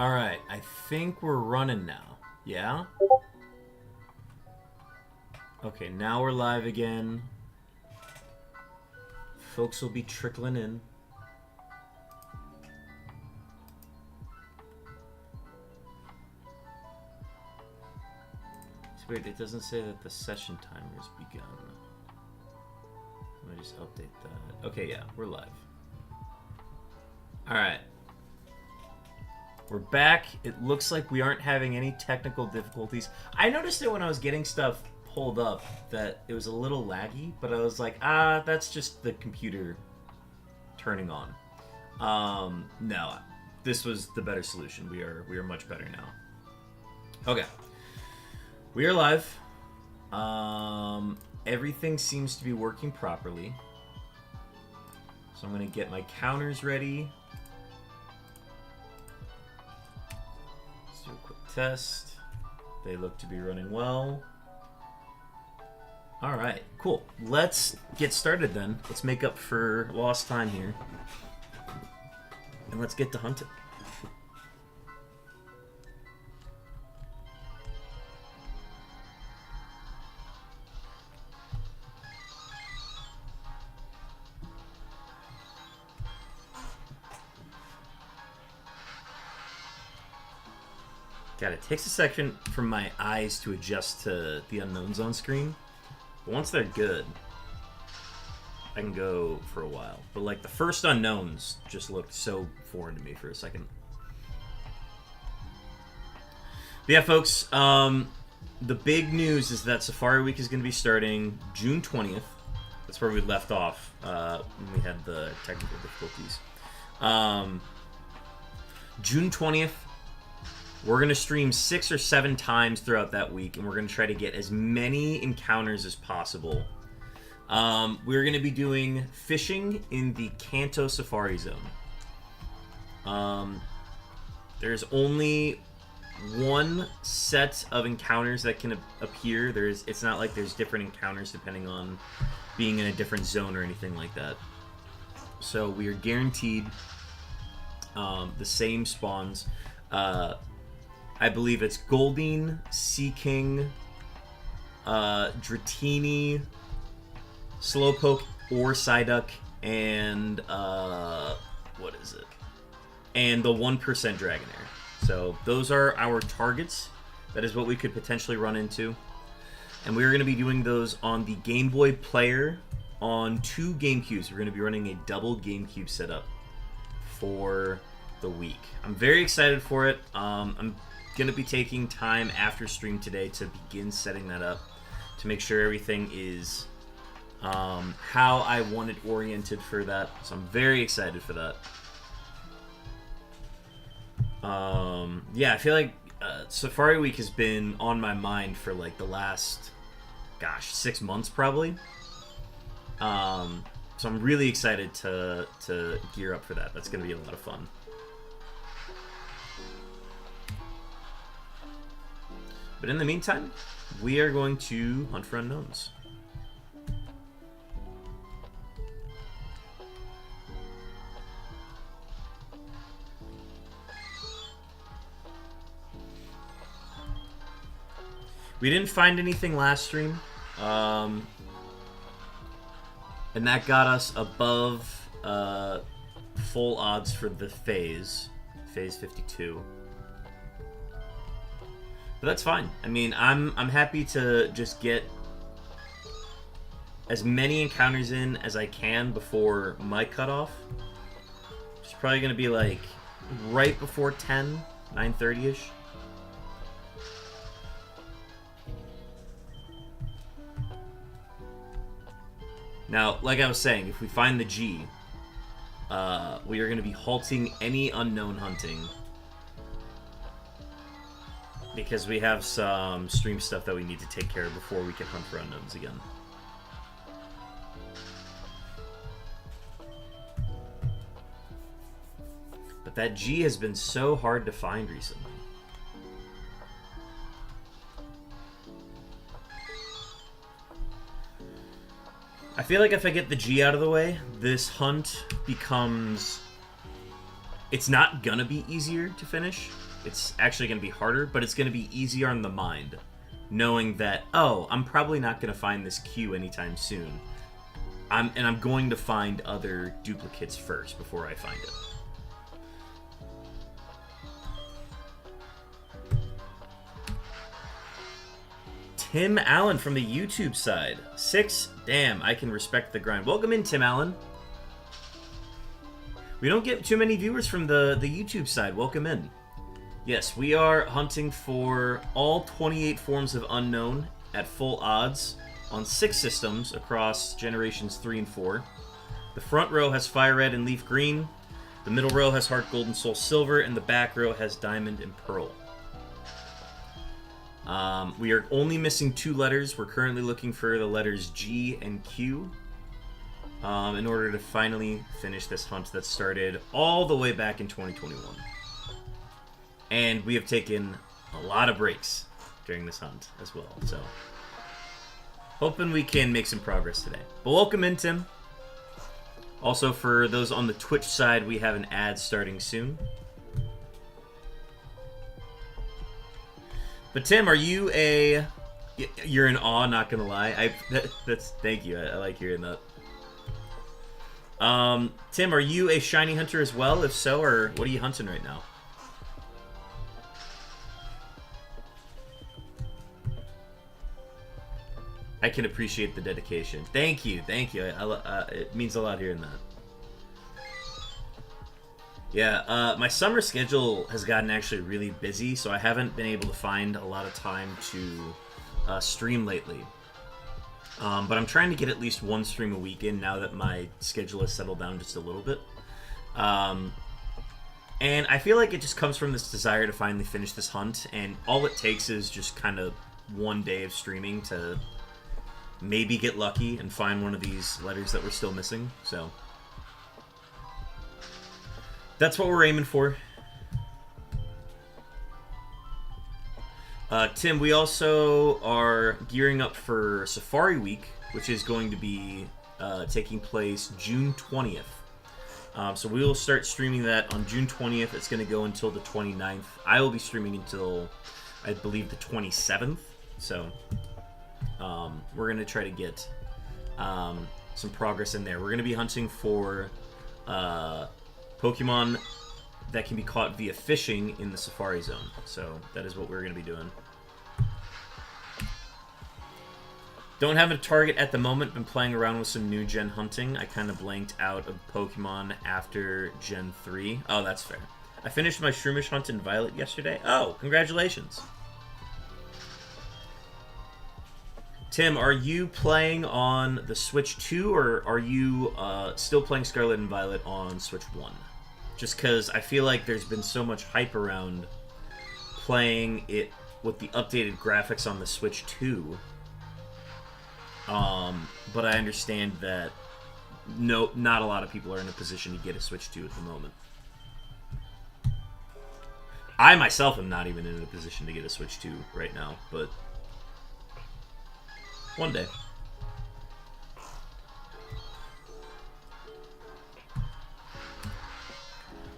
Alright, I think we're running now. Yeah? Okay, now we're live again. Folks will be trickling in. It's weird, it doesn't say that the session timer has begun. Let me just update that. Okay, yeah, we're live. Alright. We're back. It looks like we aren't having any technical difficulties. I noticed it when I was getting stuff pulled up that it was a little laggy, but I was like, that's just the computer turning on. No, this was the better solution. We are much better now. Okay. We are live. Everything seems to be working properly. So I'm going to get my counters ready. Do a quick test. They look to be running well. Alright, cool. Let's get started then. Let's make up for lost time here. And let's get to hunting. God, it takes a second for my eyes to adjust to the unknowns on screen. But once they're good, I can go for a while. But like the first unknowns just looked so foreign to me for a second. But yeah, folks, the big news is that Safari Week is going to be starting June 20th. That's where we left off when we had the technical difficulties. June 20th. We're going to stream 6 or 7 times throughout that week, and we're going to try to get as many encounters as possible. We're going to be doing fishing in the Kanto Safari Zone. There's only one set of encounters that can appear. It's not like there's different encounters depending on being in a different zone or anything like that. So we are guaranteed the same spawns. I believe it's Goldeen, Sea King, Dratini, Slowpoke or Psyduck, and what is it? And the 1% Dragonair. So those are our targets. That is what we could potentially run into. And we're going to be doing those on the Game Boy Player on 2 GameCubes. We're going to be running a double GameCube setup for the week. I'm very excited for it. I'm going to be taking time after stream today to begin setting that up to make sure everything is how I want it oriented for that. So I'm very excited for that. Yeah, I feel like Safari Week has been on my mind for like the last, 6 months probably. So I'm really excited to gear up for that. That's going to be a lot of fun. But in the meantime, we are going to hunt for unknowns. We didn't find anything last stream, and that got us above full odds for the phase 52. But that's fine. I mean, I'm happy to just get as many encounters in as I can before my cutoff. It's probably going to be like right before 10, 9:30ish. Now, like I was saying, if we find the G, we are going to be halting any unknown hunting. Because we have some stream stuff that we need to take care of before we can hunt for unknowns again. But that G has been so hard to find recently. I feel like if I get the G out of the way, this hunt becomes... It's not gonna be easier to finish. It's actually going to be harder, but it's going to be easier on the mind, knowing that, oh, I'm probably not going to find this queue anytime soon. I'm going to find other duplicates first before I find it. Tim Allen from the YouTube side. 6. Damn, I can respect the grind. Welcome in, Tim Allen. We don't get too many viewers from the YouTube side. Welcome in. Yes, we are hunting for all 28 forms of Unown at full odds on 6 systems across generations 3 and 4. The front row has Fire Red and Leaf Green. The middle row has Heart Gold and Soul Silver. And the back row has Diamond and Pearl. We are only missing 2 letters. We're currently looking for the letters G and Q in order to finally finish this hunt that started all the way back in 2021. And we have taken a lot of breaks during this hunt as well, so hoping we can make some progress today. But welcome in, Tim. Also, for those on the Twitch side, we have an ad starting soon. But Tim, are you a... You're in awe, not gonna lie. Thank you. I like hearing that. Tim, are you a shiny hunter as well? If so, or what are you hunting right now? I can appreciate the dedication. Thank you, thank you. It means a lot hearing that. Yeah, my summer schedule has gotten actually really busy, so I haven't been able to find a lot of time to stream lately. But I'm trying to get at least 1 stream a week in now that my schedule has settled down just a little bit. And I feel like it just comes from this desire to finally finish this hunt, and all it takes is just kind of 1 day of streaming to maybe get lucky and find one of these letters that we're still missing, so that's what we're aiming for. Tim, we also are gearing up for Safari Week, which is going to be taking place June 20th. So we will start streaming that on June 20th. It's going to go until the 29th. I will be streaming until, I believe, the 27th. So we're going to try to get some progress in there. We're going to be hunting for Pokemon that can be caught via fishing in the Safari Zone. So that is what we're going to be doing. Don't have a target at the moment. Been playing around with some new gen hunting. I kind of blanked out of Pokemon after Gen 3. Oh, that's fair. I finished my Shroomish hunt in Violet yesterday. Oh, congratulations. Tim, are you playing on the Switch 2, or are you still playing Scarlet and Violet on Switch 1? Just because I feel like there's been so much hype around playing it with the updated graphics on the Switch 2. But I understand that not a lot of people are in a position to get a Switch 2 at the moment. I myself am not even in a position to get a Switch 2 right now, but one day.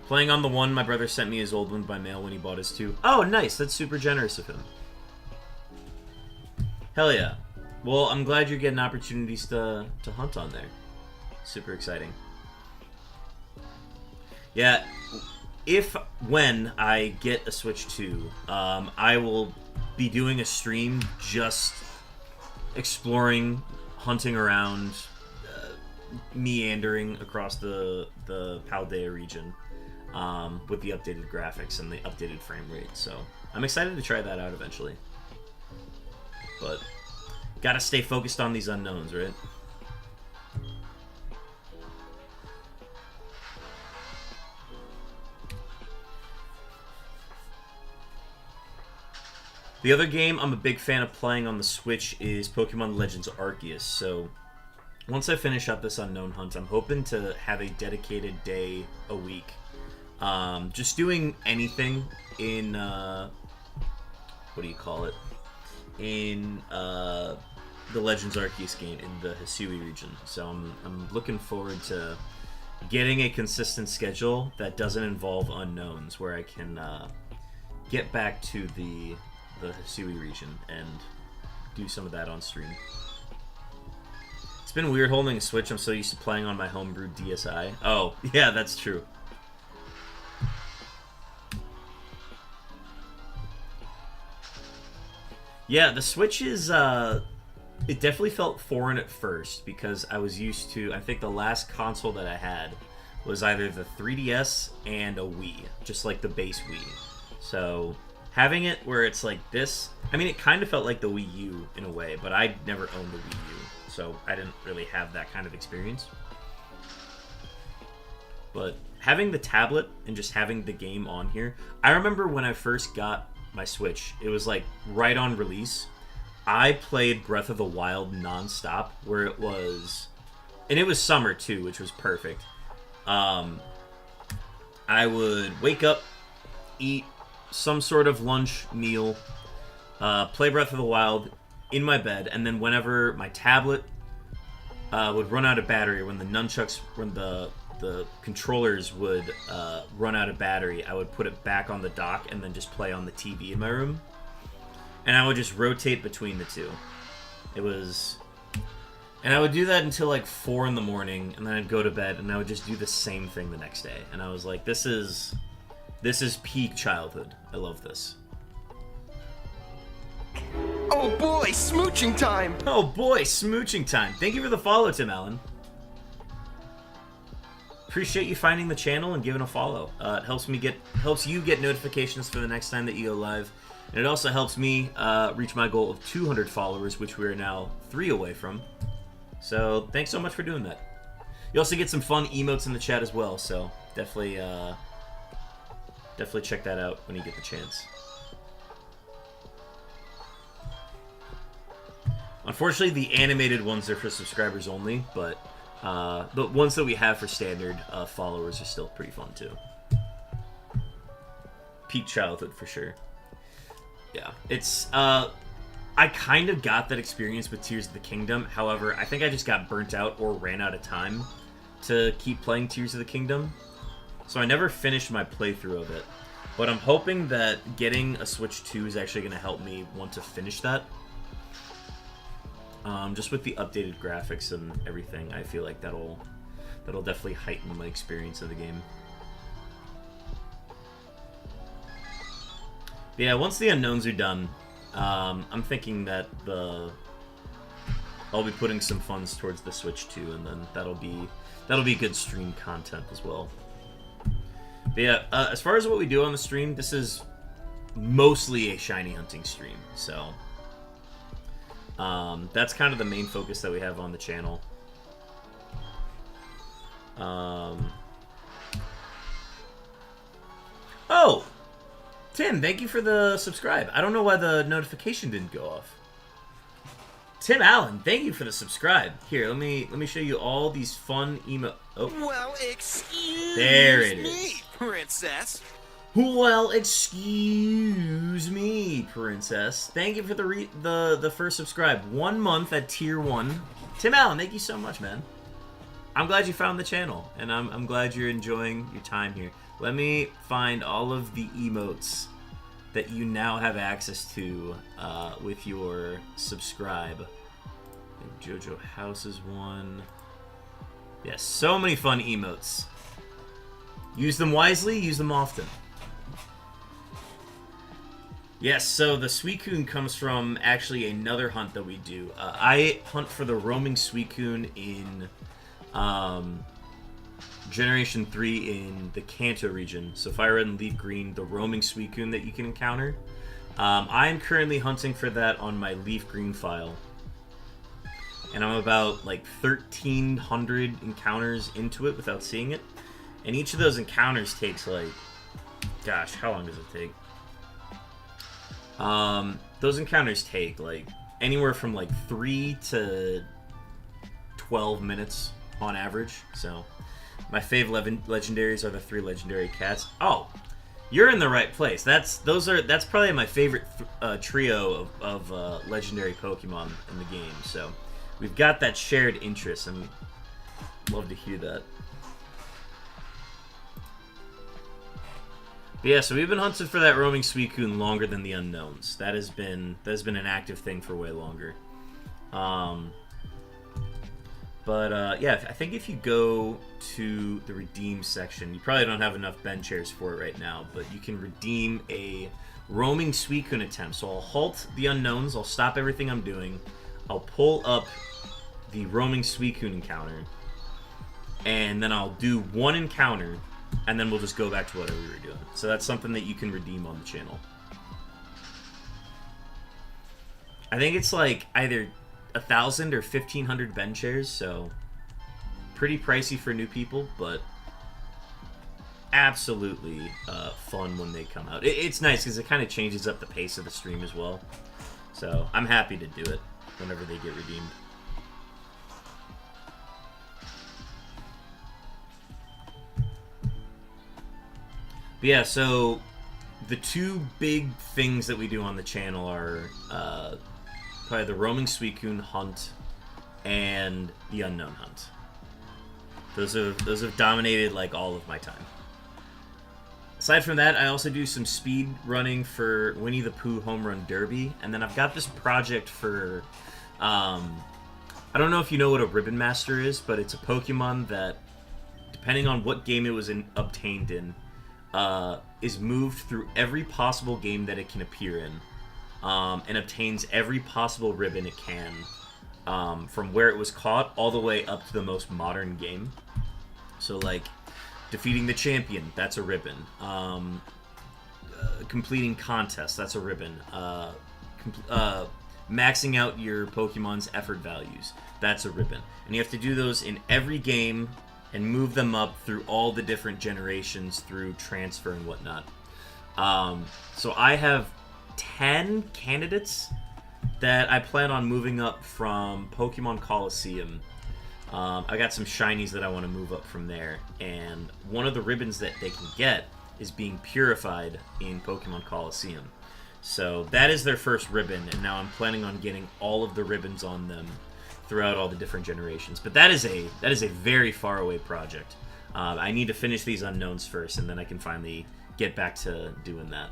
Playing on the 1, my brother sent me his old one by mail when he bought his 2. Oh, nice. That's super generous of him. Hell yeah. Well, I'm glad you're getting opportunities to hunt on there. Super exciting. Yeah, when I get a Switch 2, I will be doing a stream just exploring, hunting around, meandering across the Paldea region with the updated graphics and the updated frame rate. So I'm excited to try that out eventually. But gotta stay focused on these unknowns, right? The other game I'm a big fan of playing on the Switch is Pokemon Legends Arceus. So once I finish up this Unown hunt, I'm hoping to have a dedicated day a week. Just doing anything in, what do you call it? In the Legends Arceus game in the Hisui region. So I'm looking forward to getting a consistent schedule that doesn't involve unknowns, where I can get back to the Hisui region and do some of that on stream. It's been weird holding a Switch. I'm so used to playing on my homebrewed DSi. Oh, yeah, that's true. Yeah, the Switch is, it definitely felt foreign at first because I was used to, I think the last console that I had was either the 3DS and a Wii, just like the base Wii. So having it where it's like this, I mean, it kind of felt like the Wii U in a way, but I never owned a Wii U, so I didn't really have that kind of experience. But having the tablet and just having the game on here, I remember when I first got my Switch, it was like right on release. I played Breath of the Wild non-stop, where it was, and it was summer too, which was perfect. I would wake up, eat some sort of lunch meal, play Breath of the Wild in my bed, and then whenever my tablet would run out of battery, when the nunchucks, when the controllers would run out of battery, I would put it back on the dock and then just play on the TV in my room. And I would just rotate between the two. It was... And I would do that until like 4 in the morning, and then I'd go to bed, and I would just do the same thing the next day. And I was like, this is peak childhood. I love this. Oh boy, smooching time! Oh boy, smooching time. Thank you for the follow, Tim Allen. Appreciate you finding the channel and giving a follow. It helps you get notifications for the next time that you go live. And it also helps me reach my goal of 200 followers, which we are now 3 away from. So thanks so much for doing that. You also get some fun emotes in the chat as well, so definitely check that out when you get the chance. Unfortunately, the animated ones are for subscribers only, but the ones that we have for standard followers are still pretty fun too. Peak childhood for sure. Yeah, it's I kind of got that experience with Tears of the Kingdom. However, I think I just got burnt out or ran out of time to keep playing Tears of the Kingdom. So I never finished my playthrough of it. But I'm hoping that getting a Switch 2 is actually going to help me want to finish that. Just with the updated graphics and everything, I feel like that'll definitely heighten my experience of the game. But yeah, once the unknowns are done, I'm thinking that I'll be putting some funds towards the Switch 2, and then that'll be good stream content as well. But yeah, as far as what we do on the stream, this is mostly a shiny hunting stream, so that's kind of the main focus that we have on the channel. Oh, Tim, thank you for the subscribe. I don't know why the notification didn't go off. Tim Allen, thank you for the subscribe. Here, let me show you all these fun email. Oh, Well, excuse there it me, is. princess. Well, excuse me, princess. Thank you for the first subscribe. 1 month at tier 1. Tim Allen, thank you so much, man. I'm glad you found the channel, and I'm glad you're enjoying your time here. Let me find all of the emotes that you now have access to with your subscribe. Jojo House is one. Yes, so many fun emotes. Use them wisely, use them often. Yes, so the Suicune comes from actually another hunt that we do. I hunt for the roaming Suicune in Generation 3 in the Kanto region. So Fire Red and Leaf Green, the roaming Suicune that you can encounter. I'm currently hunting for that on my Leaf Green file. And I'm about like 1,300 encounters into it without seeing it. And each of those encounters takes like, gosh, how long does it take? Those encounters take like anywhere from like 3 to 12 minutes on average. So my fave legendaries are the 3 legendary cats. Oh, you're in the right place. That's probably my favorite trio of legendary Pokemon in the game. So we've got that shared interest, and love to hear that. But yeah, so we've been hunting for that roaming Suicune longer than the unknowns. That has been an active thing for way longer. Yeah, I think if you go to the redeem section, you probably don't have enough bench chairs for it right now, but you can redeem a roaming Suicune attempt. So I'll halt the unknowns, I'll stop everything I'm doing, I'll pull up the roaming Suicune encounter, and then I'll do one encounter, and then we'll just go back to whatever we were doing. So that's something that you can redeem on the channel. I think it's like either 1,000 or 1,500 bench shares, so pretty pricey for new people, but absolutely fun when they come out. It's nice because it kind of changes up the pace of the stream as well. So I'm happy to do it whenever they get redeemed. But yeah, so the two big things that we do on the channel are probably the roaming Suicune hunt and the unknown hunt. Those have dominated like all of my time. Aside from that, I also do some speed running for Winnie the Pooh Home Run Derby, and then I've got this project for I don't know if you know what a Ribbon Master is, but it's a Pokemon that, depending on what game it was obtained in, is moved through every possible game that it can appear in, and obtains every possible ribbon it can, from where it was caught all the way up to the most modern game. So, like, defeating the champion, that's a ribbon. Completing contests, that's a ribbon. Maxing out your Pokemon's effort values, that's a ribbon. And you have to do those in every game and move them up through all the different generations through transfer and whatnot. So I have 10 candidates that I plan on moving up from Pokemon Coliseum. I got some shinies that I want to move up from there, and one of the ribbons that they can get is being purified in Pokemon Coliseum. So that is their first ribbon, and now I'm planning on getting all of the ribbons on them throughout all the different generations. But that is a very far away project. I need to finish these unknowns first, and then I can finally get back to doing that.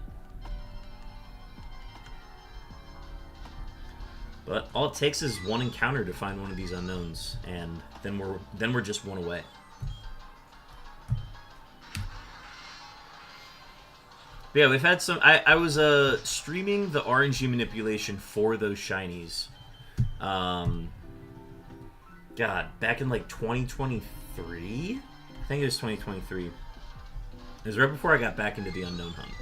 But all it takes is one encounter to find one of these unknowns, and then we're just one away. But yeah, we've had some. I was streaming the RNG manipulation for those shinies. God, back in like 2023? I think it was 2023. It was right before I got back into the unknown hunt.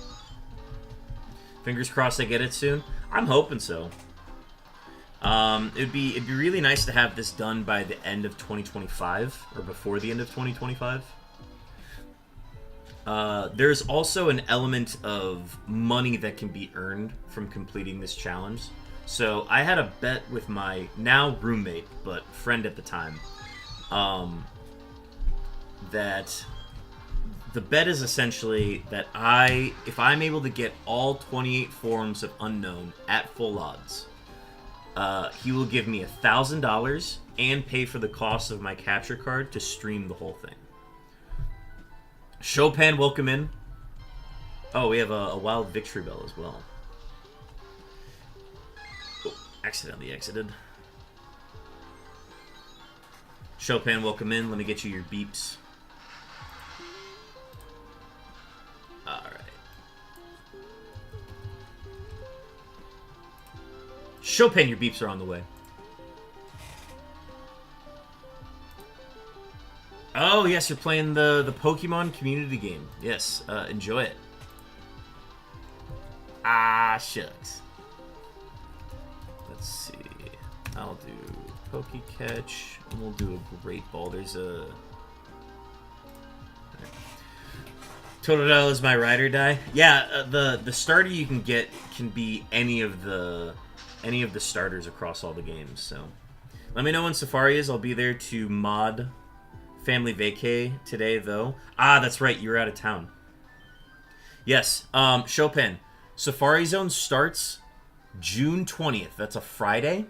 Fingers crossed I get it soon. I'm hoping so. It'd be really nice to have this done by the end of 2025, or before the end of 2025. There's also an element of money that can be earned from completing this challenge. So I had a bet with my now roommate, but friend at the time, that the bet is essentially that if I'm able to get all 28 forms of Unknown at full odds, he will give me $1,000 and pay for the cost of my capture card to stream the whole thing. Chopin, welcome in. Oh, we have a wild victory bell as well. Oh, accidentally exited. Chopin, welcome in. Let me get you your beeps. Alright. Chopin, your beeps are on the way. Oh, yes, you're playing the Pokemon community game. Yes, enjoy it. Ah, shucks. Let's see. I'll do Pokecatch, and we'll do a Great Ball. There's a... Totodile is my ride or die. Yeah, the starter you can get can be any of the starters across all the games. So let me know when Safari is. I'll be there to mod Family Vacay today, though. Ah, that's right. You're out of town. Yes. Chopin. Safari Zone starts June 20th. That's a Friday.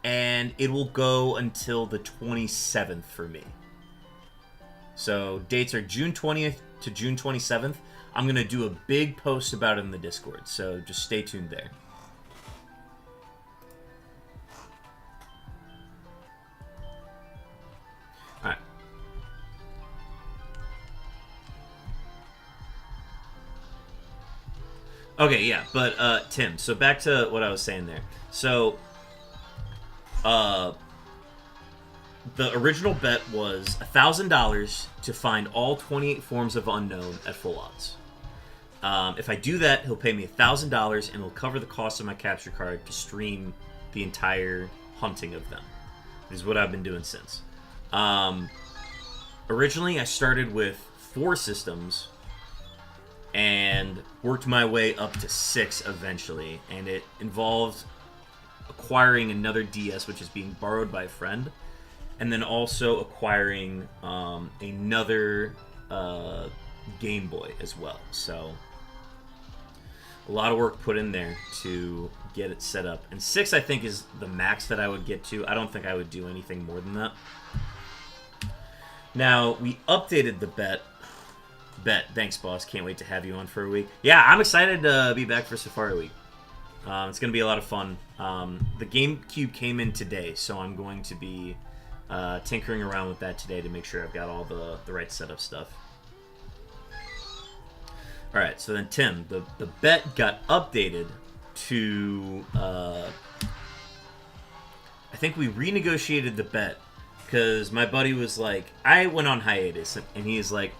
And it will go until the 27th for me. So dates are June 20th, to June 27th, I'm going to do a big post about it in the Discord, so just stay tuned there. Alright. Okay, yeah, but, Tim, so back to what I was saying there. So, the original bet was $1,000 to find all 28 forms of Unown at full odds. If I do that, he'll pay me $1,000 and it'll cover the cost of my capture card to stream the entire hunting of them. This is what I've been doing since. Originally, I started with 4 systems and worked my way up to 6 eventually, and it involved acquiring another DS, which is being borrowed by a friend, and then also acquiring another Game Boy as well. So a lot of work put in there to get it set up. And 6, I think, is the max that I would get to. I don't think I would do anything more than that. Now, we updated the bet. Thanks, boss. Can't wait to have you on for a week. Yeah, I'm excited to be back for Safari Week. It's going to be a lot of fun. The GameCube came in today, so I'm going to be tinkering around with that today to make sure I've got all the right setup stuff. Alright, so then Tim, the bet got updated to... I think we renegotiated the bet because my buddy was like... I went on hiatus, and he's like,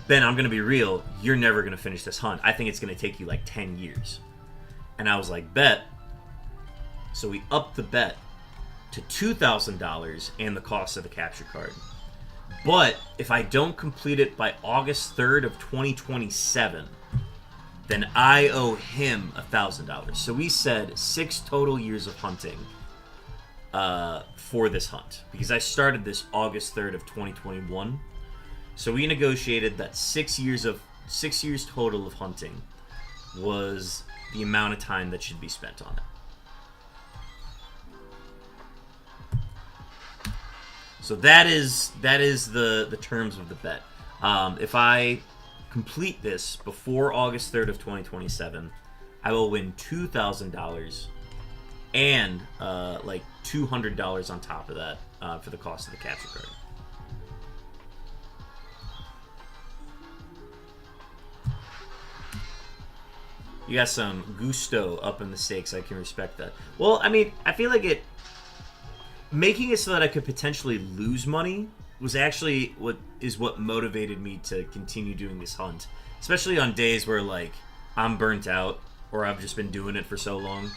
Ben, I'm going to be real. You're never going to finish this hunt. I think it's going to take you like 10 years. And I was like, bet. So we upped the bet to $2,000 and the cost of the capture card. But if I don't complete it by August 3rd of 2027, then I owe him $1,000. So we said 6 total years of hunting for this hunt. Because I started this August 3rd of 2021. So we negotiated that 6 years total of hunting was the amount of time that should be spent on it. So that is the terms of the bet. If I complete this before August 3rd of 2027, I will win $2,000 and like $200 on top of that for the cost of the capture card. You got some gusto up in the stakes. I can respect that. Well, I mean, I feel like making it so that I could potentially lose money was actually what motivated me to continue doing this hunt. Especially on days where, like, I'm burnt out or I've just been doing it for so long.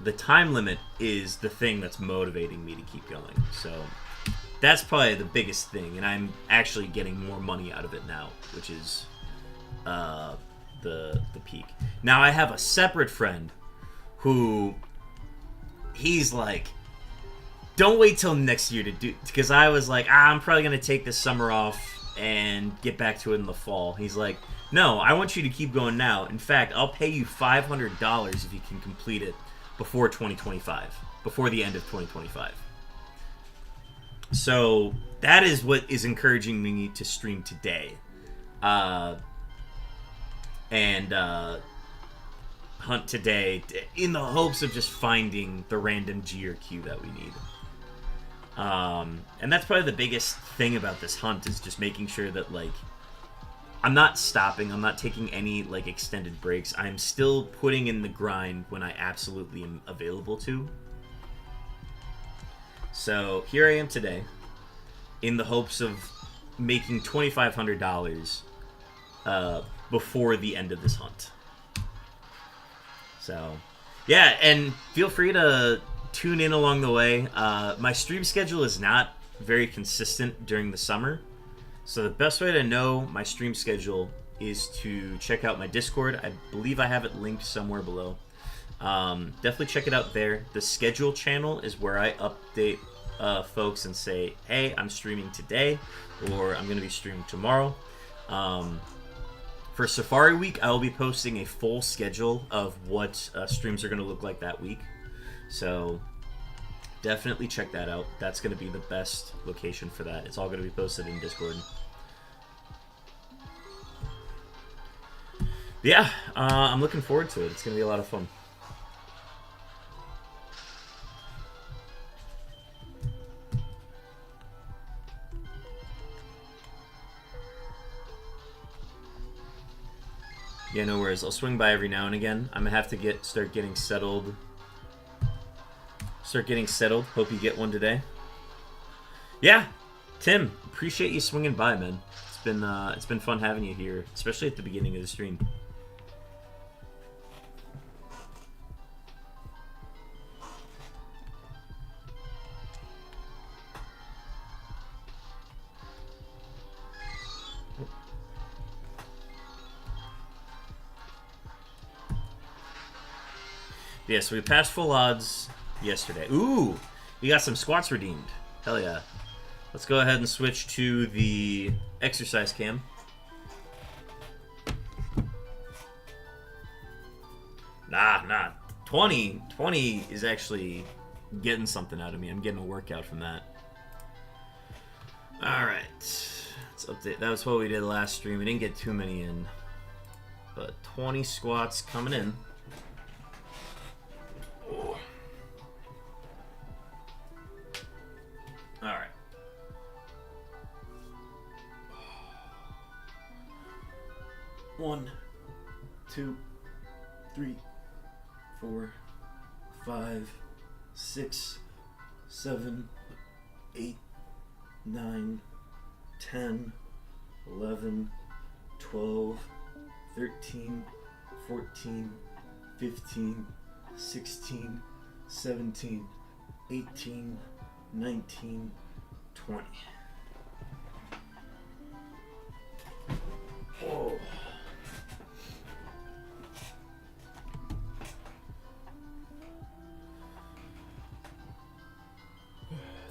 The time limit is the thing that's motivating me to keep going. So that's probably the biggest thing, and I'm actually getting more money out of it now, which is the peak. Now I have a separate friend who he's like, don't wait till next year to do, because I was like, I'm probably gonna take this summer off and get back to it in the fall. He's like, no, I want you to keep going now. In fact, I'll pay you $500 if you can complete it before 2025, before the end of 2025. So that is what is encouraging me to stream today. And hunt today in the hopes of just finding the random G or Q that we need. And that's probably the biggest thing about this hunt, is just making sure that, like, I'm not stopping, I'm not taking any, like, extended breaks. I'm still putting in the grind when I absolutely am available to. So here I am today in the hopes of making $2,500 before the end of this hunt. So, yeah, and feel free to tune in along the way. My stream schedule is not very consistent during the summer, so the best way to know my stream schedule is to check out my Discord. I believe I have it linked somewhere below. Definitely check it out there. The schedule channel is where I update folks and say, hey, I'm streaming today, or I'm going to be streaming tomorrow. For Safari Week, I will be posting a full schedule of what streams are going to look like that week. So definitely check that out. That's going to be the best location for that. It's all going to be posted in Discord. Yeah, I'm looking forward to it. It's going to be a lot of fun. Yeah, no worries. I'll swing by every now and again. I'm gonna have to start getting settled. Hope you get one today. Yeah, Tim, appreciate you swinging by, man. It's been fun having you here, especially at the beginning of the stream. Yeah, so we passed full odds yesterday. Ooh, we got some squats redeemed. Hell yeah. Let's go ahead and switch to the exercise cam. Nah. 20 is actually getting something out of me. I'm getting a workout from that. Alright. Let's update. That was what we did last stream. We didn't get too many in. But 20 squats coming in. Oh. Alright. One, 2, 3, 4, 5, 6, 7, 8, 9, 10, 11, 12, 13, 14, 15, 16, 17, 18, 19, 20. Oh.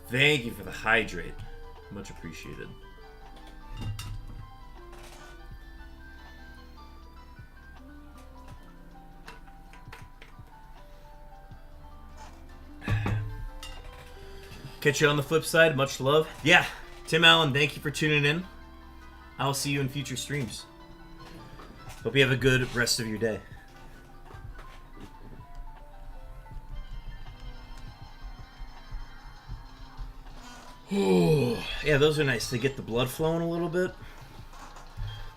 Thank you for the hydrate. Much appreciated. Catch you on the flip side. Much love. Yeah, Tim Allen, thank you for tuning in. I'll see you in future streams. Hope you have a good rest of your day. Yeah, those are nice. They get the blood flowing a little bit.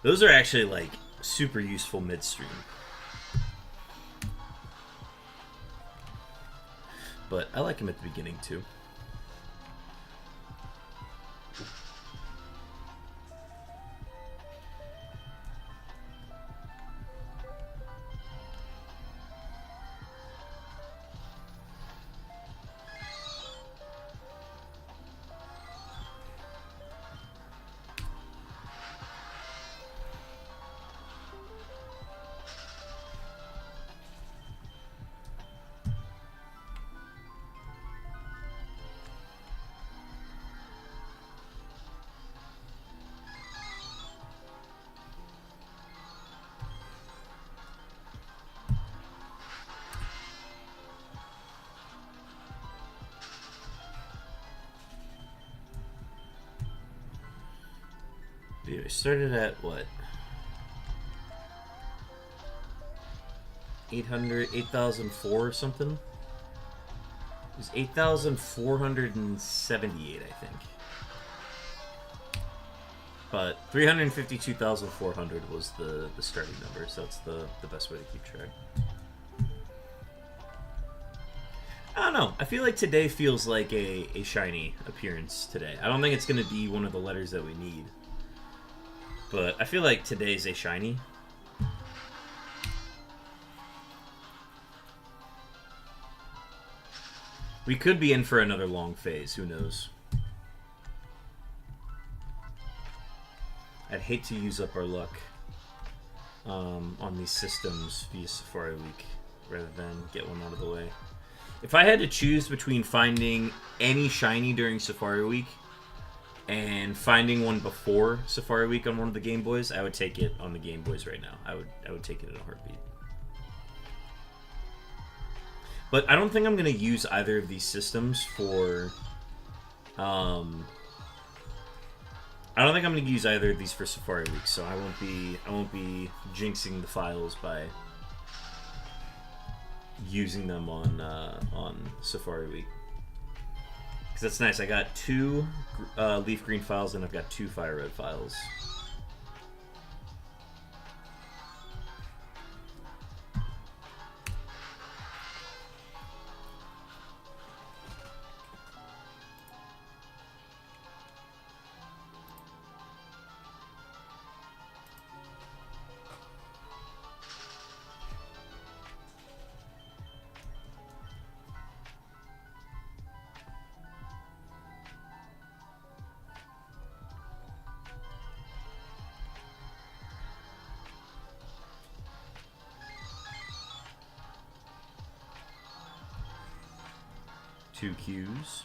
Those are actually like super useful midstream. But I like them at the beginning too. I started at what? 8,004 or something? It was 8,478, I think. But 352,400 was the starting number, so that's the best way to keep track. I don't know. I feel like today feels like a shiny appearance today. I don't think it's going to be one of the letters that we need. But I feel like today's a shiny. We could be in for another long phase. Who knows? I'd hate to use up our luck on these systems via Safari Week rather than get one out of the way. If I had to choose between finding any shiny during Safari Week and finding one before Safari Week on one of the Game Boys, I would take it on the Game Boys right now. I would take it in a heartbeat. But I don't think I'm going to use either of these systems for I don't think I'm going to use either of these for Safari Week, so I won't be jinxing the files by using them on Safari Week. Because that's nice. I got 2 leaf green files and I've got 2 fire red files. Two Qs.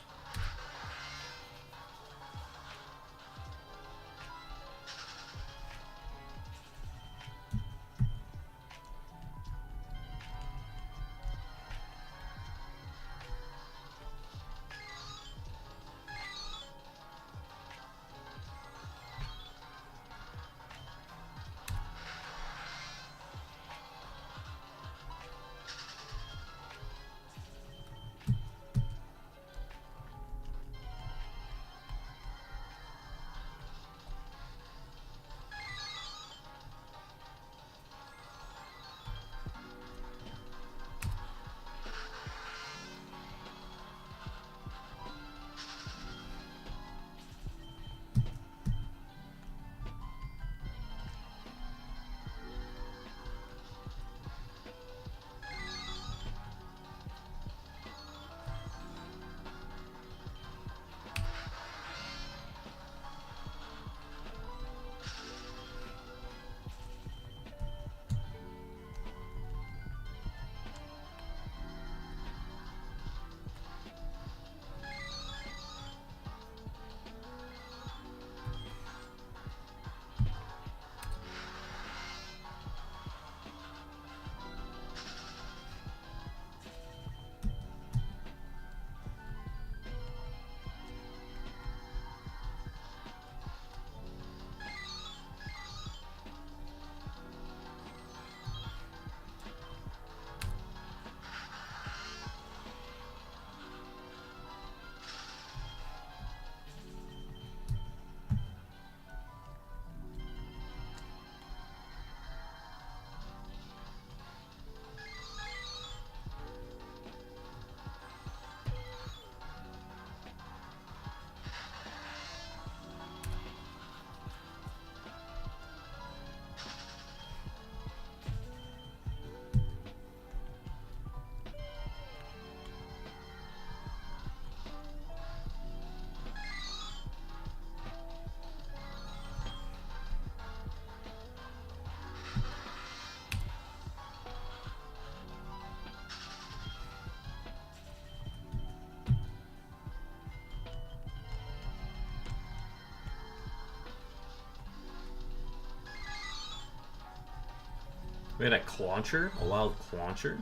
We had a Clauncher, a wild Clauncher.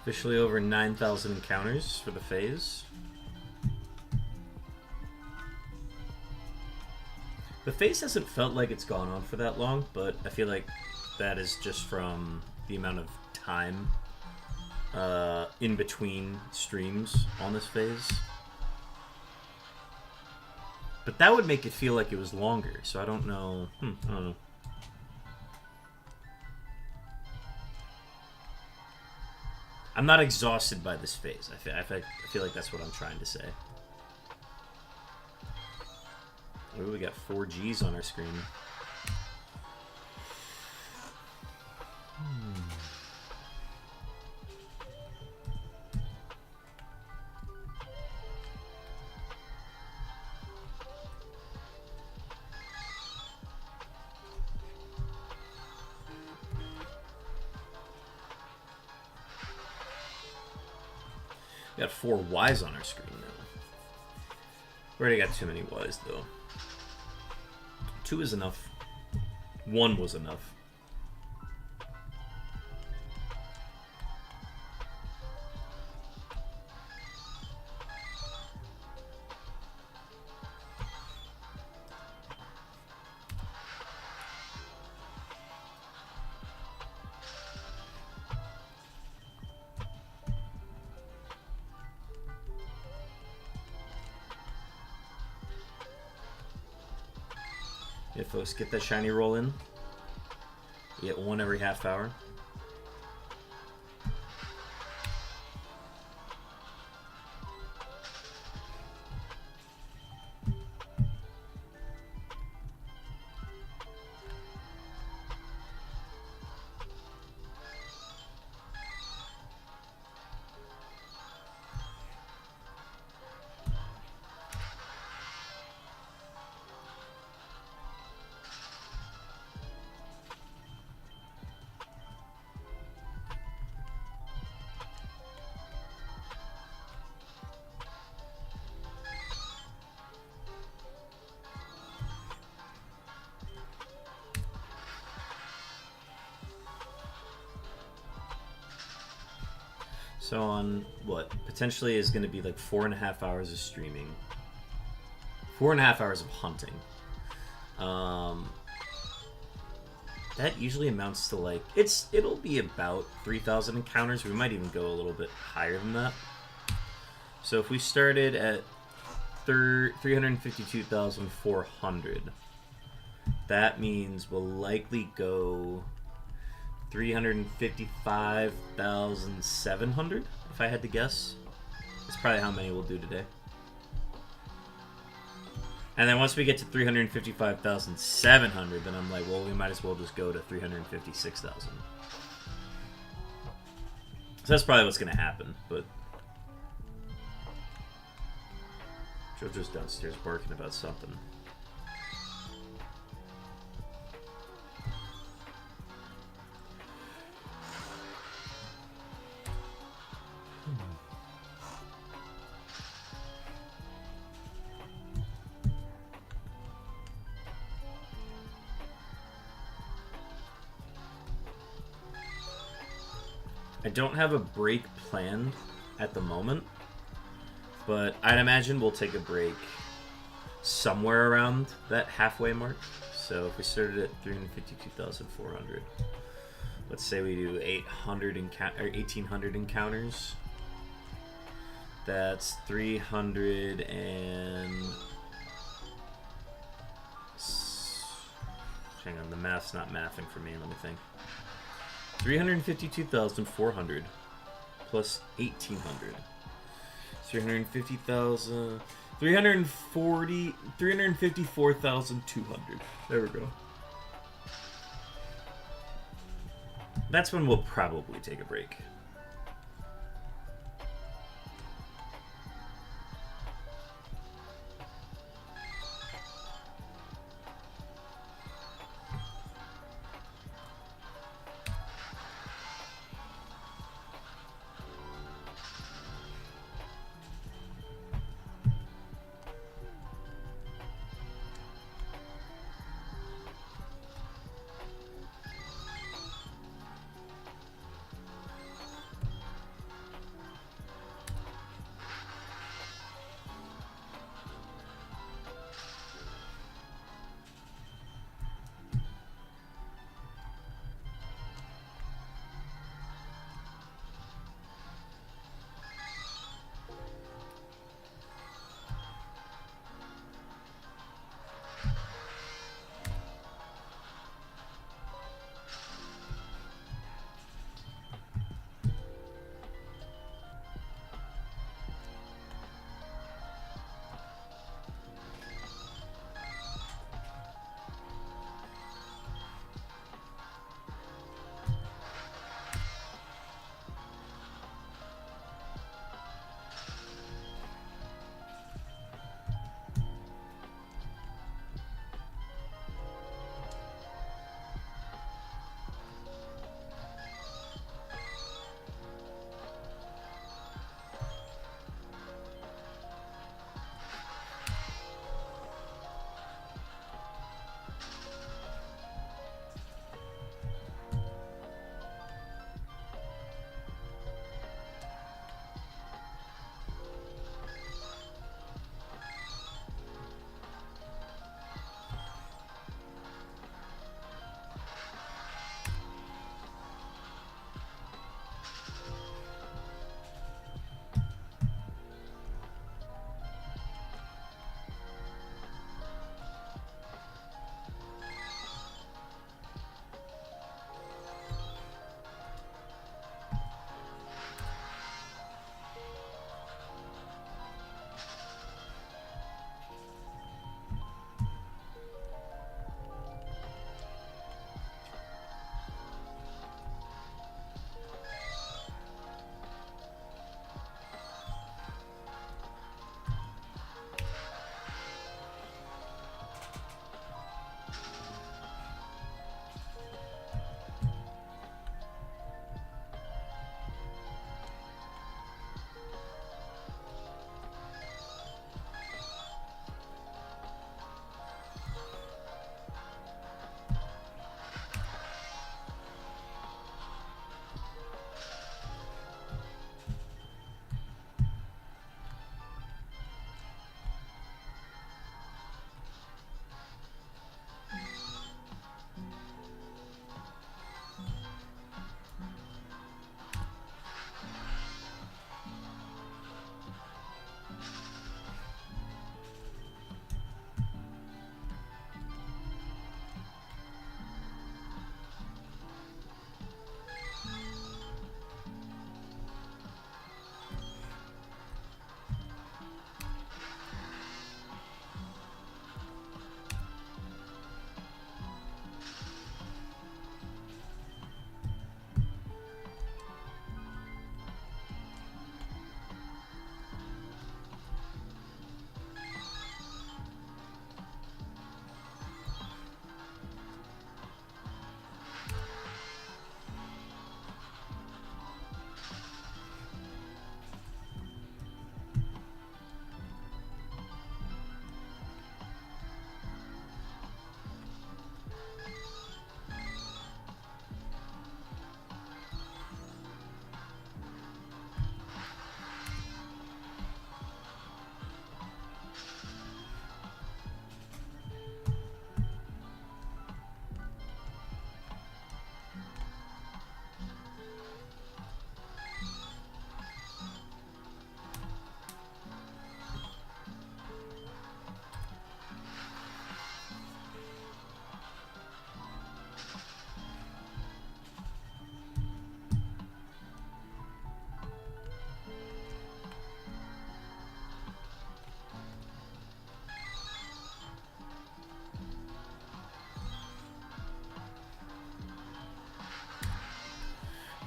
Officially over 9,000 encounters for the phase. The phase hasn't felt like it's gone on for that long, but I feel like that is just from the amount of time in between streams on this phase. But that would make it feel like it was longer, so I don't know. I don't know. I'm not exhausted by this phase. I feel like that's what I'm trying to say. Ooh, we got 4 Gs on our screen. We got 4 Ys on our screen now. We already got too many Ys, though. 2 is enough. 1 was enough. Yeah, folks, get that shiny roll in. You get 1 every half hour. So on what potentially is going to be like 4.5 hours of streaming, 4.5 hours of hunting. That usually amounts to like it'll be about 3,000 encounters. We might even go a little bit higher than that. So if we started at 352,400, that means we'll likely go 355,700, if I had to guess. That's probably how many we'll do today. And then once we get to 355,700, then I'm like, well, we might as well just go to 356,000. So that's probably what's going to happen, but JoJo's downstairs barking about something. I don't have a break planned at the moment, but I'd imagine we'll take a break somewhere around that halfway mark. So if we started at 352,400, let's say we do 1,800 encounters. That's 300 and... Hang on, the math's not mathing for me. Let me think. 352,400 plus 1,800. 350,000... 354,200. There we go. That's when we'll probably take a break.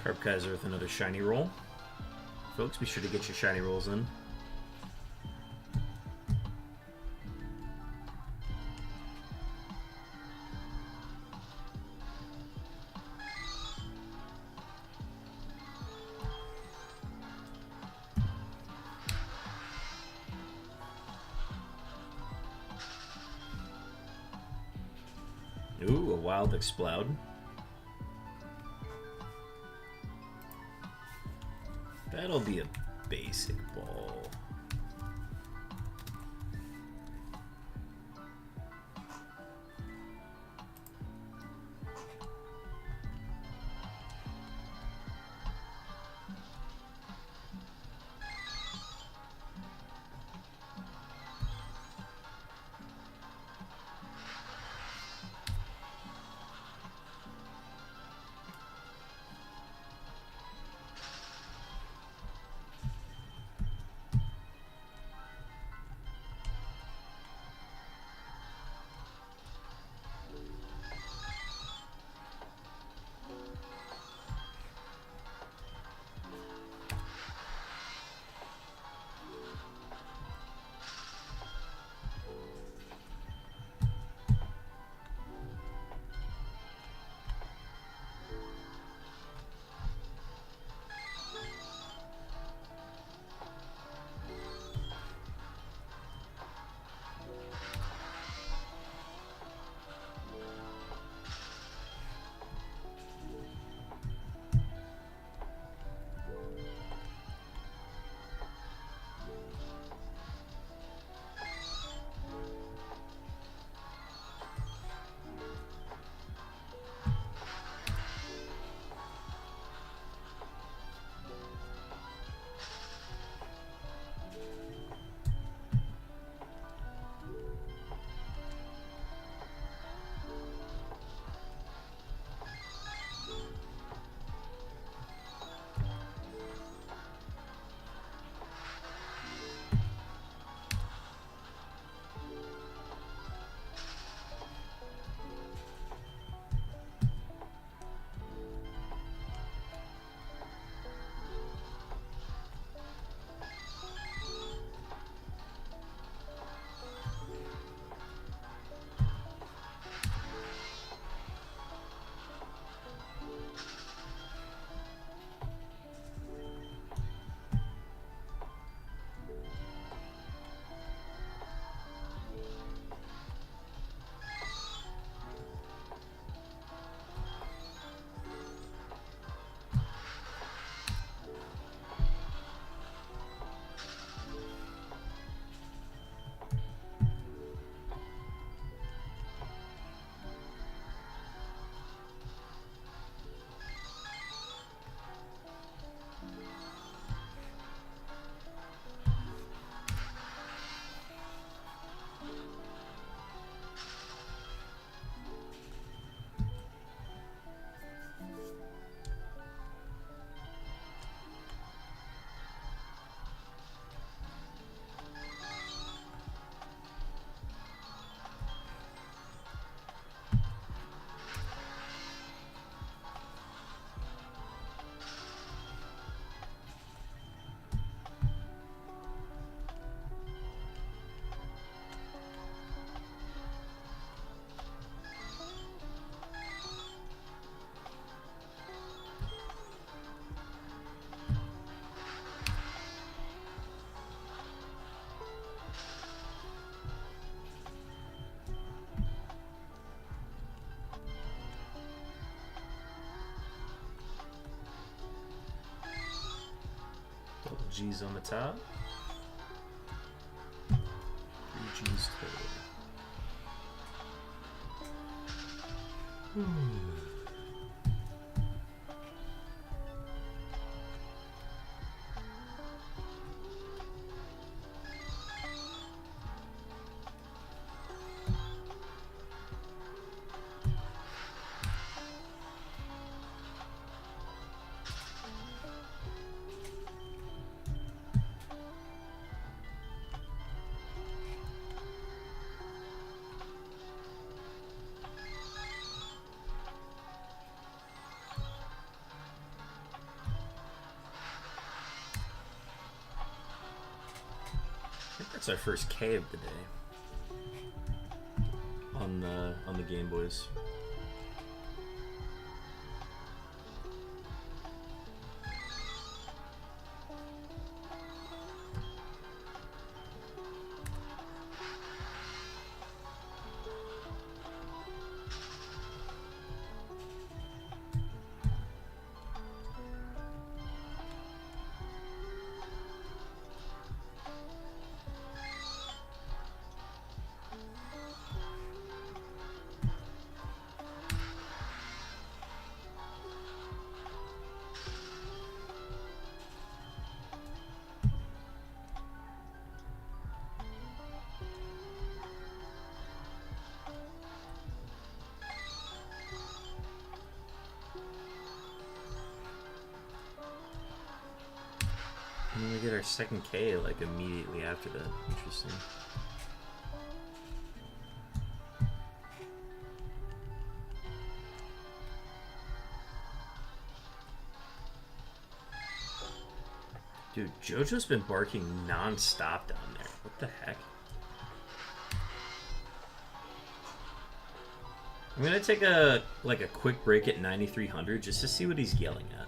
Carp Kaiser with another shiny roll. Folks, be sure to get your shiny rolls in. Ooh, a wild Explode. That'll be a basic ball. G's on the top. 3 G's total. That's our first K of the day on the Game Boys. And then we get our second K like immediately after that. Interesting. Dude, JoJo's been barking non-stop down there. What the heck? I'm gonna take a quick break at 9,300 just to see what he's yelling at.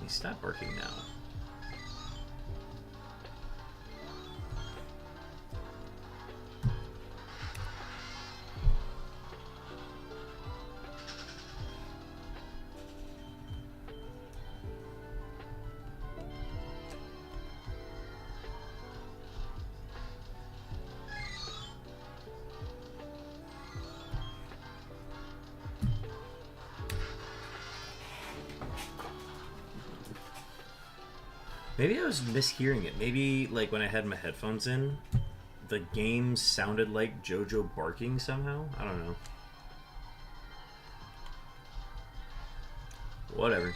Stop barking now. Maybe I was mishearing it. Maybe, like, when I had my headphones in, the game sounded like JoJo barking somehow? I don't know. Whatever.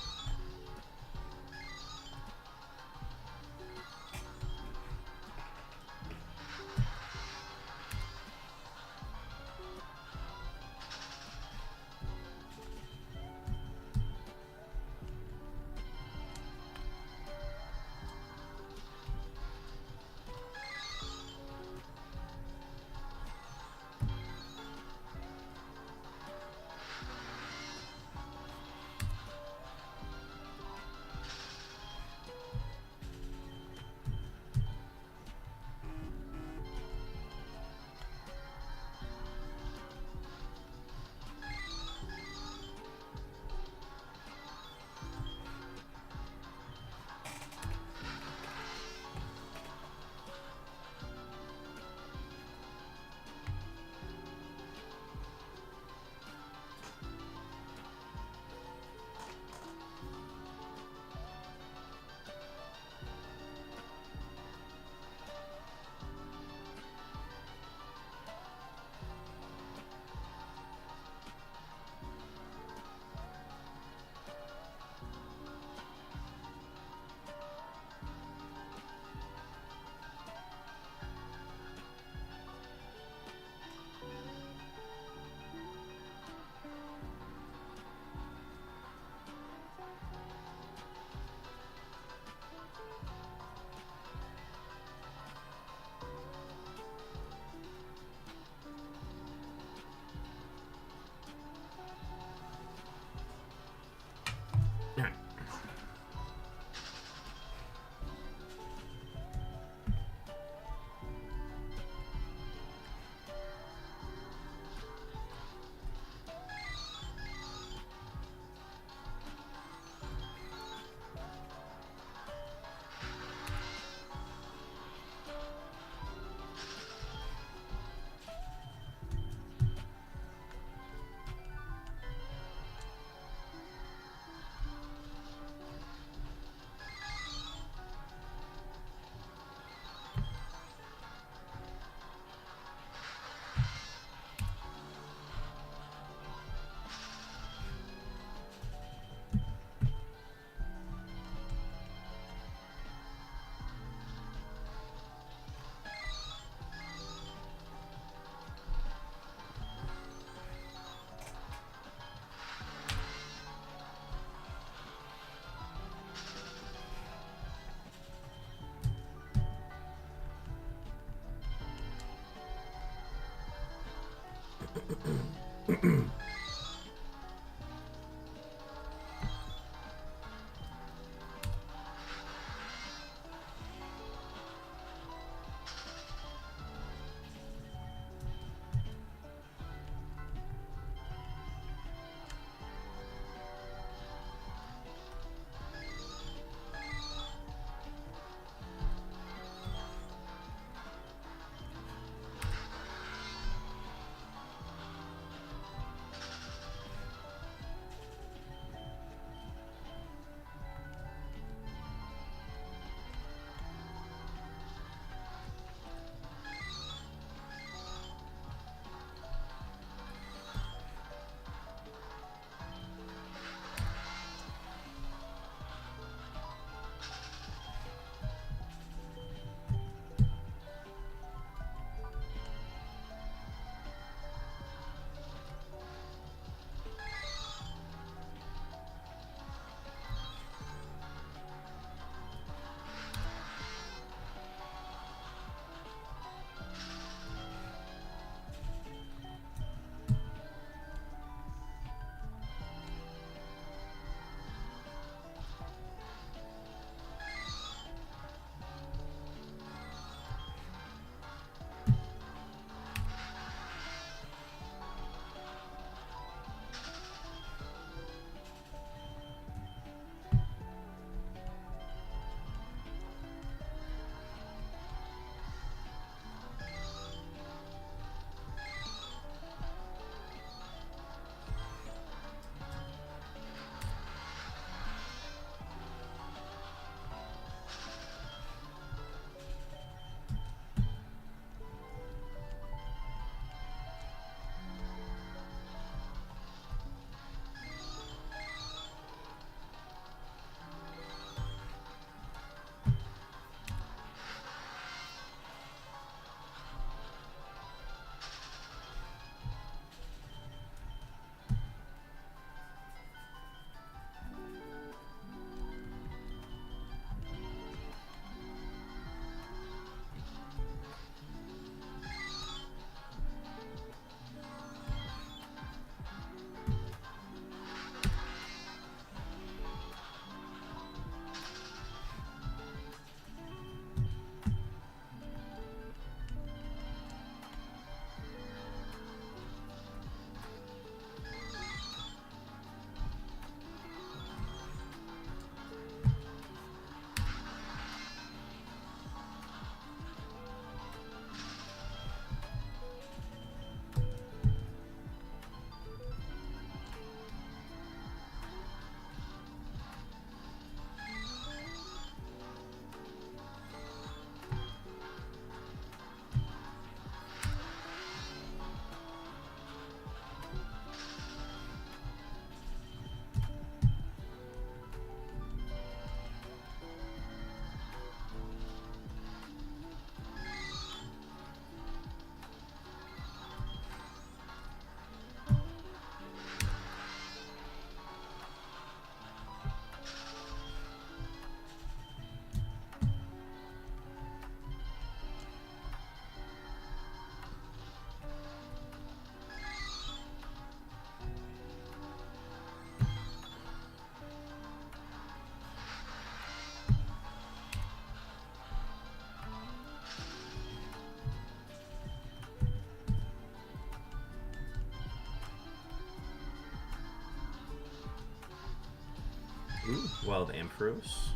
Ooh, Wild Ampharos.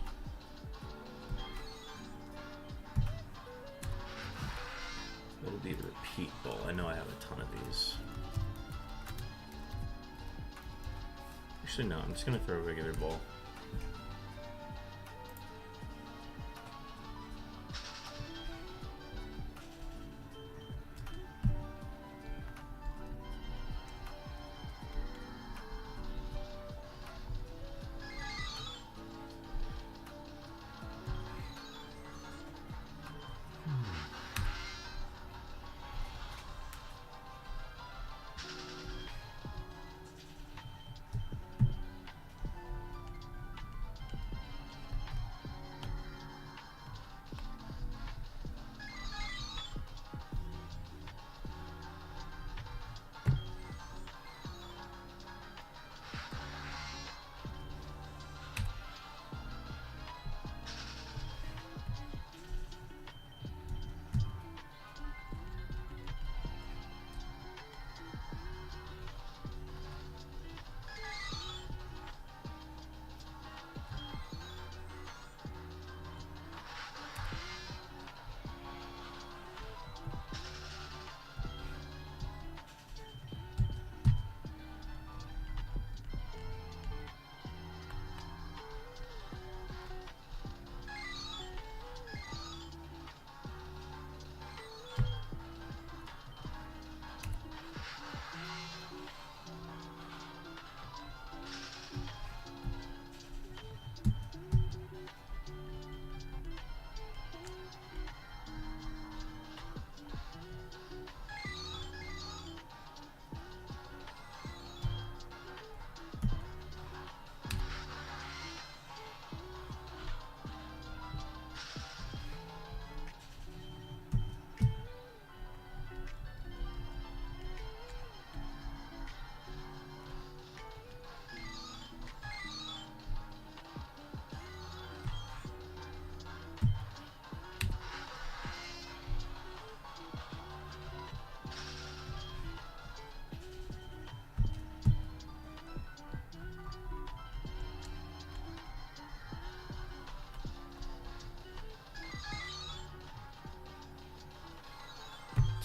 That'll be the repeat ball. I know I have a ton of these. Actually, no, I'm just going to throw a regular ball.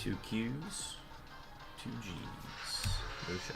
2 Qs, 2 Gs. Motion.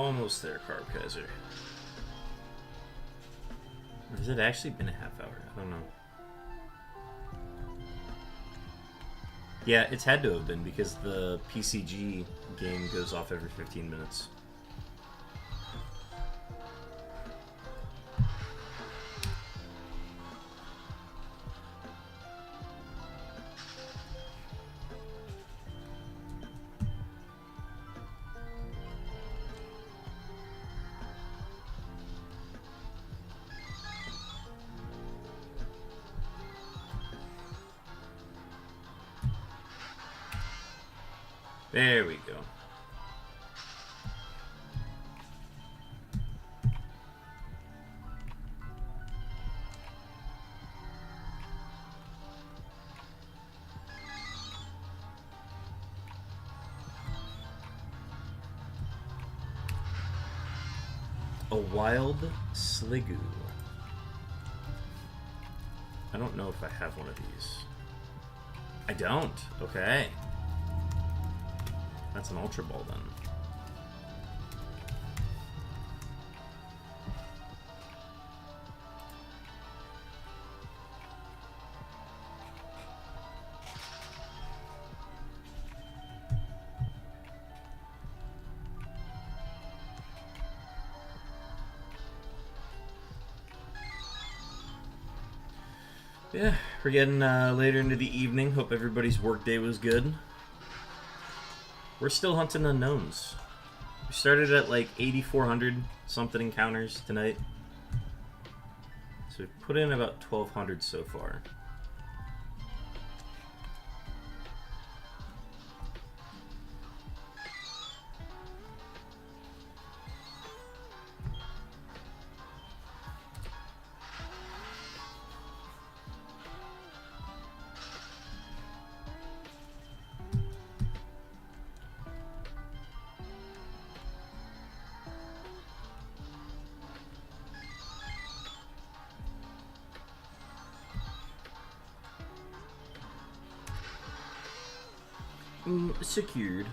Almost there, Carb Kaiser. Or has it actually been a half hour? I don't know. Yeah, it's had to have been because the PCG game goes off every 15 minutes. There we go. A wild sligoo. I don't know if I have one of these. I don't. Okay. That's an Ultra Ball then. Yeah, we're getting later into the evening. Hope everybody's workday was good. We're still hunting unknowns. We started at like 8,400 something encounters tonight. So we've put in about 1,200 so far. Secured.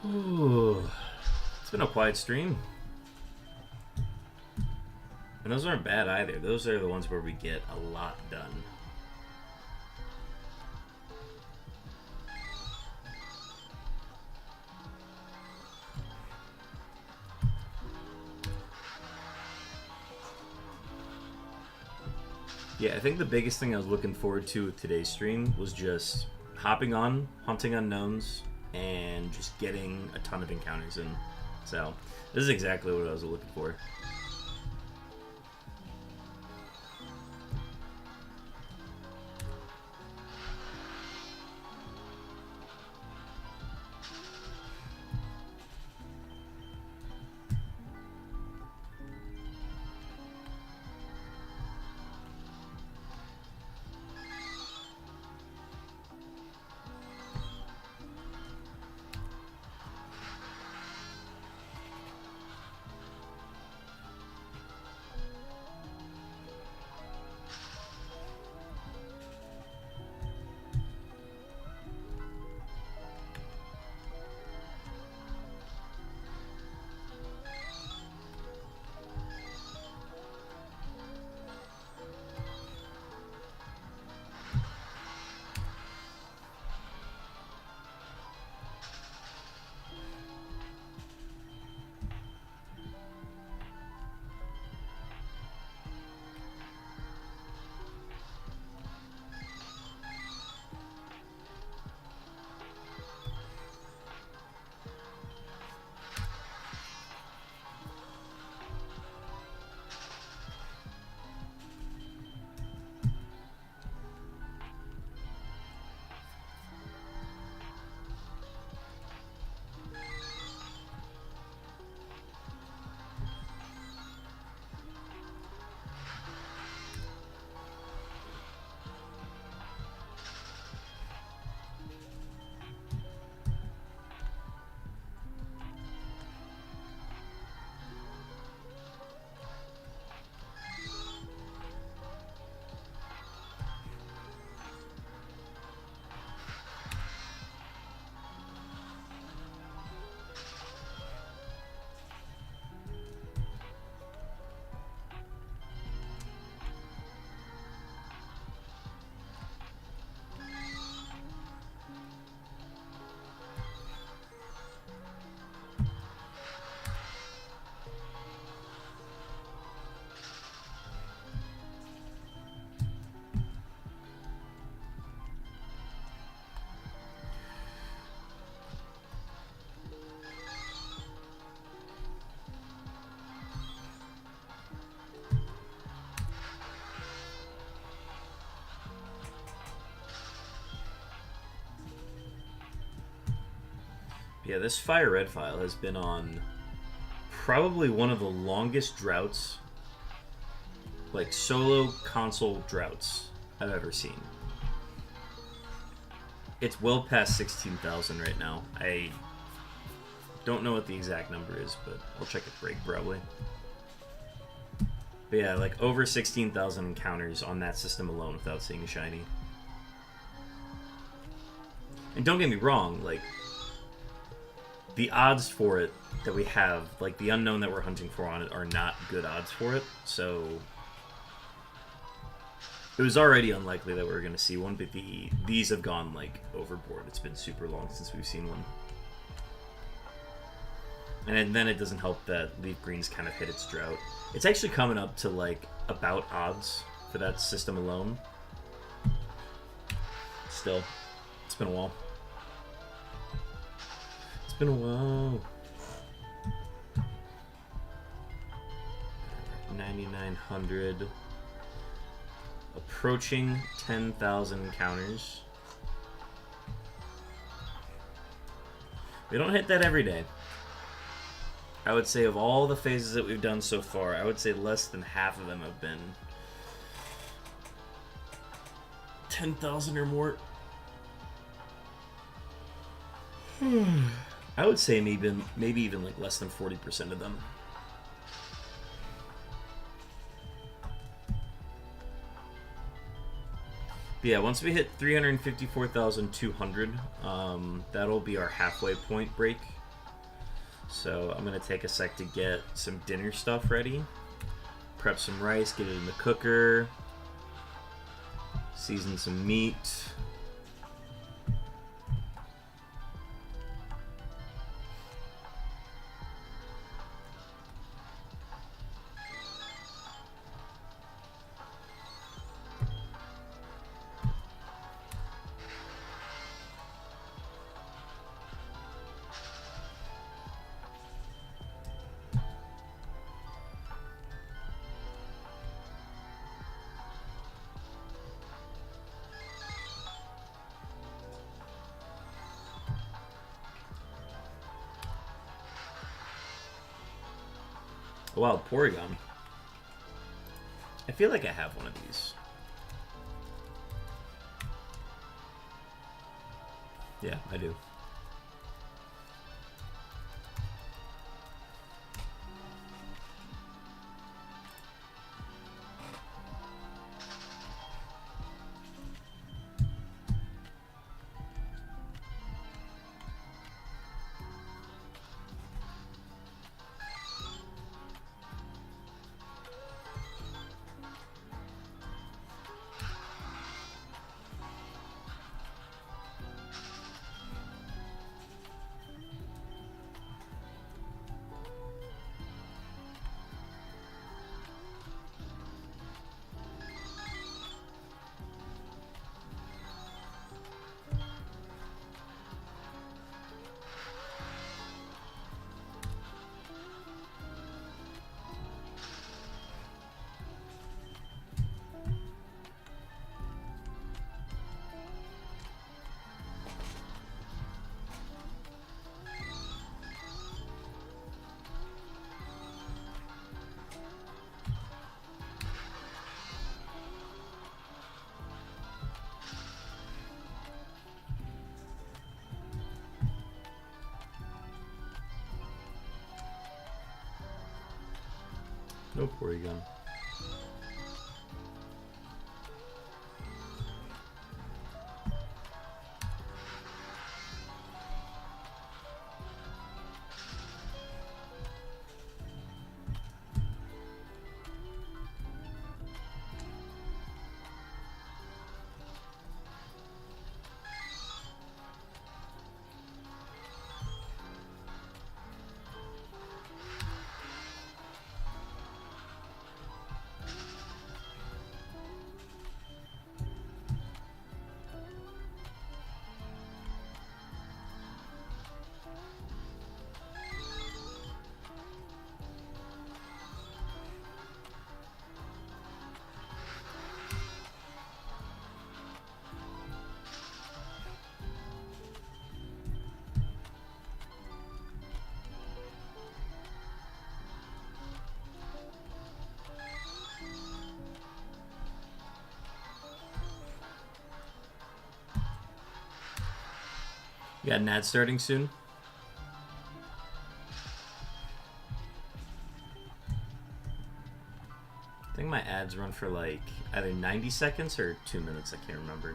Ooh, it's been a quiet stream. And those aren't bad either. Those are the ones where we get a lot done. Yeah, I think the biggest thing I was looking forward to with today's stream was just hopping on, hunting unknowns, and just getting a ton of encounters in. So, this is exactly what I was looking for. Yeah, this Fire Red file has been on probably one of the longest droughts, like solo console droughts I've ever seen. It's well past 16,000 right now. I don't know what the exact number is, but I'll check at break probably. But yeah, like over 16,000 encounters on that system alone without seeing a shiny. And don't get me wrong, like, the odds for it that we have, like the unknown that we're hunting for on it, are not good odds for it, so it was already unlikely that we were going to see one, but these have gone, like, overboard. It's been super long since we've seen one. And then it doesn't help that Leaf Green's kind of hit its drought. It's actually coming up to, like, about odds for that system alone. Still, it's been a while. It's been a while. 9,900. Approaching 10,000 encounters. We don't hit that every day. I would say of all the phases that we've done so far, I would say less than half of them have been 10,000 or more. I would say maybe even like less than 40% of them. But yeah, once we hit 354,200, that'll be our halfway point break So I'm gonna take a sec to get some dinner stuff ready. Prep some rice, get it in the cooker. Season some meat. Wow, Porygon. I feel like I have one of these. Yeah, I do. No Porygon. You got an ad starting soon? I think my ads run for like either 90 seconds or 2 minutes, I can't remember.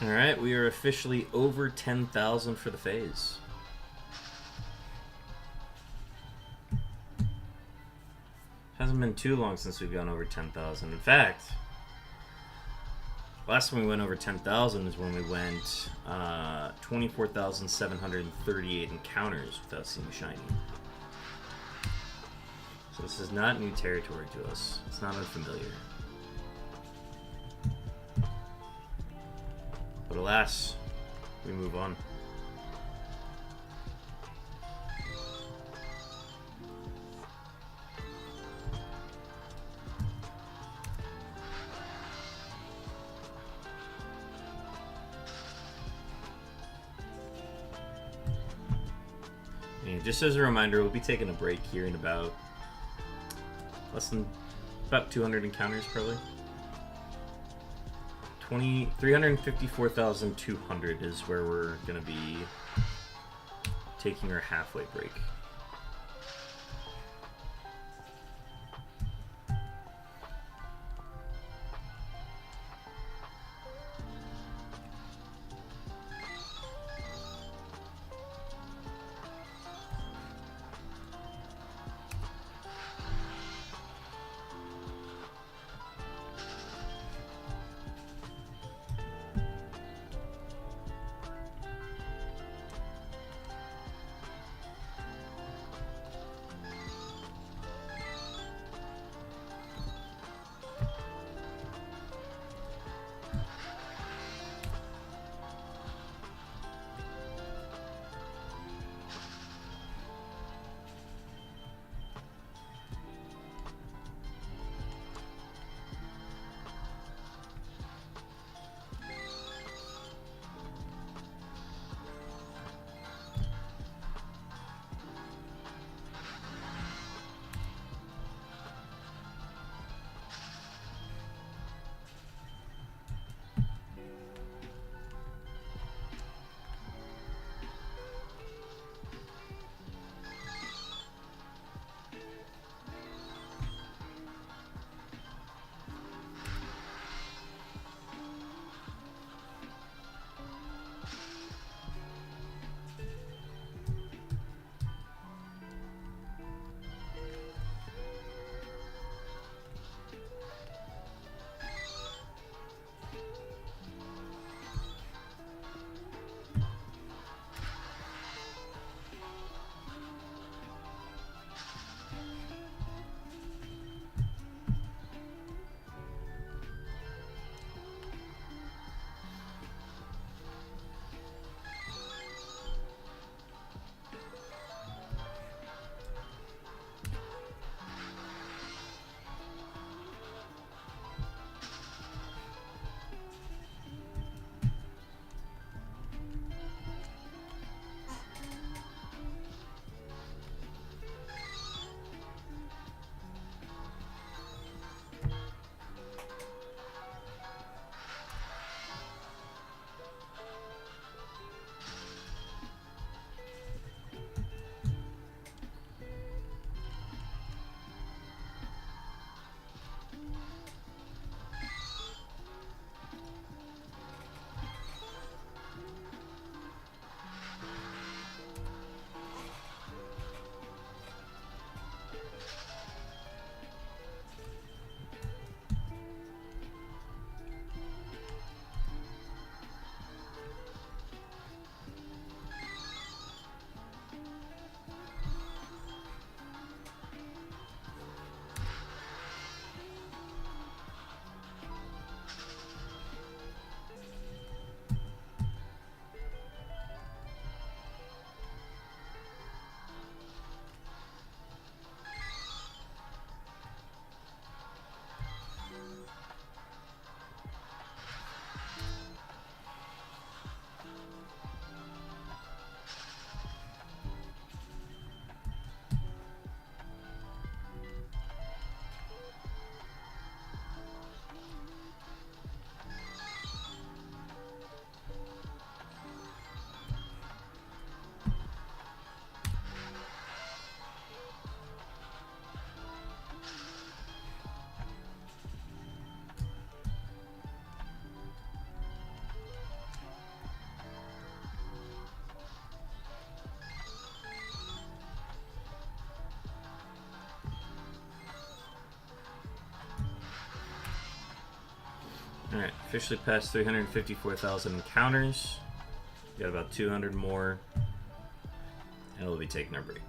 Alright, we are officially over 10,000 for the phase. Hasn't been too long since we've gone over 10,000. In fact, last time we went over 10,000 is when we went 24,738 encounters without seeing shiny. So this is not new territory to us. It's not unfamiliar. But alas, we move on. And just as a reminder, we'll be taking a break here in about 200 encounters probably. 354,200 is where we're going to be taking our halfway break. Alright, officially passed 354,000 encounters. Got about 200 more. And we'll be taking our break.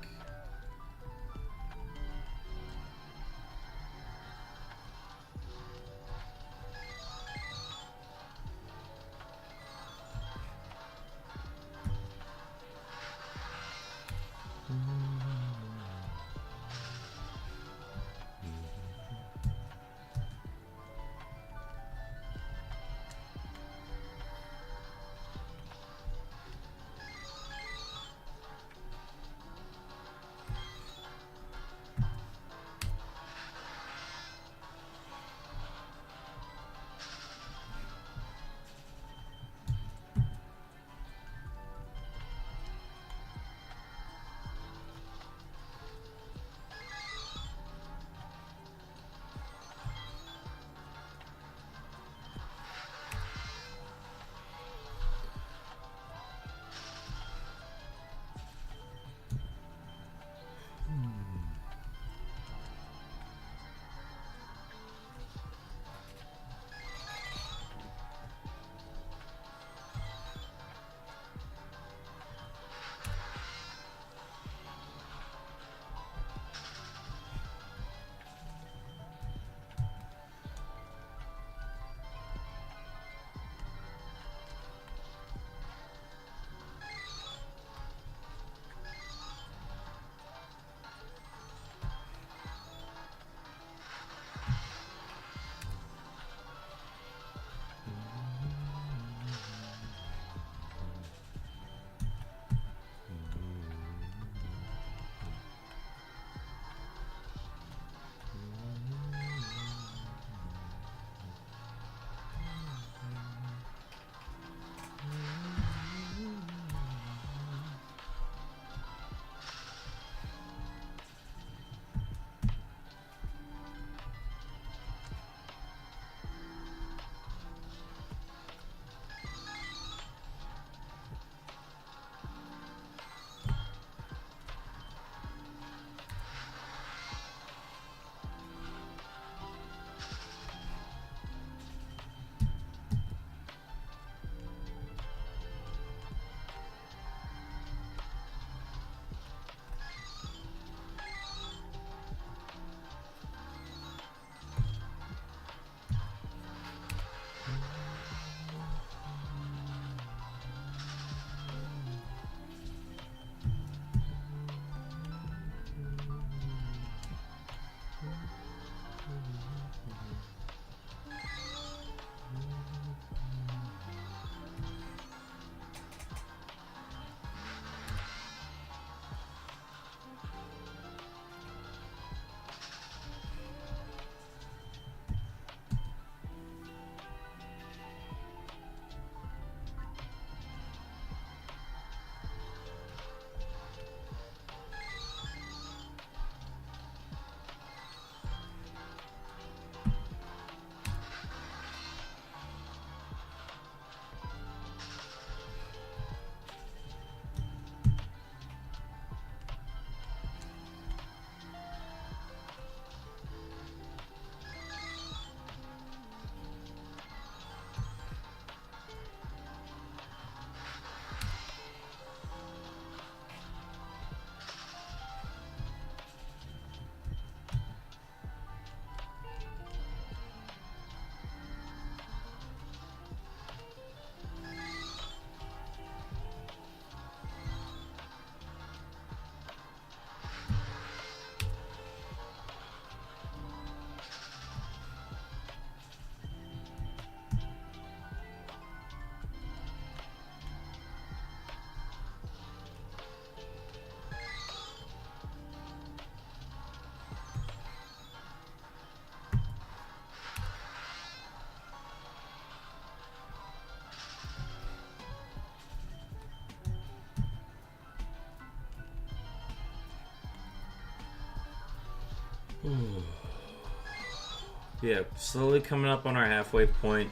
Yeah, slowly coming up on our halfway point.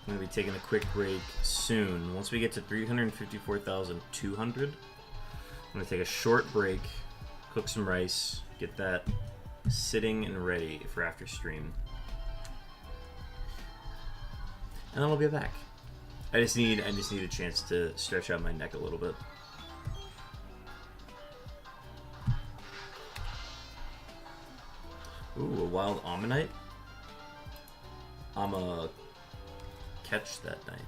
I'm going to be taking a quick break soon. Once we get to 354,200, I'm going to take a short break, cook some rice, get that sitting and ready for after stream. and then we'll be back. I just need a chance to stretch out my neck a little bit. Ooh, a wild ammonite. I'ma catch that night.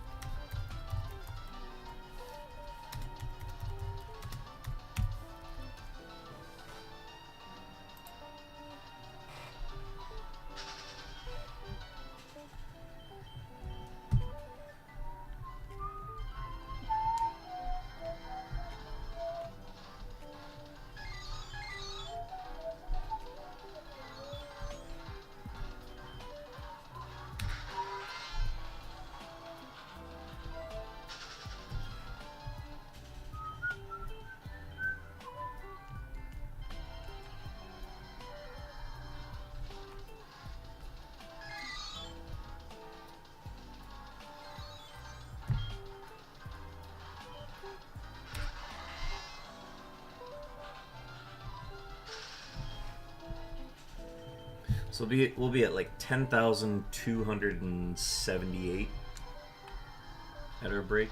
So we'll be at like 10,278 at our break.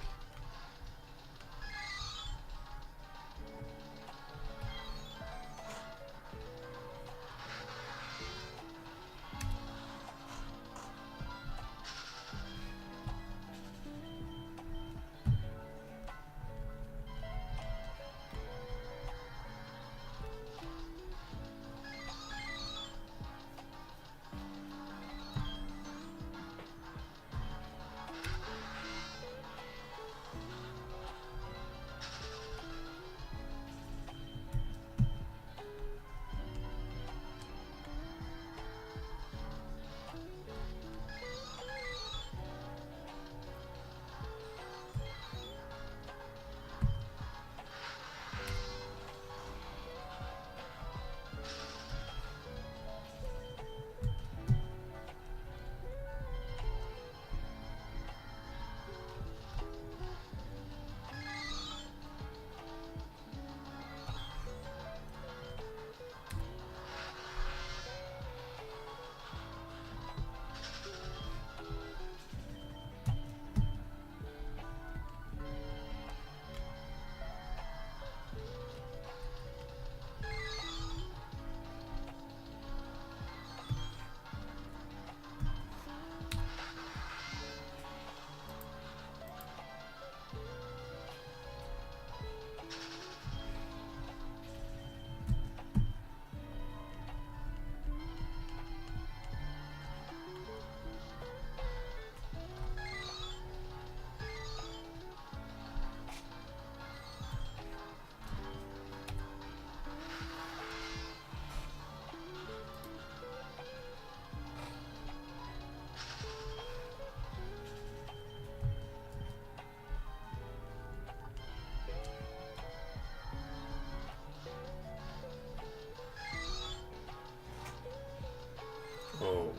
Oh,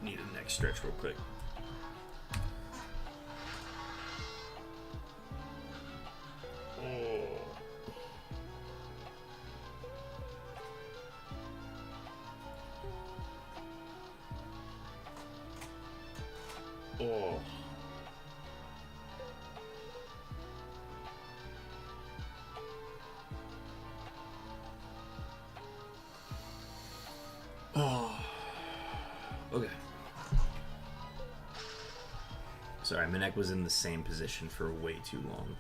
need a neck stretch real quick. Oh. Oh. Okay. Sorry, my neck was in the same position for way too long.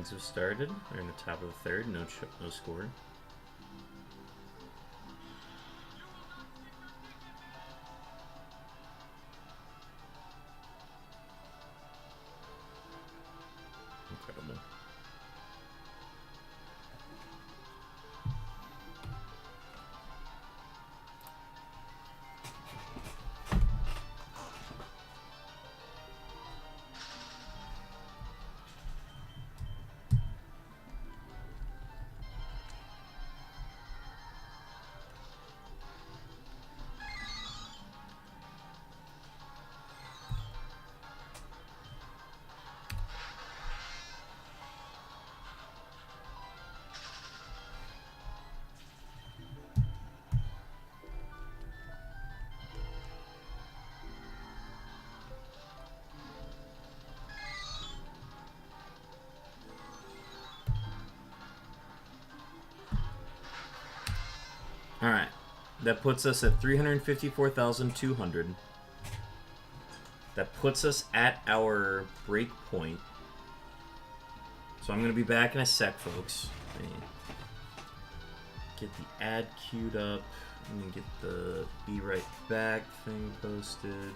rounds have started. We're in the top of the third. No score. Incredible. Alright. That puts us at 354,200. That puts us at our break point. So I'm going to be back in a sec, folks. Let me get the ad queued up. Let me get the be right back thing posted.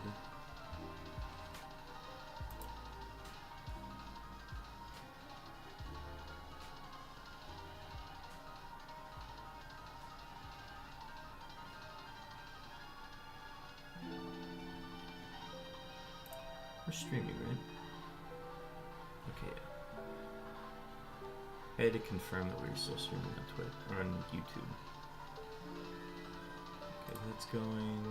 We're streaming, right? Okay. I had to confirm that we were still streaming on Twitch or on YouTube. Okay, that's going.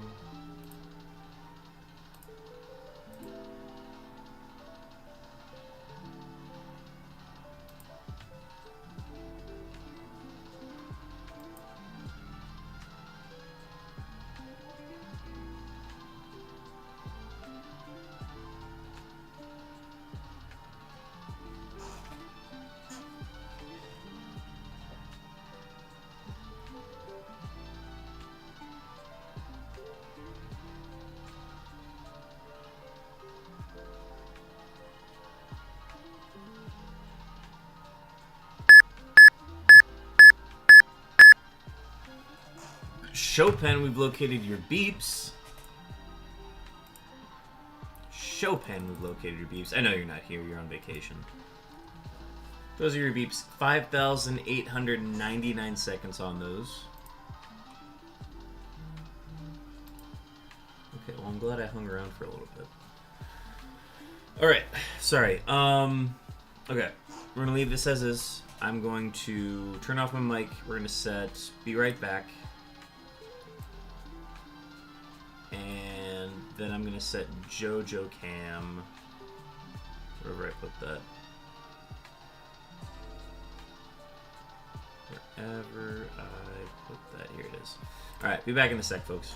Chopin, we've located your beeps. Chopin, we've located your beeps. I know you're not here, you're on vacation. Those are your beeps. 5,899 seconds on those. Okay, well, I'm glad I hung around for a little bit. Alright, sorry. Okay, we're gonna leave this as is. I'm going to turn off my mic. We're gonna set be right back. And then I'm gonna set JoJo Cam wherever I put that. Wherever I put that, here it is. Alright, be back in a sec, folks.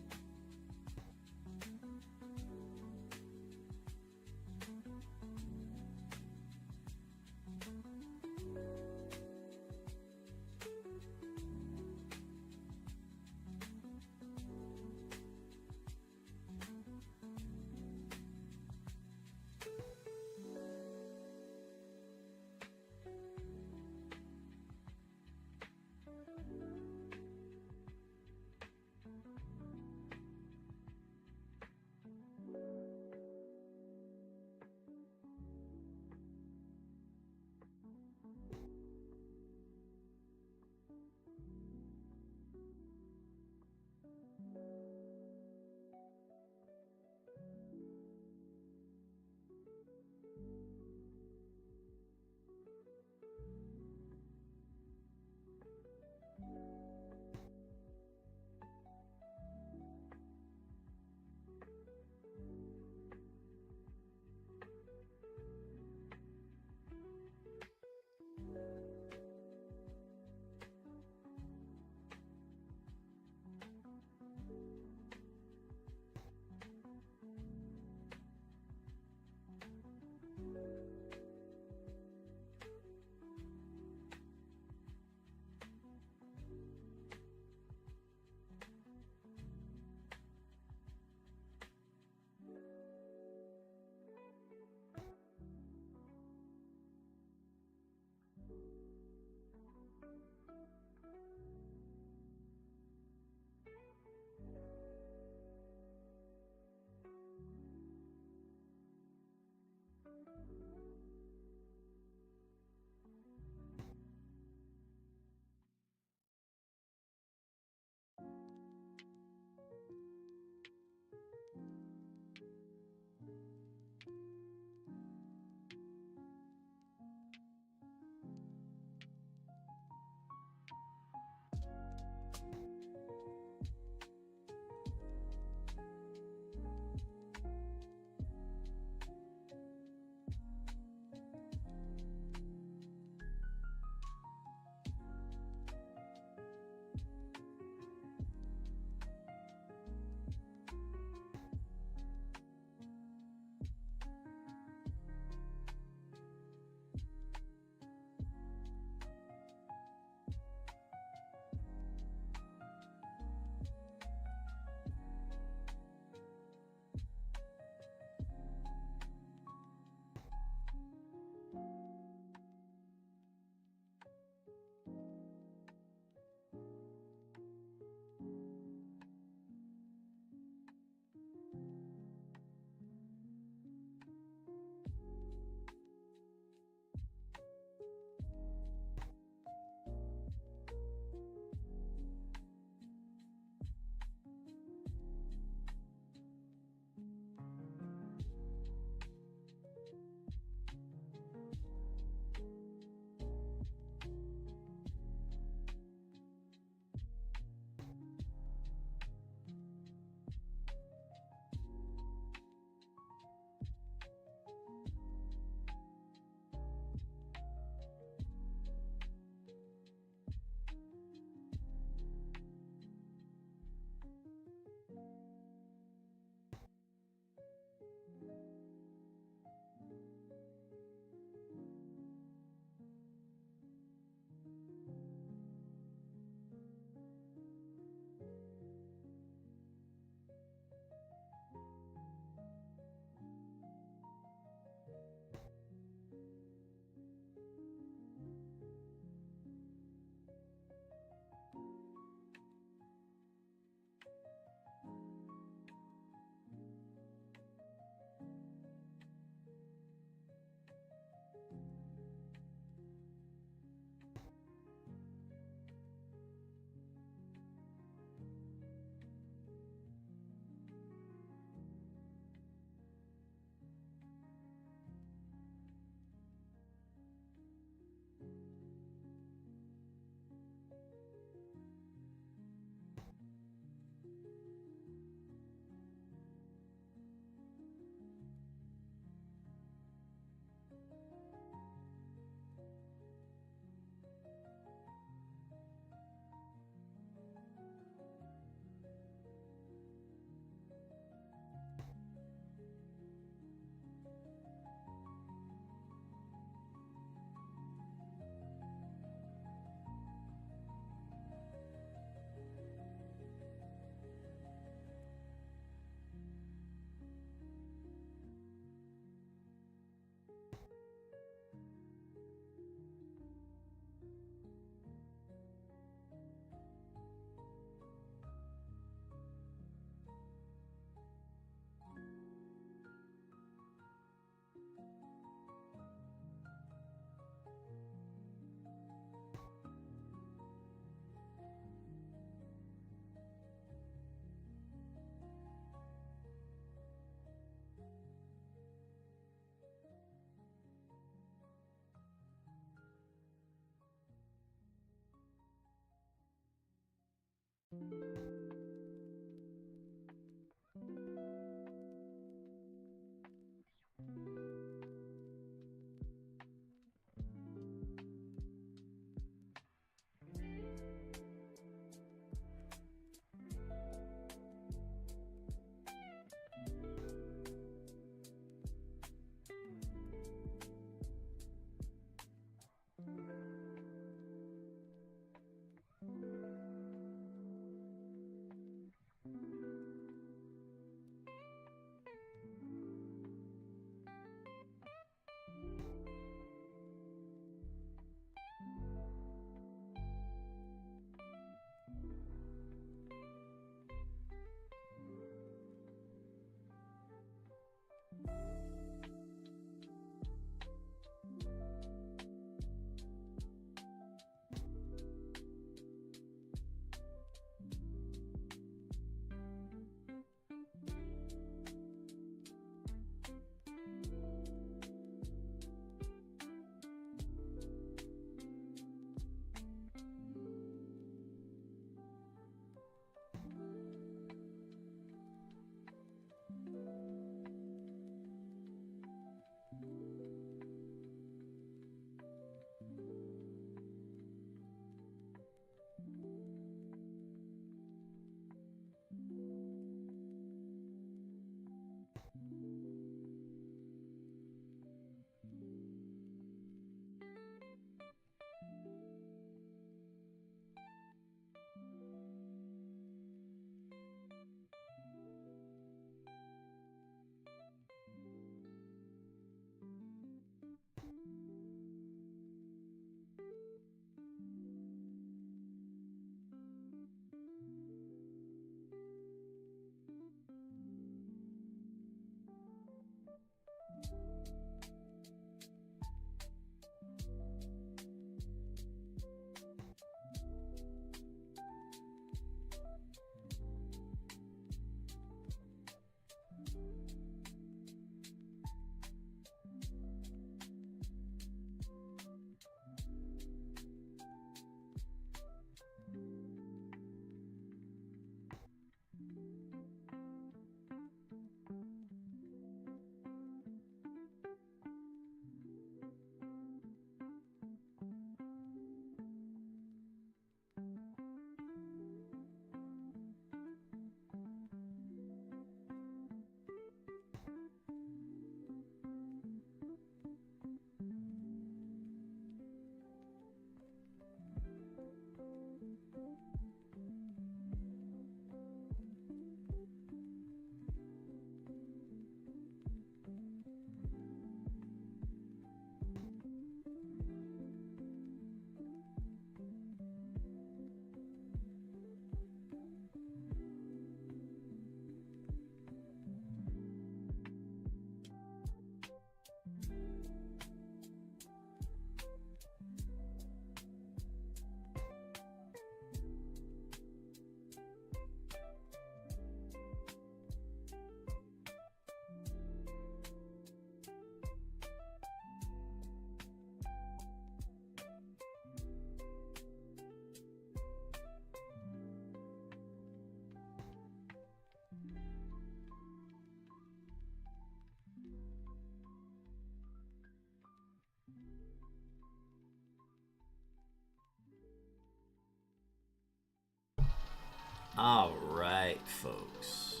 All right, folks.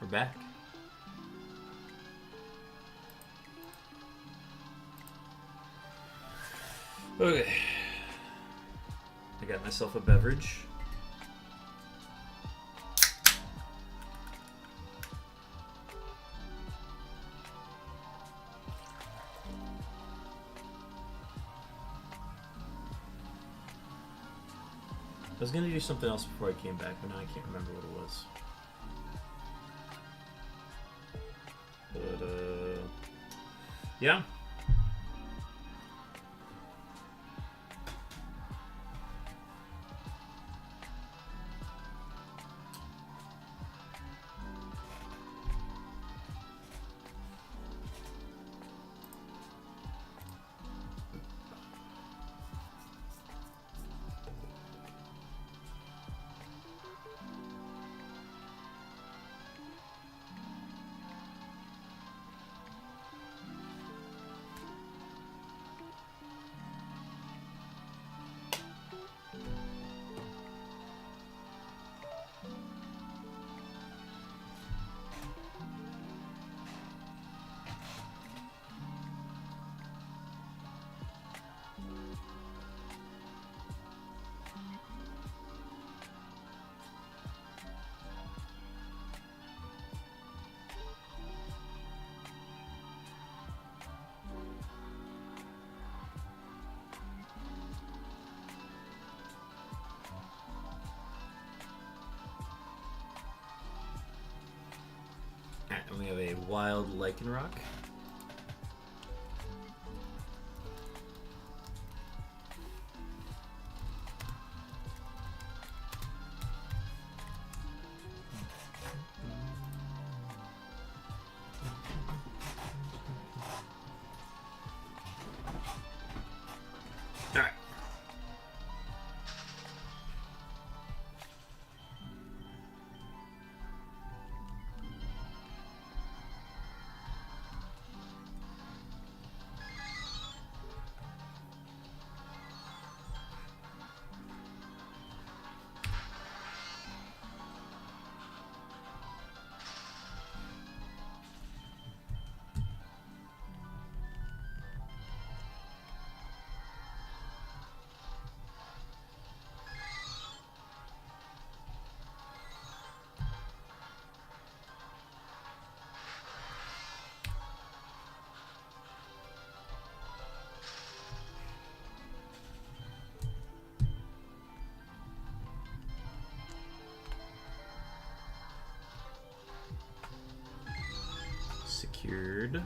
We're back. Okay. I got myself a beverage. I was gonna do something else before I came back, but now I can't remember what it was. But, yeah. Alright, and we have a wild lichen rock. Alright. Secured.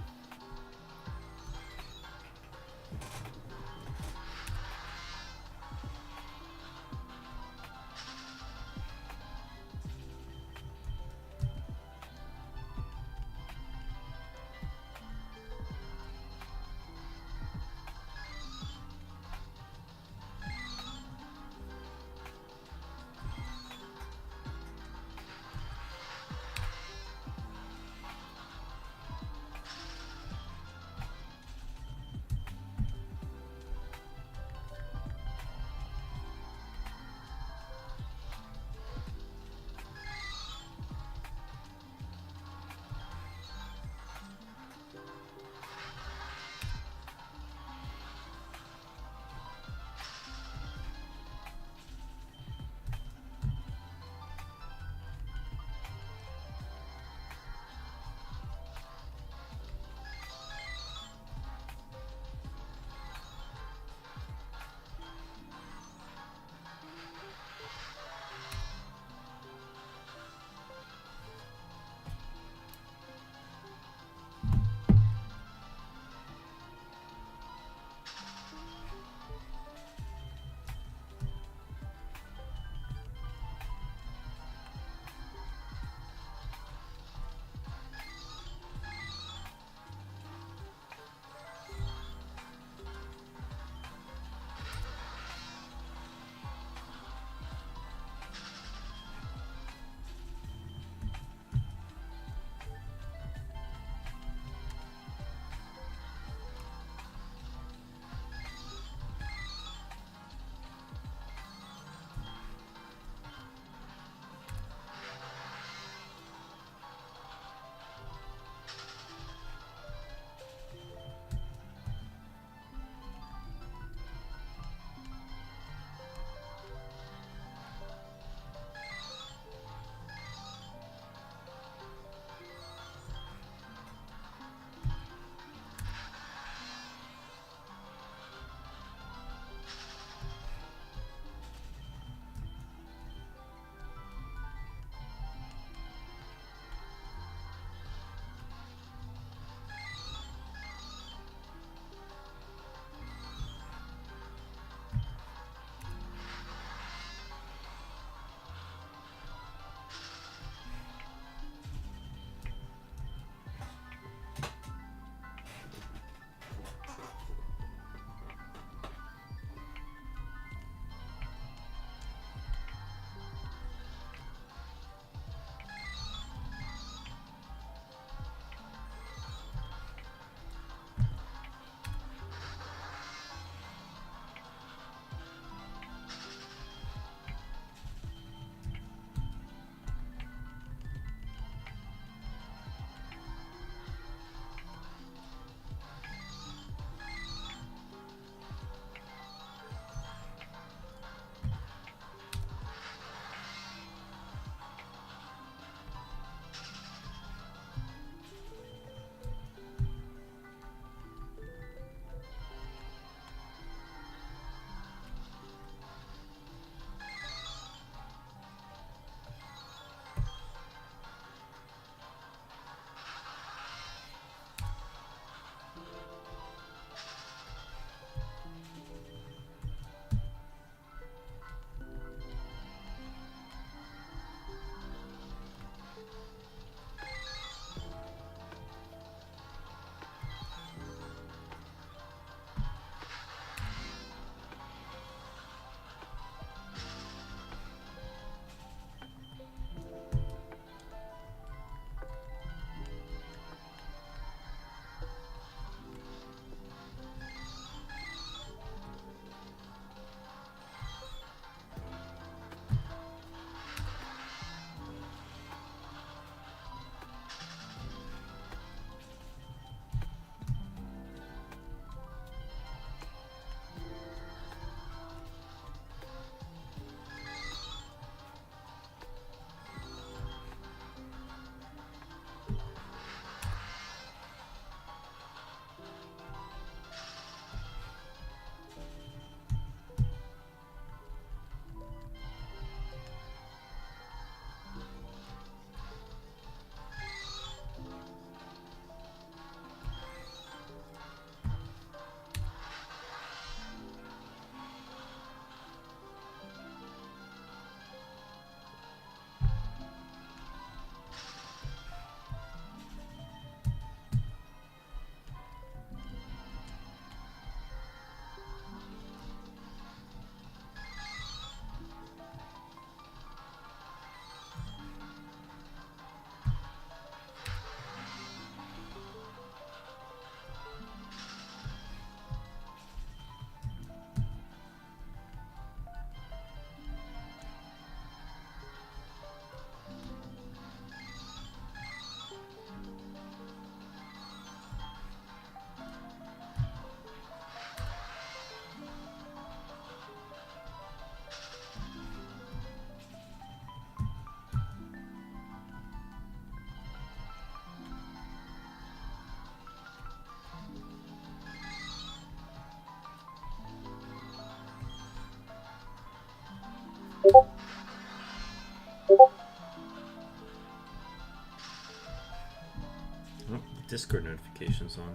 Discord notifications on?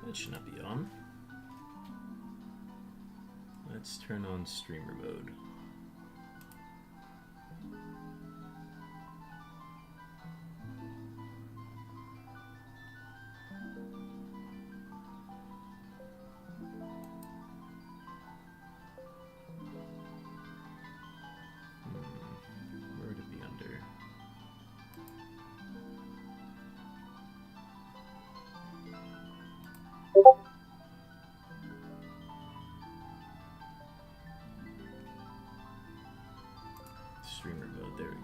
That should not be on. Let's turn on streamer mode. Where would it be under? Streamer mode, there we go.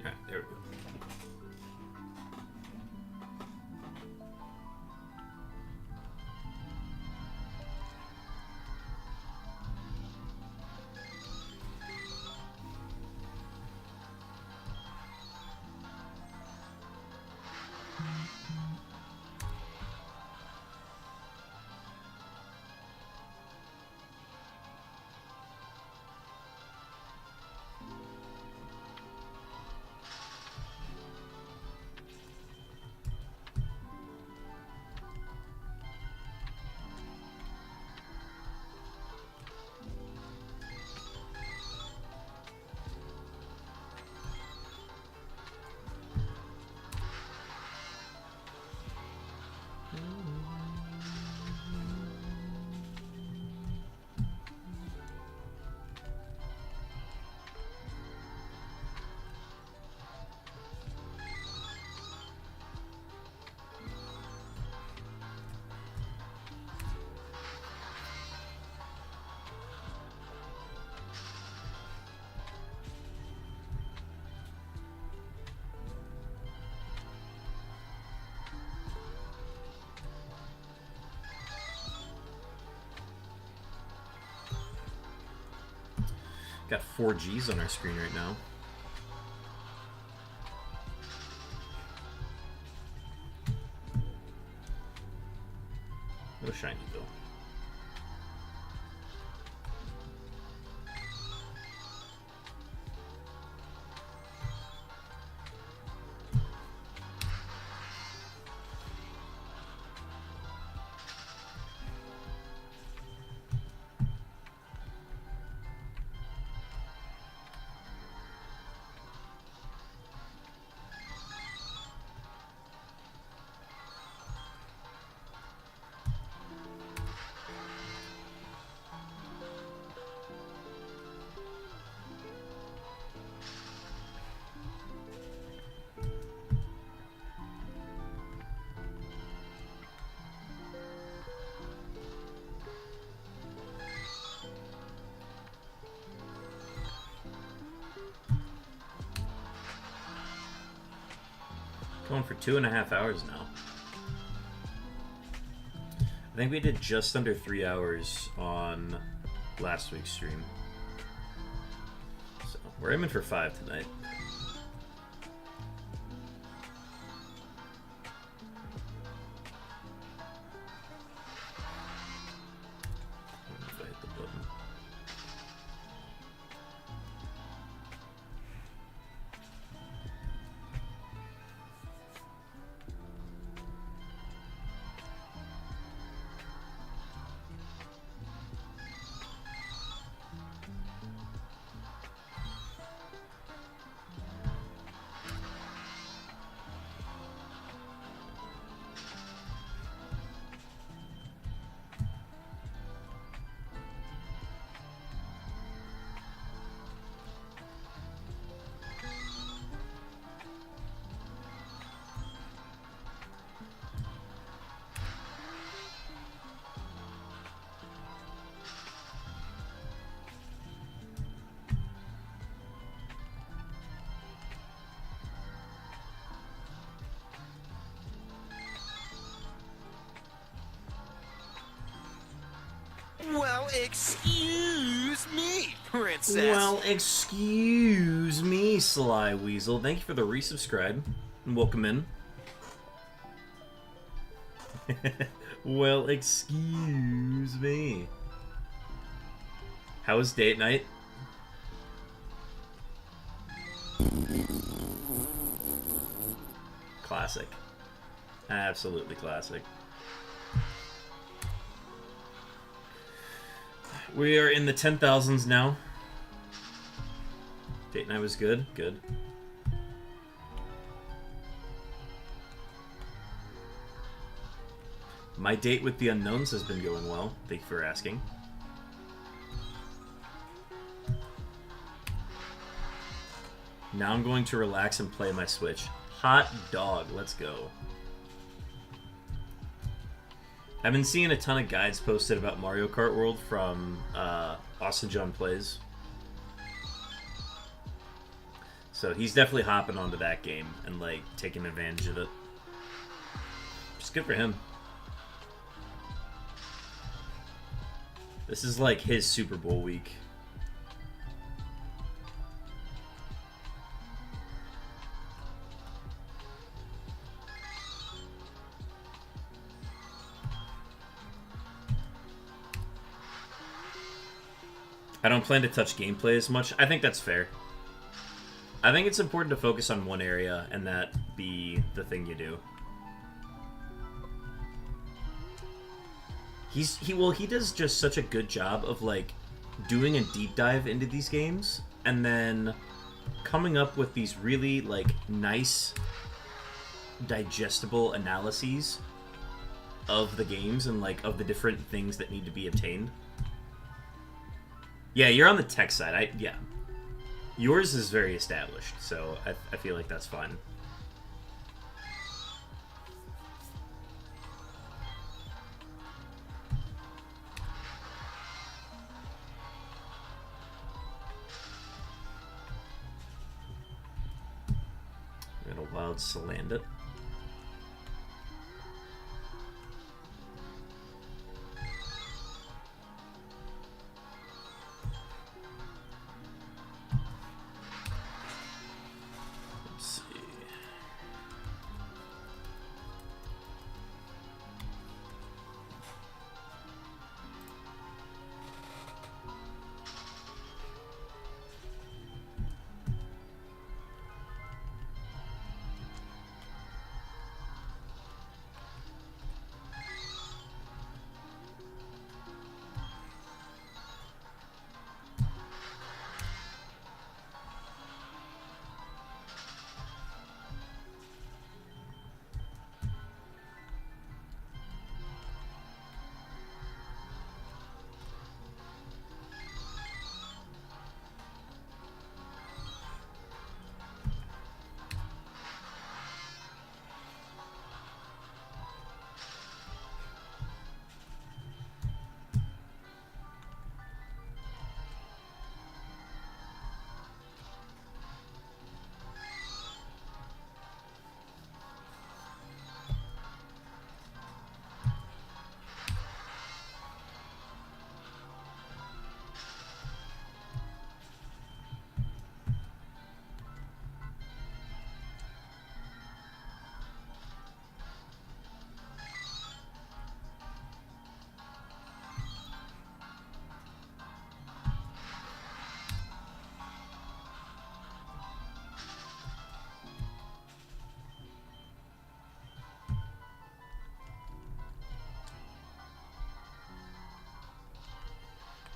Alright, there we go. Got 4 Gs on our screen right now. No shiny though. Going for 2.5 hours now. I think we did just under 3 hours on last week's stream. So we're aiming for 5 tonight. If I hit the button. Well, excuse me. princess. Well, excuse me, Sly Weasel. Thank you for the resubscribe. And welcome in. Well, excuse me. How was date night? Classic. Absolutely classic. We are in the 10,000s now. Date night was good. Good. My date with the unknowns has been going well. Thank you for asking. Now I'm going to relax and play my Switch. Hot dog. Let's go. I've been seeing a ton of guides posted about Mario Kart World from Austin John Plays. So he's definitely hopping onto that game and, like, taking advantage of it. Just good for him. This is like his Super Bowl week. I don't plan to touch gameplay as much. I think that's fair. I think it's important to focus on one area and that be the thing you do. He does just such a good job of, like, doing a deep dive into these games and then coming up with these really, like, nice, digestible analyses of the games and, like, of the different things that need to be obtained. Yeah, you're on the tech side. Yeah. Yours is very established, so I feel like that's fine. Got a wild Salandit. Let's see.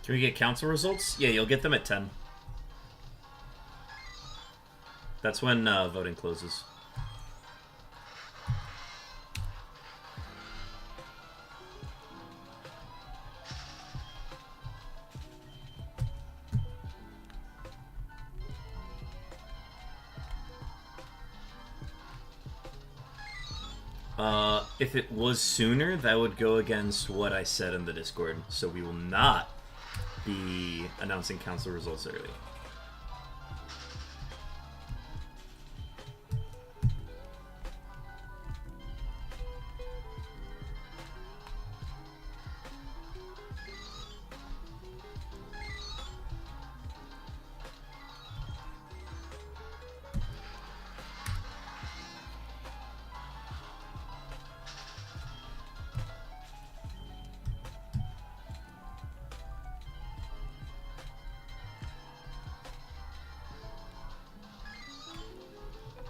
Can we get council results? Yeah, you'll get them at 10. That's when voting closes. If it was sooner, that would go against what I said in the Discord. So we will not be announcing council results early.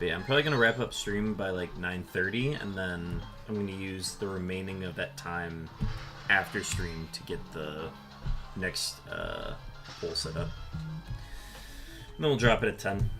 But yeah, I'm probably gonna wrap up stream by like 9:30, and then I'm gonna use the remaining of that time after stream to get the next poll set up. And then we'll drop it at 10.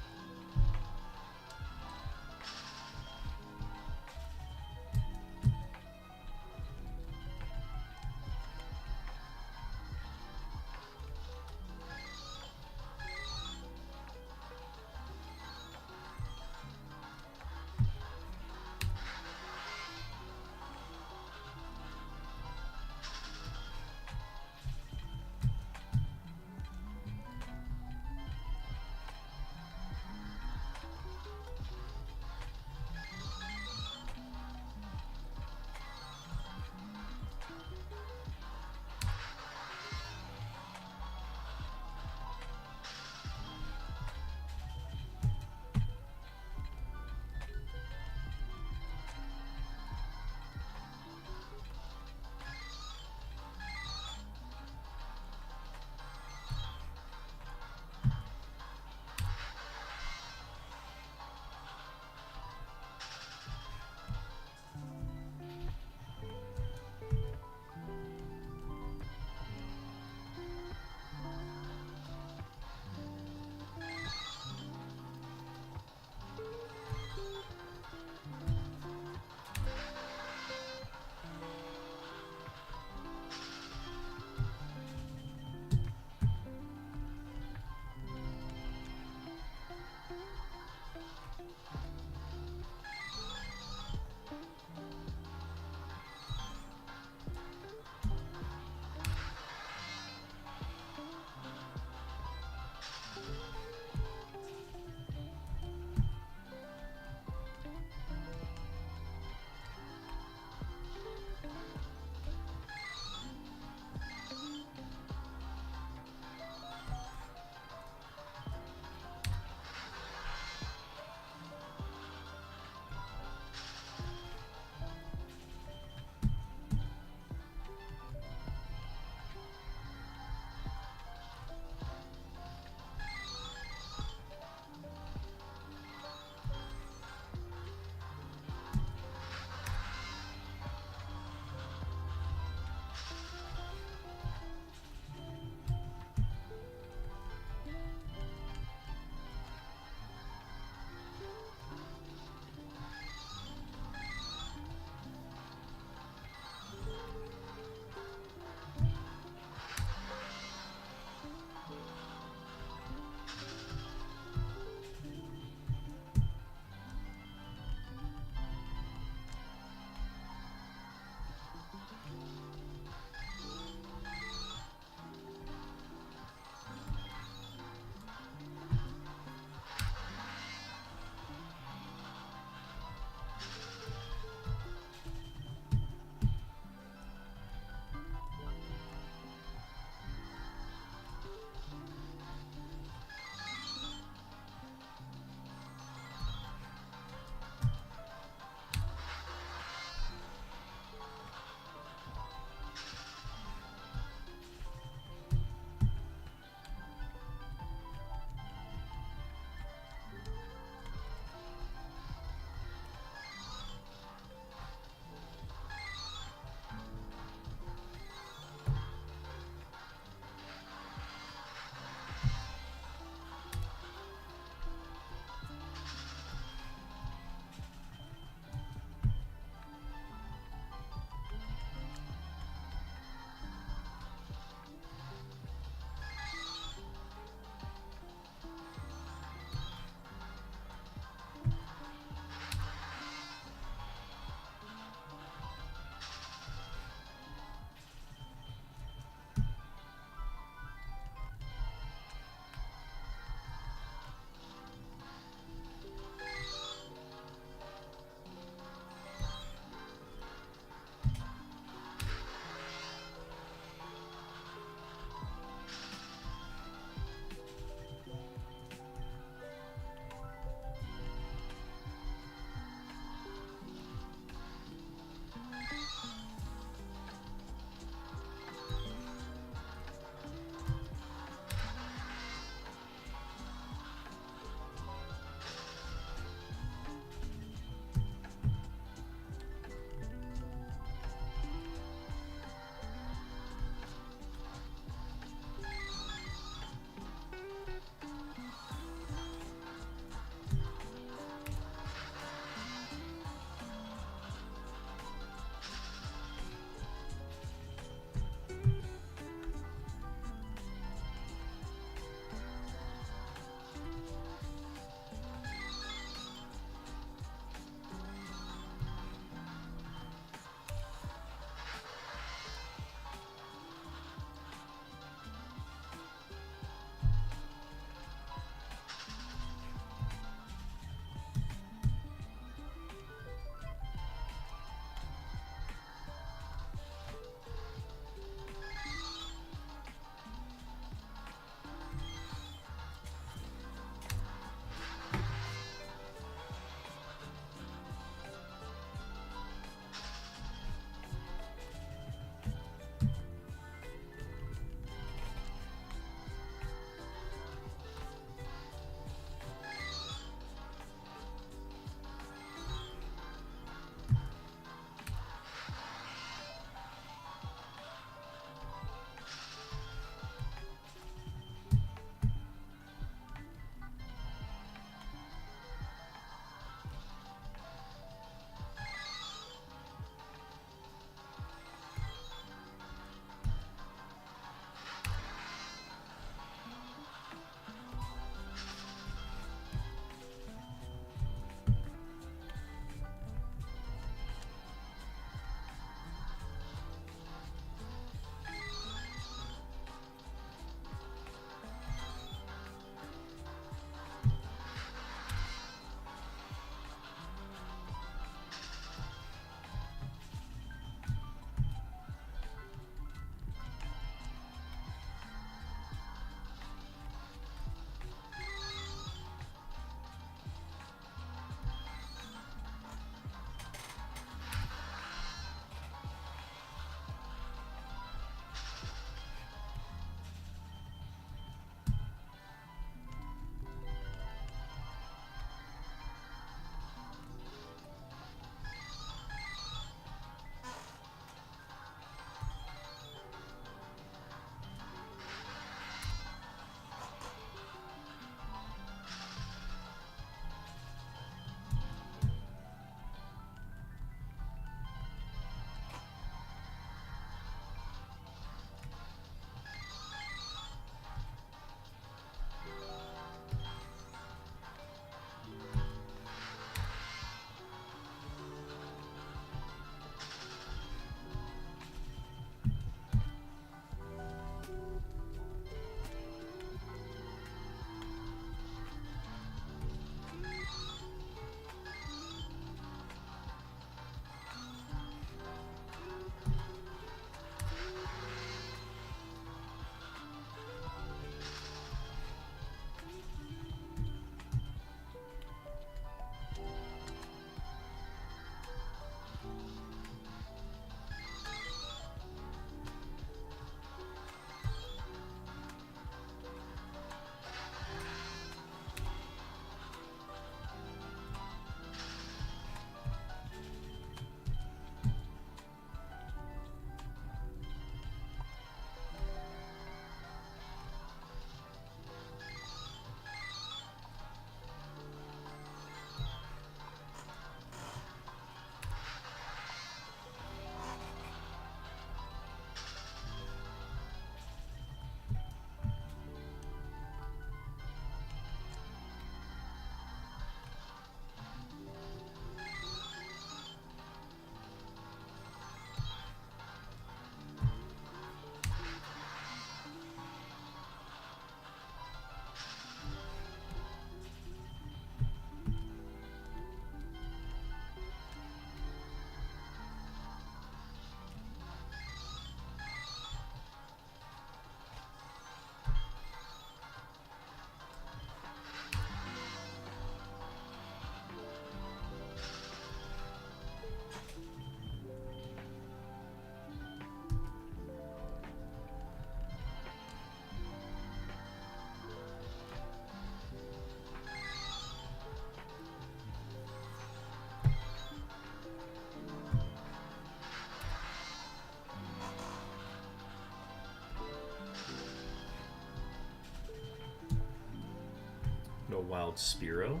Wild Spearow.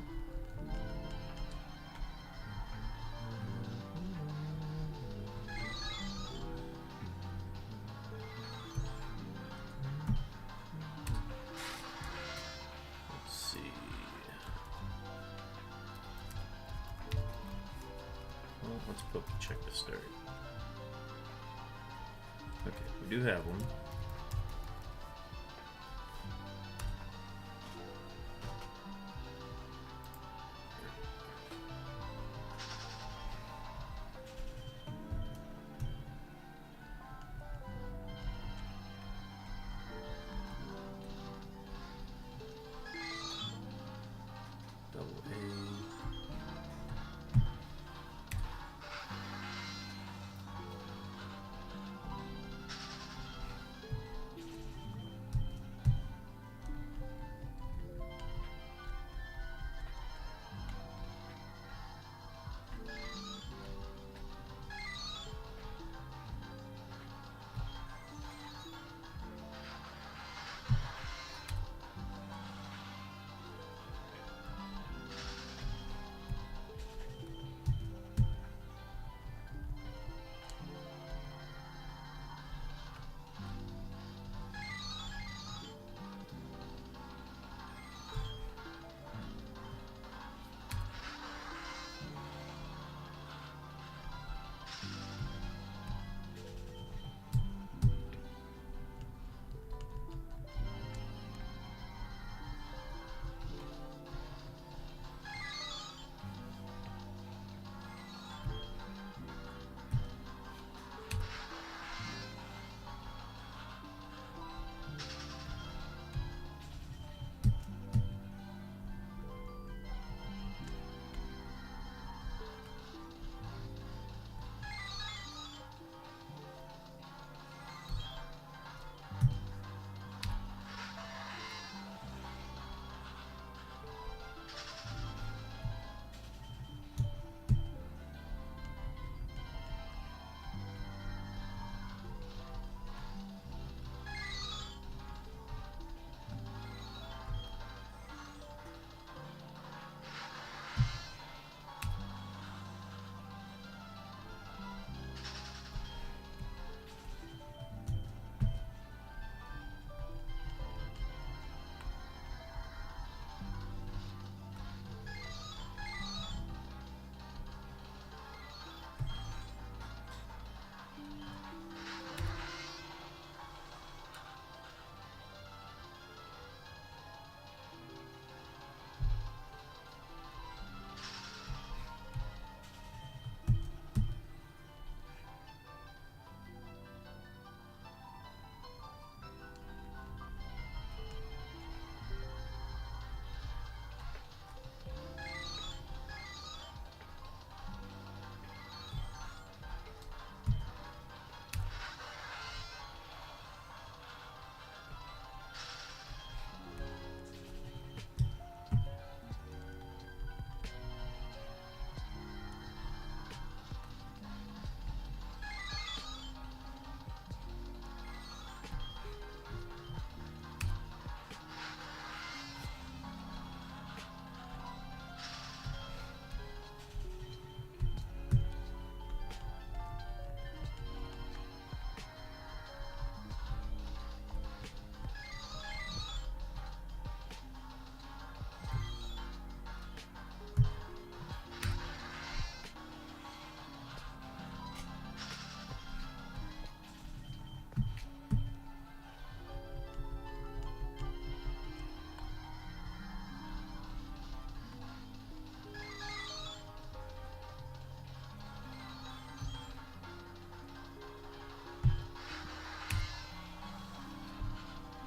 Let's see. Well, let's check the start. Okay, we do have one.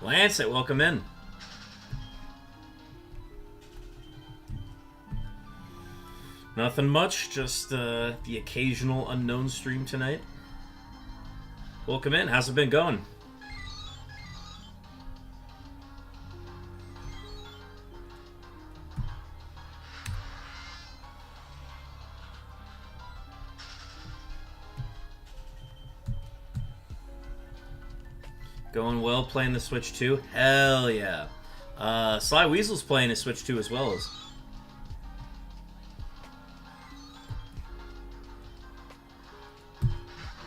Lancet, welcome in. Nothing much, just the occasional Unown stream tonight. Welcome in. How's it been going? Going well, playing the Switch too? Hell yeah. Sly Weasel's playing a Switch 2 as well as.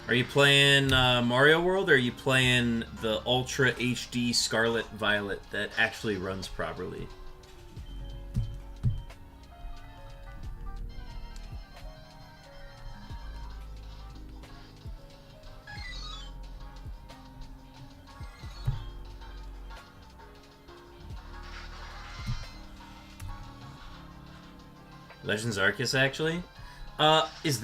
Are you playing Mario World, or are you playing the Ultra HD Scarlet Violet that actually runs properly? Legends Arceus, actually. Is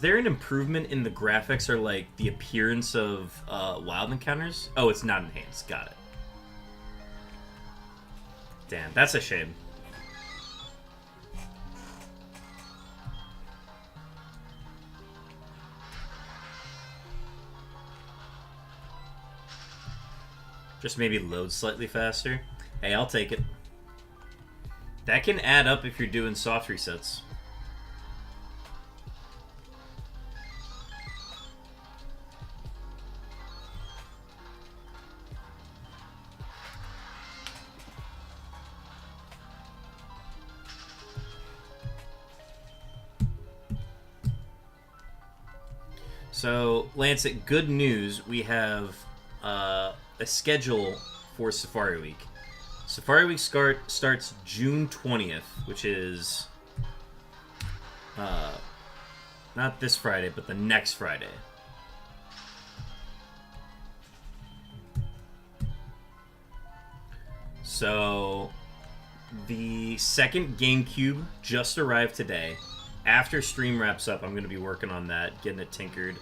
there an improvement in the graphics or like the appearance of wild encounters? Oh, it's not enhanced. Got it. Damn, that's a shame. Just maybe load slightly faster. Hey, I'll take it. That can add up if you're doing soft resets. So, Lancet, good news. We have a schedule for Safari Week. Safari Week starts June 20th, which is not this Friday, but the next Friday. So, the second GameCube just arrived today. After stream wraps up, I'm going to be working on that, getting it tinkered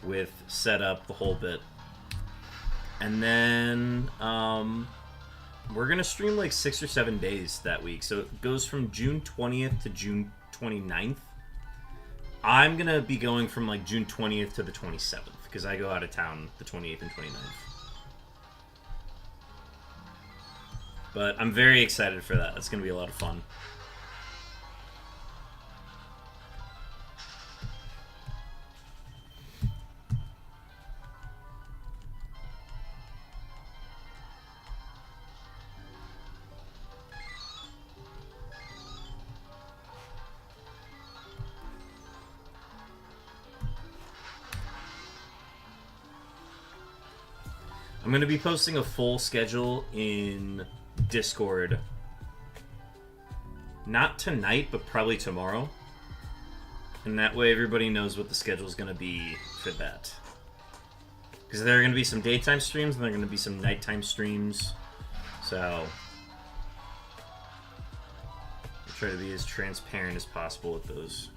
with setup, the whole bit. And then we're going to stream like 6 or 7 days that week. So it goes from June 20th to June 29th. I'm going to be going from like June 20th to the 27th because I go out of town the 28th and 29th. But I'm very excited for that. It's going to be a lot of fun. I'm going to be posting a full schedule in Discord. Not tonight, but probably tomorrow. And that way everybody knows what the schedule is going to be for that. Because there are going to be some daytime streams and there are going to be some nighttime streams. So I'll try to be as transparent as possible with those.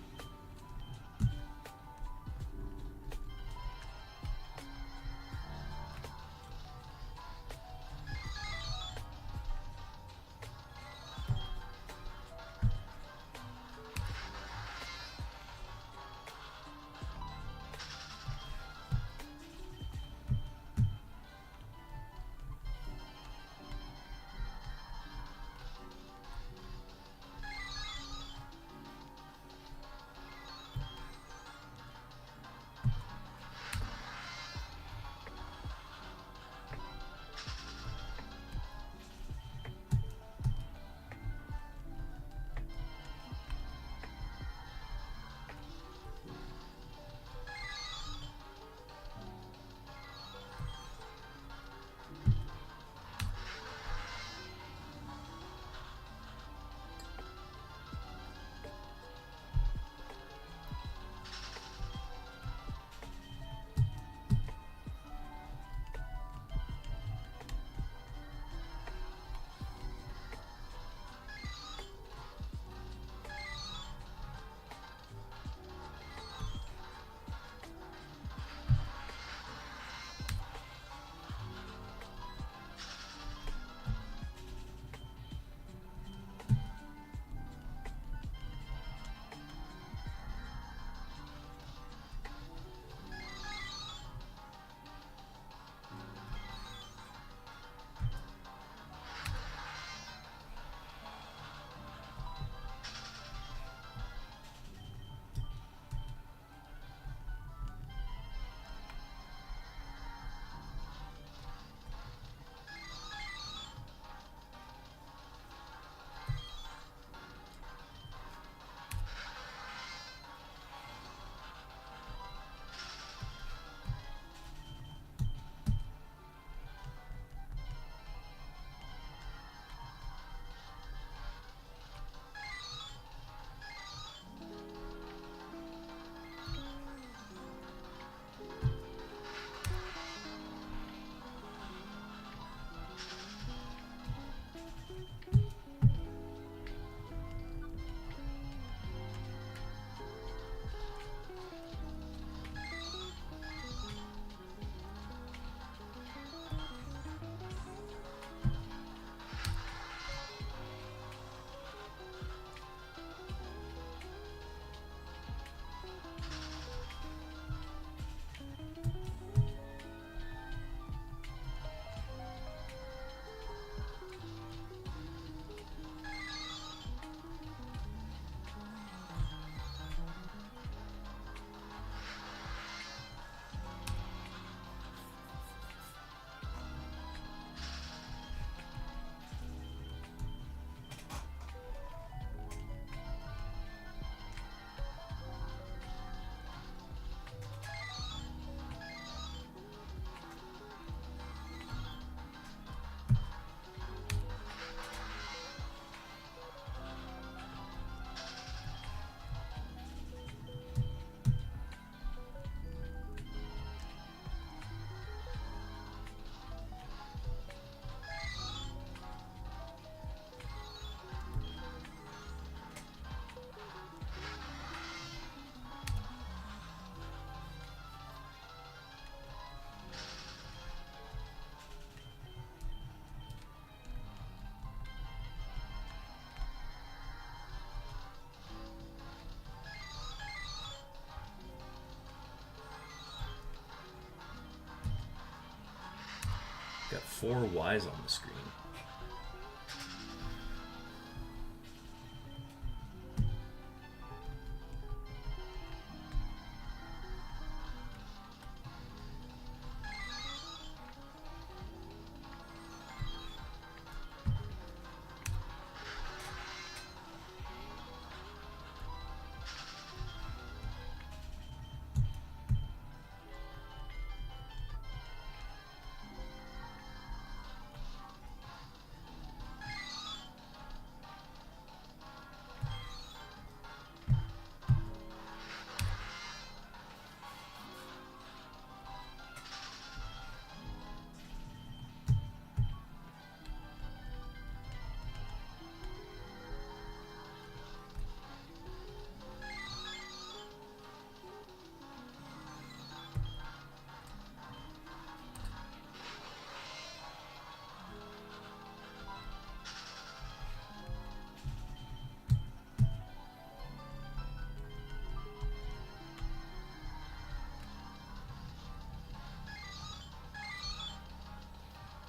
Got 4 Ys on the screen.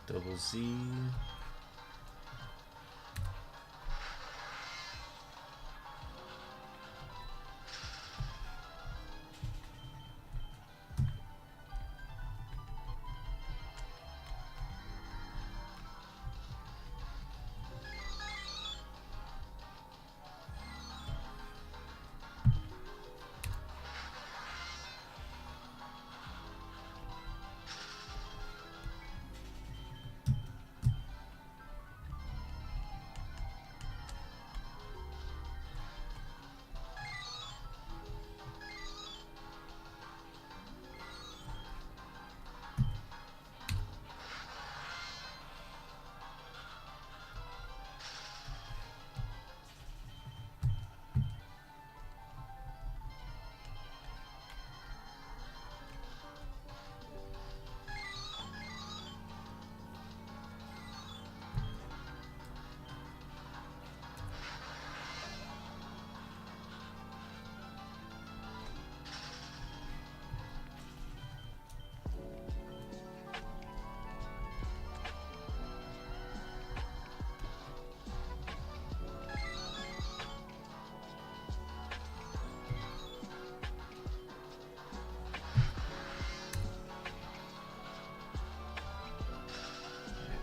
Double Z.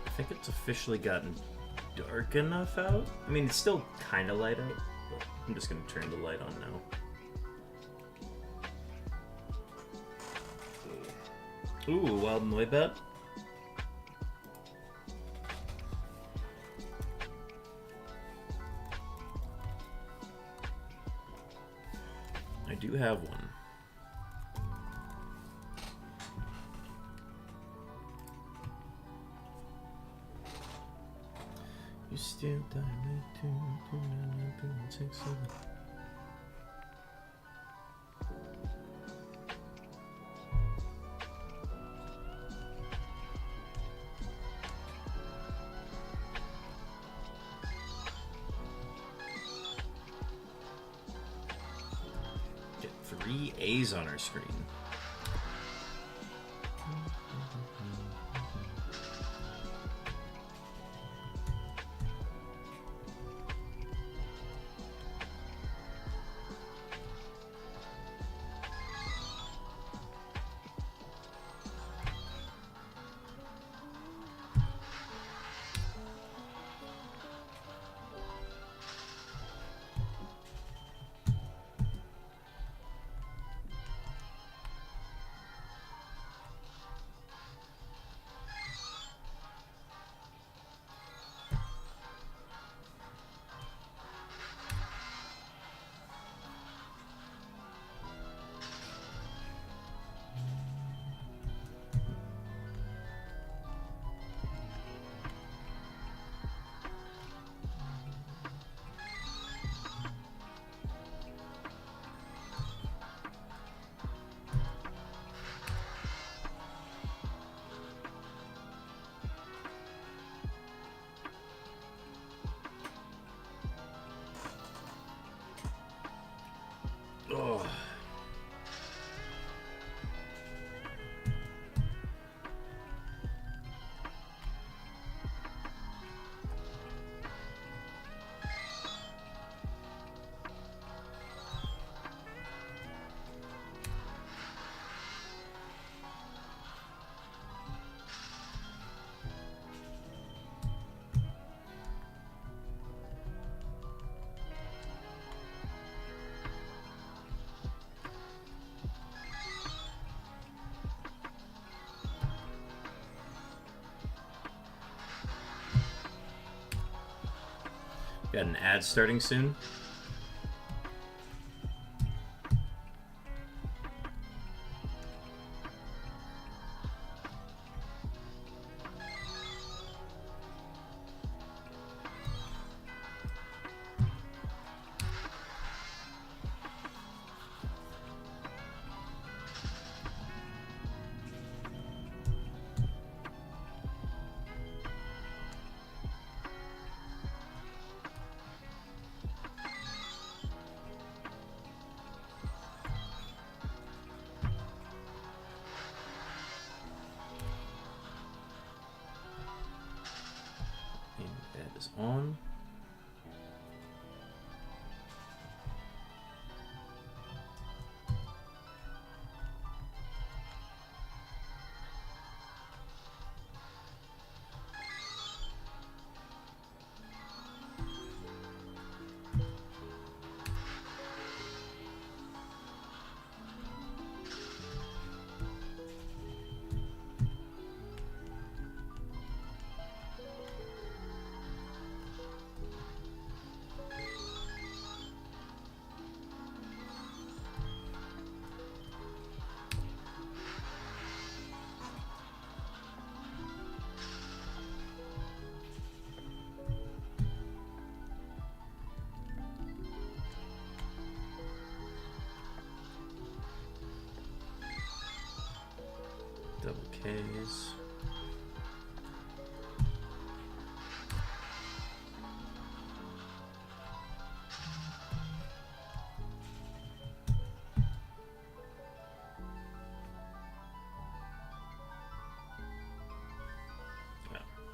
I think it's officially gotten dark enough out. I mean, it's still kind of light out, but I'm just going to turn the light on now. Ooh, wild Noi bet. I do have one. You still diamond 2, 2, 9, 9, 3, 1, 6, 7. Get 3 A's on our screen. Got an ad starting soon. Ad is on. Double K's.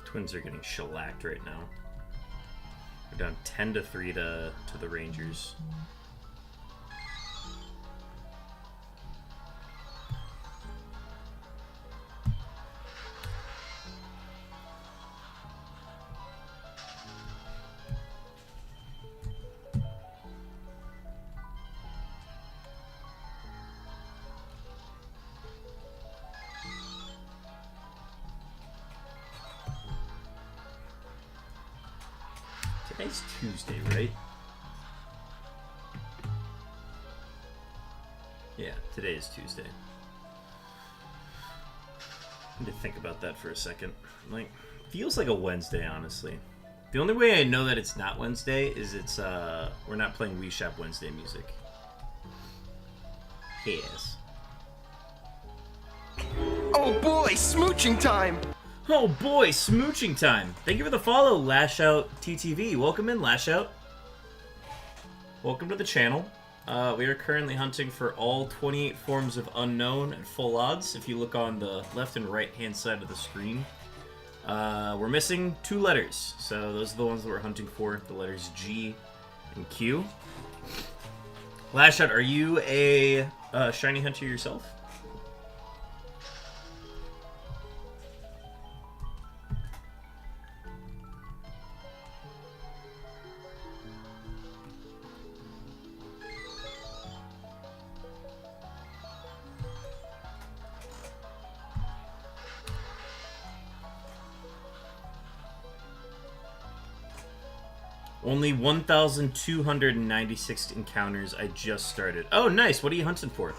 Twins are getting shellacked right now. They're down 10-3 to the Rangers. Today's Tuesday, right? Yeah, today is Tuesday. I need to think about that for a second. Like, feels like a Wednesday, honestly. The only way I know that it's not Wednesday is it's we're not playing Wii Shop Wednesday music. Yes. Oh boy, smooching time! Oh boy, smooching time. Thank you for the follow, Lash Out TTV. Welcome in, Lash Out. Welcome to the channel. We are currently hunting for all 28 forms of Unown at full odds. If you look on the left and right hand side of the screen, we're missing 2 letters. So those are the ones that we're hunting for, the letters G and Q. Lash Out, are you a shiny hunter yourself? Only 1,296 encounters. I just started. Oh, nice. What are you hunting for?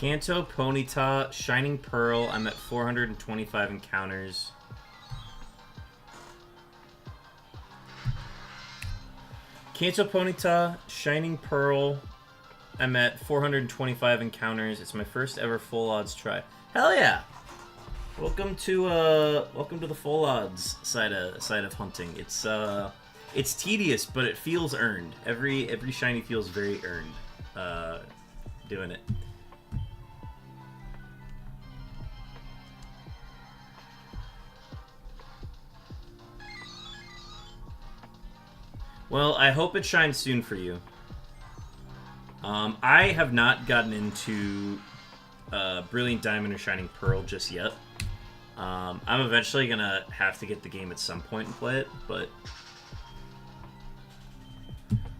Kanto, Ponyta, Shining Pearl. I'm at 425 encounters. Kanto, Ponyta, Shining Pearl. I'm at 425 encounters. It's my first ever full odds try. Hell yeah! Welcome to the full odds side of hunting. It's tedious, but it feels earned. Every shiny feels very earned. Doing it. Well, I hope it shines soon for you. I have not gotten into Brilliant Diamond or Shining Pearl just yet. I'm eventually gonna have to get the game at some point and play it, but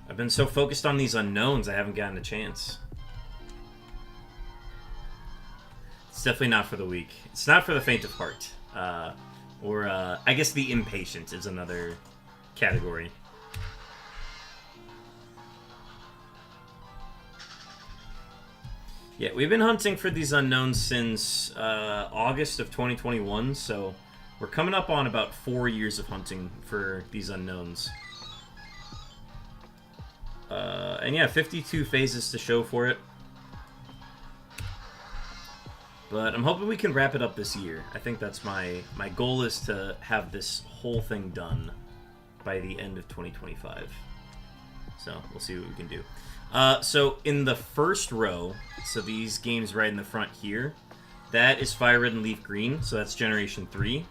I've been so focused on these unknowns, I haven't gotten a chance. It's definitely not for the weak. It's not for the faint of heart. Or I guess the impatient is another category. Yeah, we've been hunting for these unknowns since August of 2021, so we're coming up on about 4 years of hunting for these unknowns. And yeah, 52 phases to show for it. But I'm hoping we can wrap it up this year. I think that's my goal, is to have this whole thing done by the end of 2025. So we'll see what we can do. So in the first row, so these games right in the front here, that is Fire Red and Leaf Green, so that's Generation 3.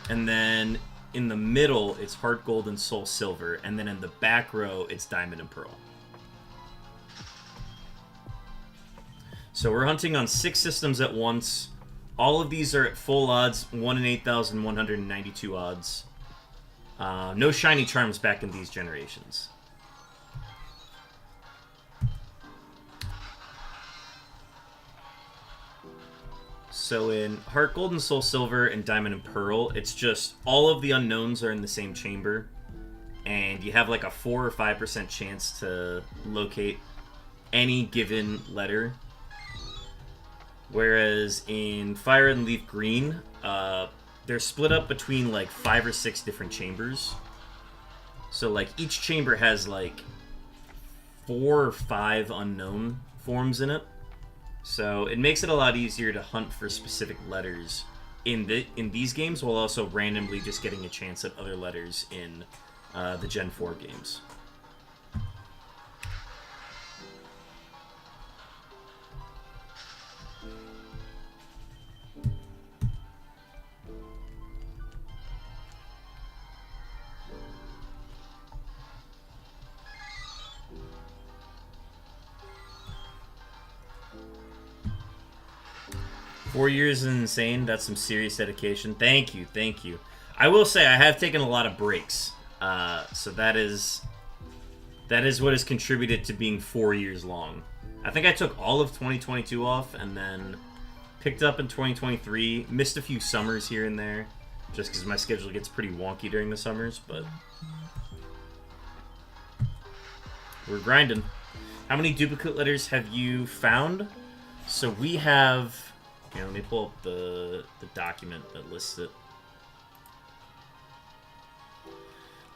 And then in the middle, it's Heart Gold and Soul Silver. And then in the back row, it's Diamond and Pearl. So we're hunting on 6 systems at once. All of these are at full odds, 1 in 8,192 odds. No shiny charms back in these generations. So in Heart Gold and Soul Silver and Diamond and Pearl, it's just all of the unknowns are in the same chamber, and you have like a 4 or 5% chance to locate any given letter. Whereas in Fire and Leaf Green, they're split up between like 5 or 6 different chambers. So like each chamber has like 4 or 5 unknown forms in it. So it makes it a lot easier to hunt for specific letters in these games, while also randomly just getting a chance at other letters in the Gen 4 games. Four years is insane. That's some serious dedication. Thank you, thank you. I will say I have taken a lot of breaks, so that is what has contributed to being 4 years long. I think I took all of 2022 off, and then picked up in 2023. Missed a few summers here and there, just because my schedule gets pretty wonky during the summers, but we're grinding. How many duplicate letters have you found? So we have... Here, let me pull up the document that lists it.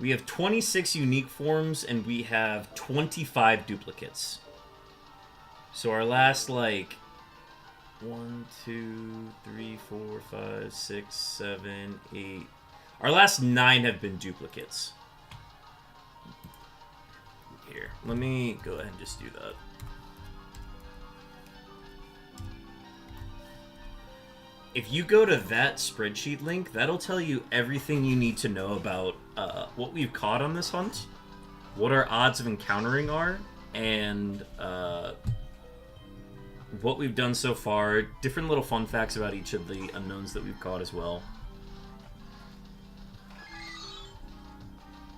We have 26 unique forms, and we have 25 duplicates. So our last, like, 1, 2, 3, 4, 5, 6, 7, 8... Our last 9 have been duplicates. Here, let me go ahead and just do that. If you go to that spreadsheet link, that'll tell you everything you need to know about what we've caught on this hunt, what our odds of encountering are, and what we've done so far, different little fun facts about each of the unknowns that we've caught as well.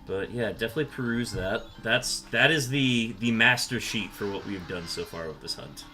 But yeah, definitely peruse that. That is the master sheet for what we've done so far with this hunt.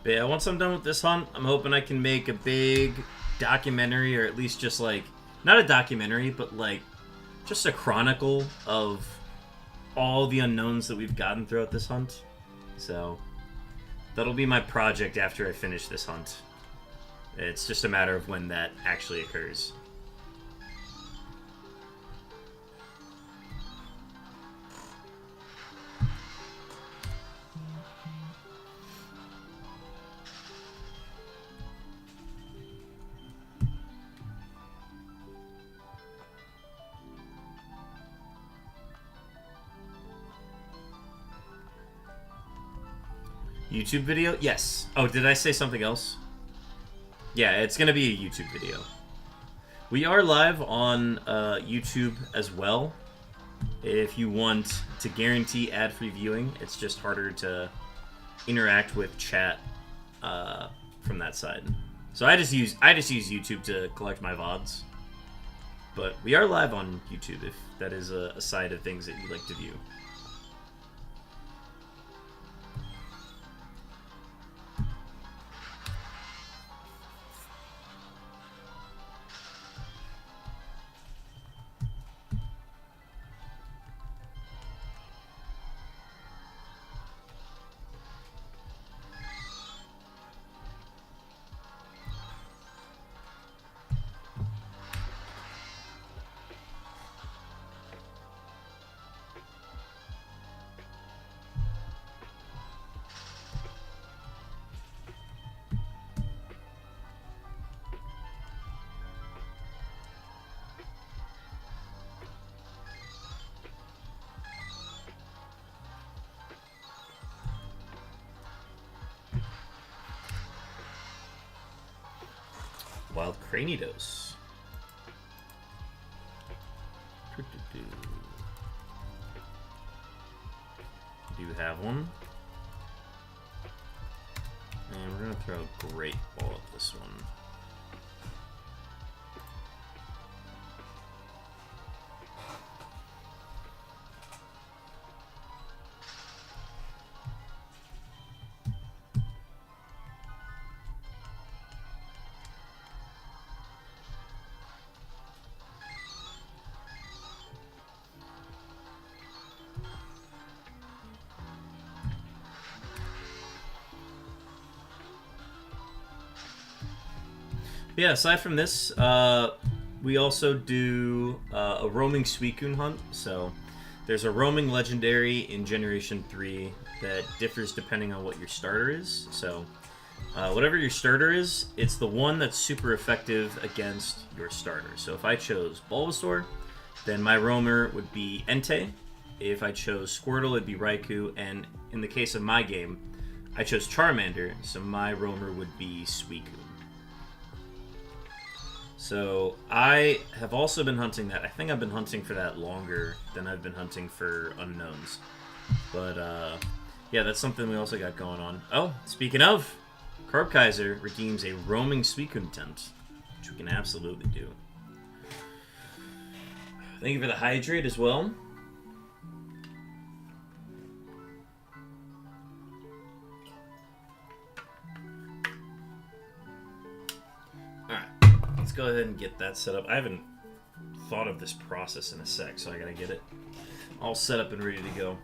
But yeah, once I'm done with this hunt, I'm hoping I can make a big documentary, or at least just like, not a documentary, but like just a chronicle of all the unknowns that we've gotten throughout this hunt. So that'll be my project after I finish this hunt. It's just a matter of when that actually occurs. YouTube video? Yes. Oh, did I say something else? Yeah, it's going to be a YouTube video. We are live on YouTube as well. If you want to guarantee ad-free viewing, it's just harder to interact with chat from that side. So I just use YouTube to collect my VODs. But we are live on YouTube if that is a side of things that you'd like to view. Wild Cranidos. Do have one. And we're gonna throw a great ball at this one. Yeah, aside from this, we also do a roaming Suicune hunt. So there's a roaming legendary in Generation 3 that differs depending on what your starter is. So whatever your starter is, it's the one that's super effective against your starter. So if I chose Bulbasaur, then my roamer would be Entei. If I chose Squirtle, it'd be Raikou. And in the case of my game, I chose Charmander, so my roamer would be Suicune. So I have also been hunting that. I think I've been hunting for that longer than I've been hunting for unknowns. But yeah, that's something we also got going on. Oh, speaking of, Carb Kaiser redeems a roaming Suicune tent, which we can absolutely do. Thank you for the hydrate as well. Let's go ahead and get that set up. I haven't thought of this process in a sec, so I gotta get it all set up and ready to go.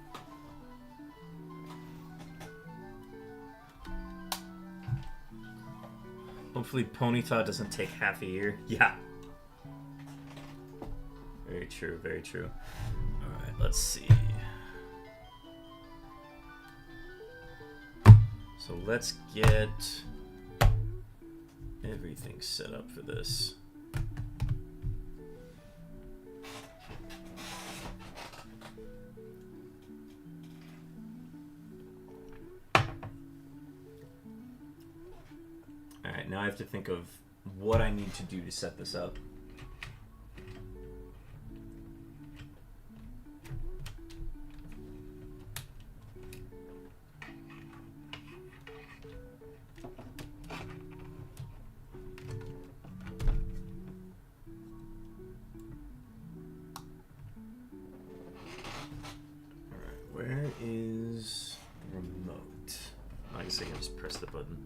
Hopefully Ponyta doesn't take half a year. Yeah. Very true, very true. Alright, let's see. So let's get everything set up for this. Alright, now I have to think of what I need to do to set this up. I guess I can just press the button.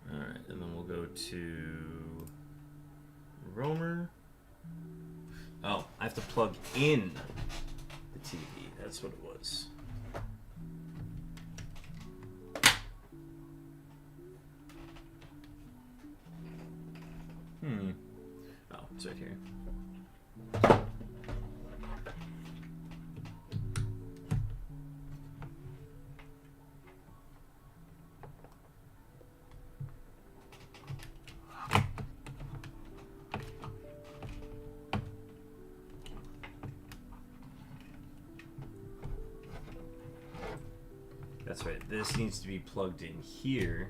Alright, and then we'll go to Roamer. Oh, I have to plug in the TV. That's what it was. Oh, it's right here. That's right. This needs to be plugged in here.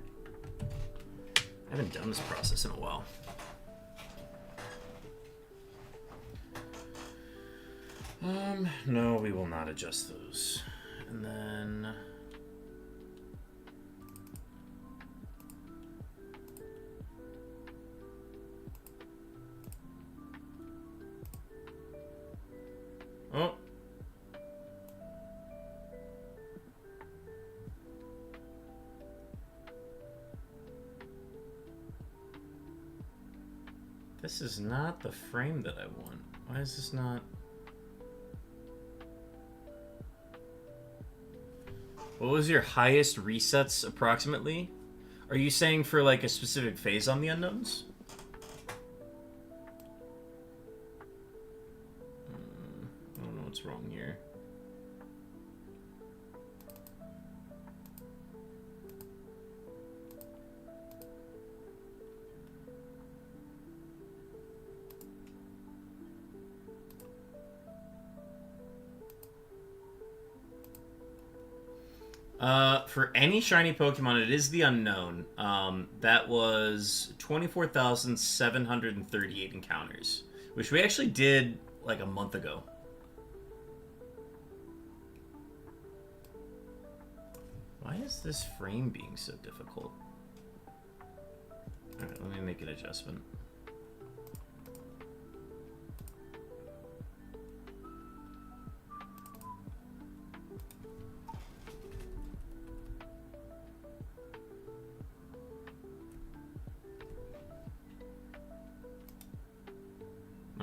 I haven't done this process in a while. No, we will not adjust those. And then... Oh! This is not the frame that I want. Why is this not... What was your highest resets approximately? Are you saying for like a specific phase on the unknowns? I don't know what's wrong here. For any shiny Pokemon, it is the unknown. That was 24,738 encounters, which we actually did like a month ago. Why is this frame being so difficult? Alright, let me make an adjustment.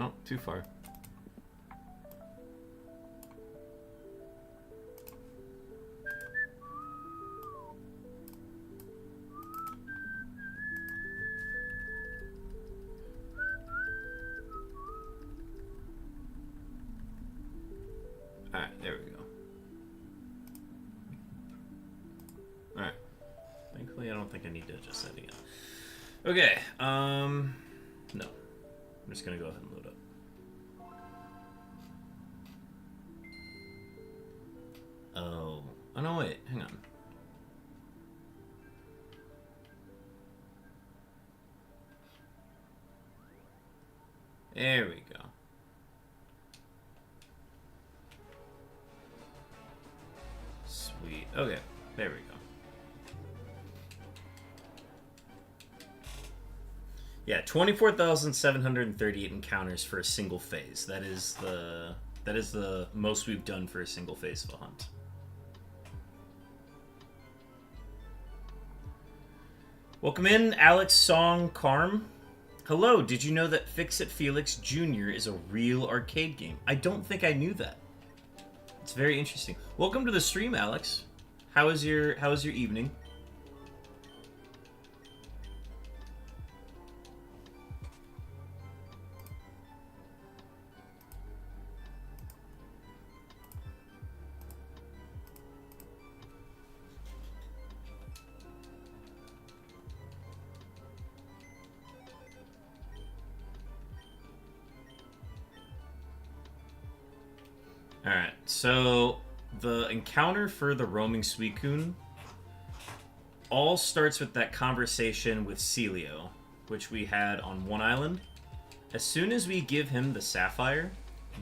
Oh, too far. Alright, there we go. Alright. Thankfully, I don't think I need to adjust that again. Okay, no. I'm just gonna go ahead and load up. Oh no, wait, hang on. There we go. Sweet. Okay, there we go. Yeah, 24,738 encounters for a single phase. That is the most we've done for a single phase of a hunt. Welcome in, Alex Song Carm. Hello, did you know that Fix-It Felix Jr. is a real arcade game? I don't think I knew that. It's very interesting. Welcome to the stream, Alex. How was your evening? Alright, so the encounter for the roaming Suicune all starts with that conversation with Celio, which we had on one island. As soon as we give him the Sapphire,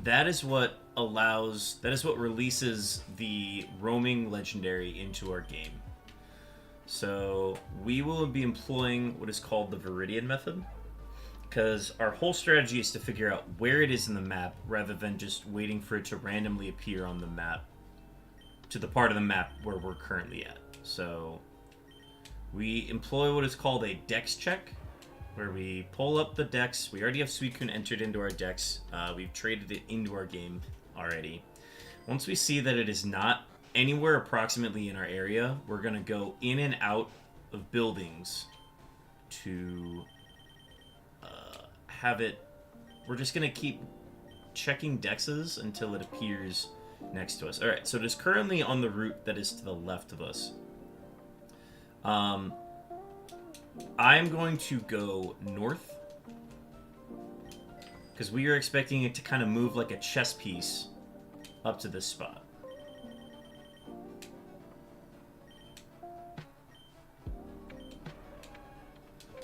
that is what releases the roaming legendary into our game. So we will be employing what is called the Viridian method, because our whole strategy is to figure out where it is in the map rather than just waiting for it to randomly appear on the map to the part of the map where we're currently at. So we employ what is called a dex check, where we pull up the dex. We already have Suicune entered into our dex. We've traded it into our game already. Once we see that it is not anywhere approximately in our area, we're going to go in and out of buildings to have it. We're just going to keep checking dexes until it appears next to us. Alright, so it is currently on the route that is to the left of us. I'm going to go north, because we are expecting it to kind of move like a chess piece up to this spot.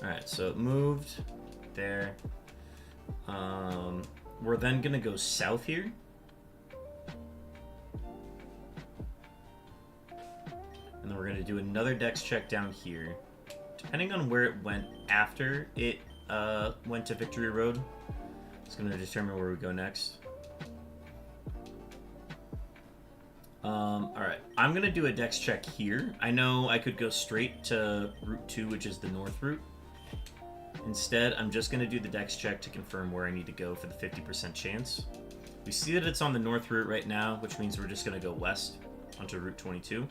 Alright, so it moved there. We're then going to go south here. And then we're going to do another dex check down here. Depending on where it went after it went to Victory Road, it's going to determine where we go next. Alright, I'm going to do a dex check here. I know I could go straight to Route 2, which is the north route. Instead, I'm just going to do the dex check to confirm where I need to go for the 50% chance. We see that it's on the north route right now, which means we're just going to go west onto Route 22.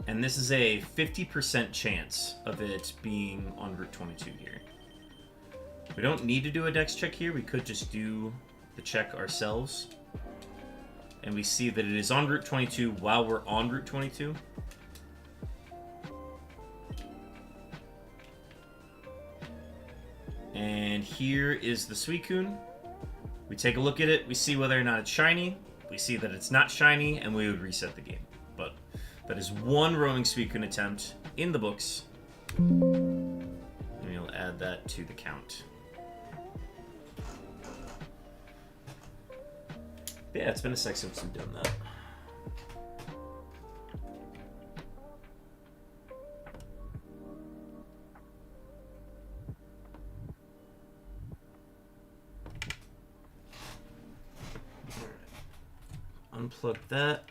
And this is a 50% chance of it being on Route 22 here. We don't need to do a dex check here. We could just do the check ourselves. And we see that it is on Route 22 while we're on Route 22. And here is the Suicune. We take a look at it, we see whether or not it's shiny, we see that it's not shiny, and we would reset the game. But that is one roaming Suicune attempt in the books. And we'll add that to the count. But yeah, it's been a sec since we've done that. Unplug that,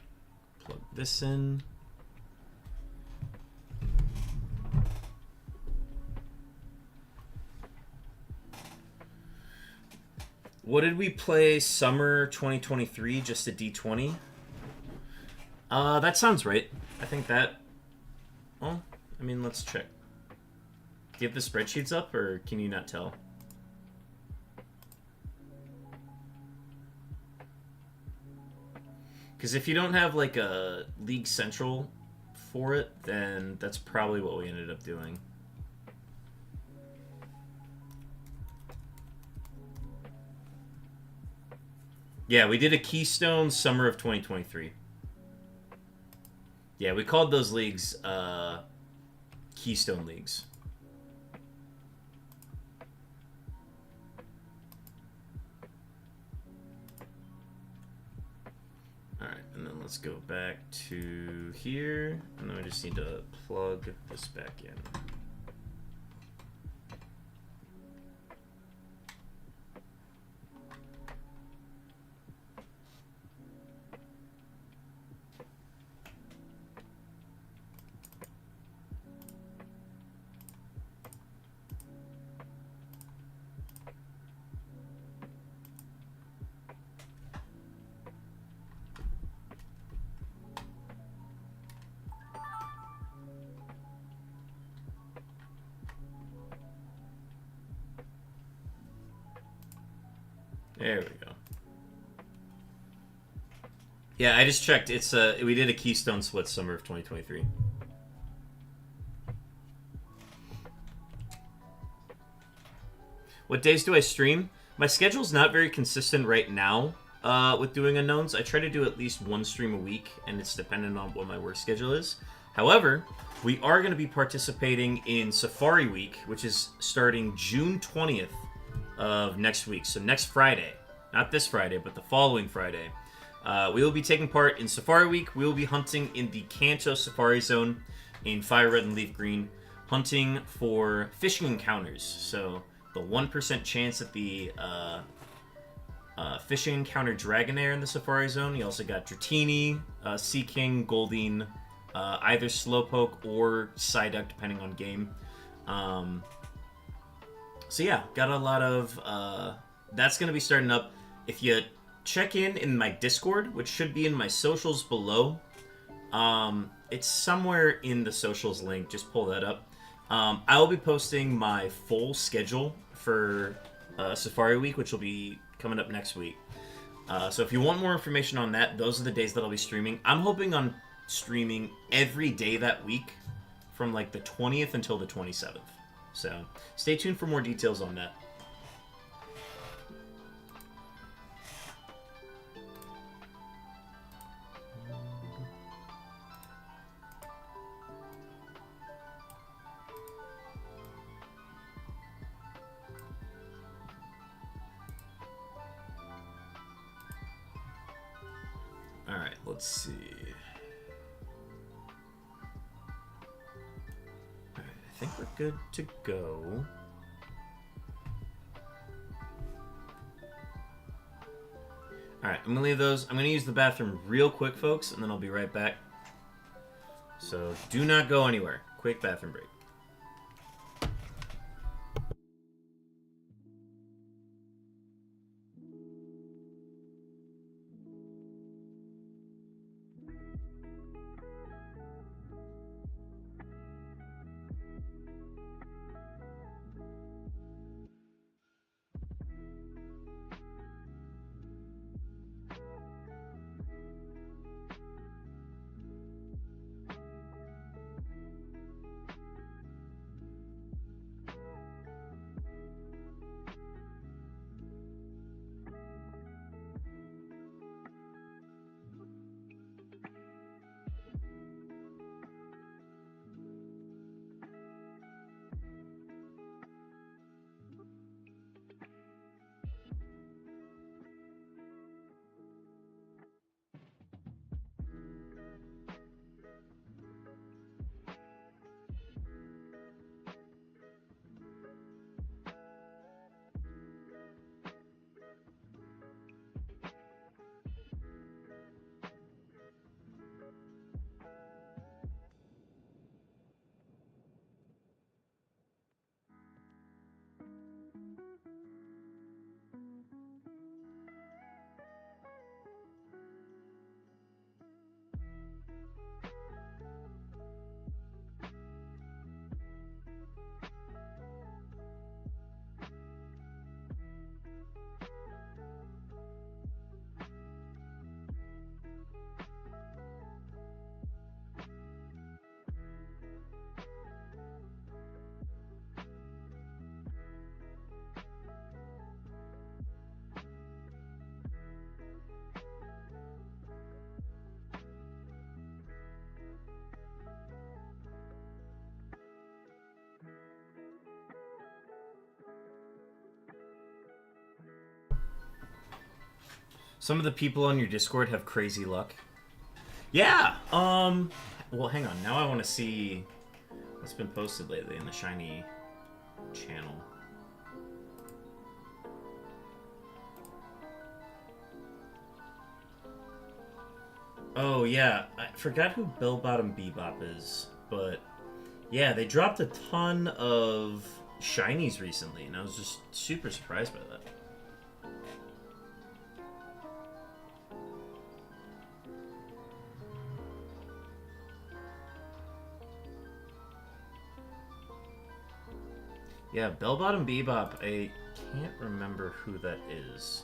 plug this in. What did we play summer 2023, just a D20? That sounds right. I think that... Well, I mean, let's check. Do you have the spreadsheets up, or can you not tell? Because if you don't have, like, a League Central for it, then that's probably what we ended up doing. Yeah, we did a Keystone summer of 2023. Yeah, we called those leagues, Keystone Leagues. Alright, and then let's go back to here, and then we just need to plug this back in. There we go. Yeah, I just checked. It's we did a Keystone split summer of 2023. What days do I stream? My schedule's not very consistent right now with doing Unknowns. I try to do at least one stream a week, and it's dependent on what my work schedule is. However, we are going to be participating in Safari Week, which is starting June 20th of next week. So next Friday, not this Friday, but the following Friday, we will be taking part in Safari Week. We will be hunting in the Kanto Safari Zone. in fire red and leaf green, hunting for fishing encounters. So the 1% chance at the fishing encounter Dragonair in the Safari Zone. You also got Dratini, Sea King, Goldeen, either Slowpoke or Psyduck, depending on game. So yeah, got a lot of... that's going to be starting up. If you check in my Discord, which should be in my socials below, it's somewhere in the socials link. Just pull that up. I will be posting my full schedule for Safari Week, which will be coming up next week. So if you want more information on that, those are the days that I'll be streaming. I'm hoping on streaming every day that week from like the 20th until the 27th. So stay tuned for more details on that. Alright, let's see. Alright, I think we're good to go. Alright, I'm gonna leave those. I'm gonna use the bathroom real quick, folks, and then I'll be right back. So do not go anywhere. Quick bathroom break. Some of the people on your Discord have crazy luck. Yeah. Well, hang on. Now I want to see what's been posted lately in the Shiny channel. Oh yeah, I forgot who Bell Bottom Bebop is, but yeah, they dropped a ton of shinies recently, and I was just super surprised by that. Yeah, Bell Bottom Bebop, I can't remember who that is.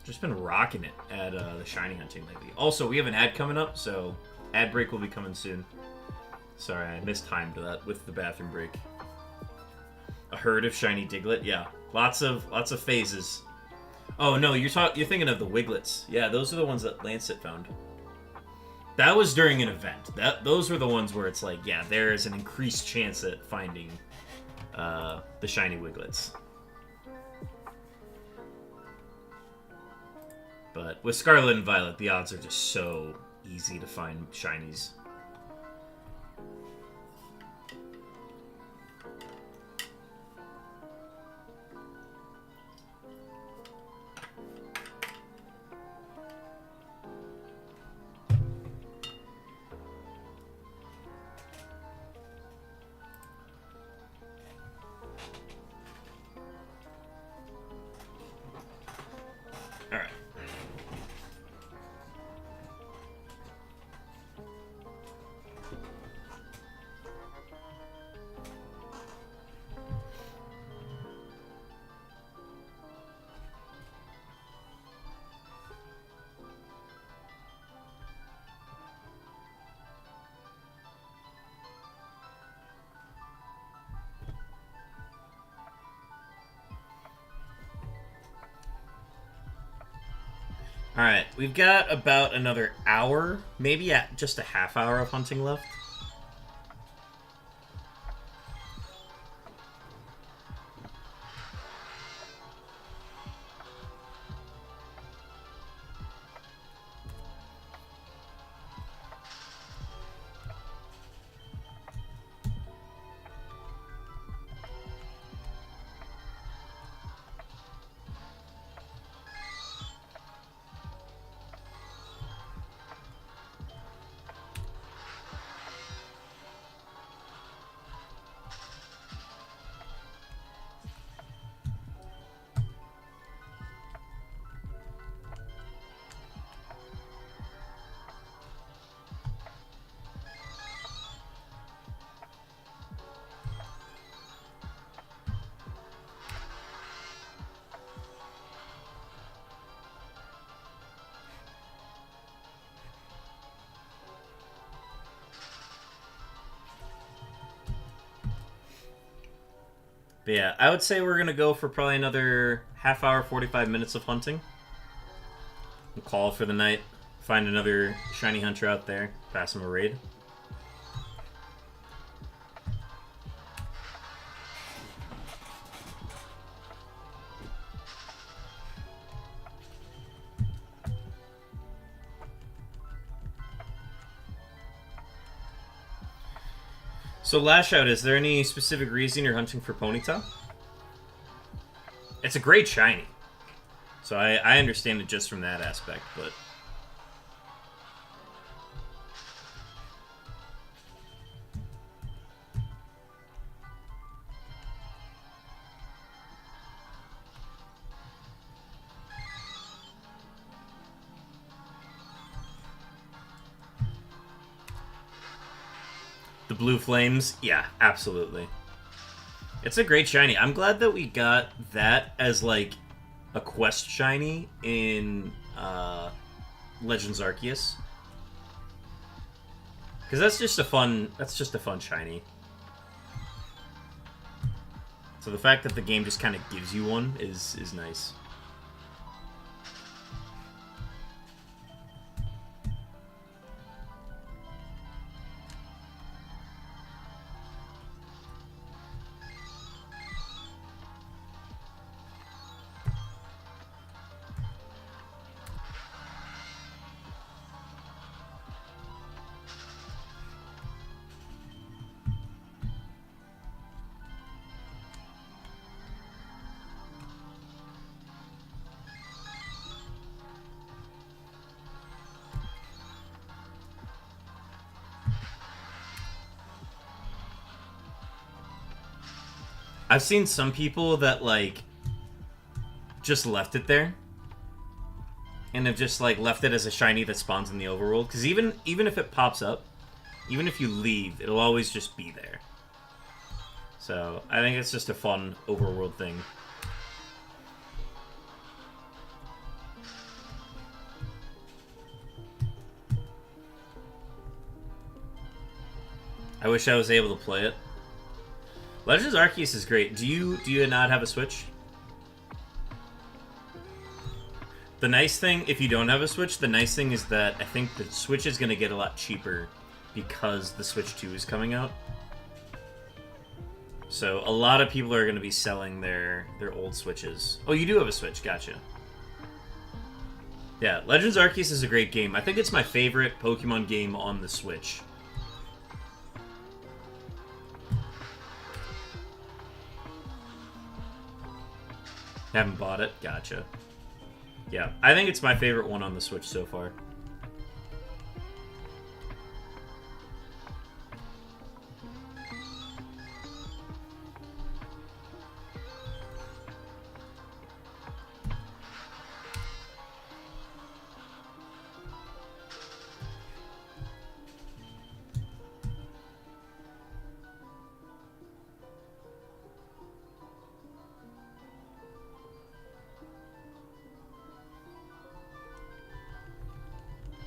Just been rocking it at the shiny hunting lately. Also, we have an ad coming up, so ad break will be coming soon. Sorry, I mistimed that with the bathroom break. A herd of shiny Diglett, yeah, lots of phases. Oh no, you're thinking of the Wiglets. Yeah, those are the ones that Lancet found. That was during an event. Those were the ones where it's like, yeah, there is an increased chance at finding the shiny Wiglets. But with Scarlet and Violet, the odds are just so easy to find shinies. Alright, we've got about another hour, maybe just a half hour of hunting left. But yeah, I would say we're going to go for probably another half hour, 45 minutes of hunting. We'll call for the night, find another shiny hunter out there, pass him a raid. So Lash Out, is there any specific reason you're hunting for Ponyta? It's a great shiny. So I understand it just from that aspect, but... The Blue Flames? Yeah, absolutely. It's a great shiny. I'm glad that we got that as, like, a quest shiny in Legends Arceus. Because that's just a fun shiny. So the fact that the game just kind of gives you one is nice. I've seen some people that, like, just left it there. And have just, like, left it as a shiny that spawns in the overworld. Because even if it pops up, even if you leave, it'll always just be there. So, I think it's just a fun overworld thing. I wish I was able to play it. Legends Arceus is great. Do you not have a Switch? The nice thing, if you don't have a Switch, the nice thing is that I think the Switch is going to get a lot cheaper because the Switch 2 is coming out. So a lot of people are going to be selling their old Switches. Oh, you do have a Switch. Gotcha. Yeah, Legends Arceus is a great game. I think it's my favorite Pokemon game on the Switch. Haven't bought it? Gotcha. Yeah, I think it's my favorite one on the Switch so far.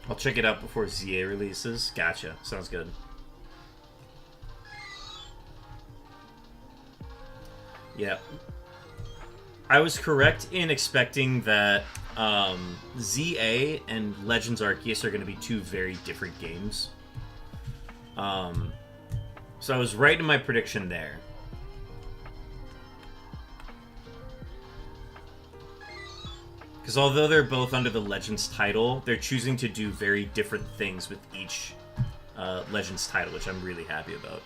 I'll check it out before ZA releases. Gotcha. Sounds good. Yeah. I was correct in expecting that ZA and Legends Arceus are going to be two very different games. So I was right in my prediction there. Because although they're both under the Legends title, they're choosing to do very different things with each Legends title, which I'm really happy about.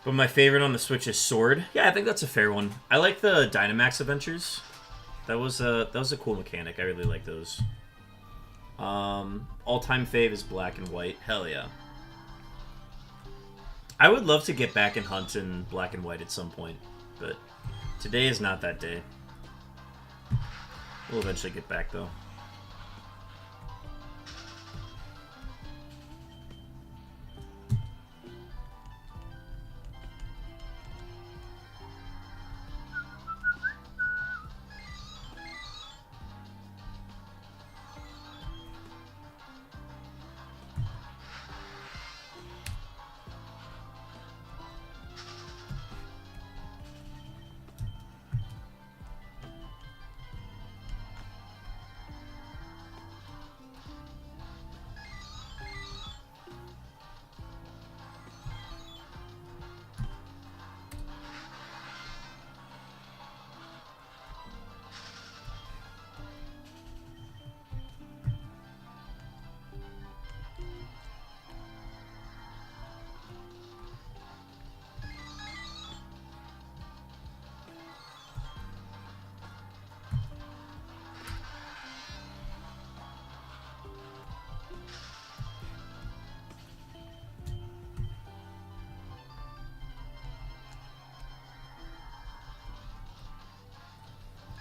But my favorite on the Switch is Sword. Yeah, I think that's a fair one. I like the Dynamax Adventures. That was a cool mechanic. I really like those. All-time fave is Black and White. Hell yeah. I would love to get back and hunt in Black and White at some point, but today is not that day. We'll eventually get back, though.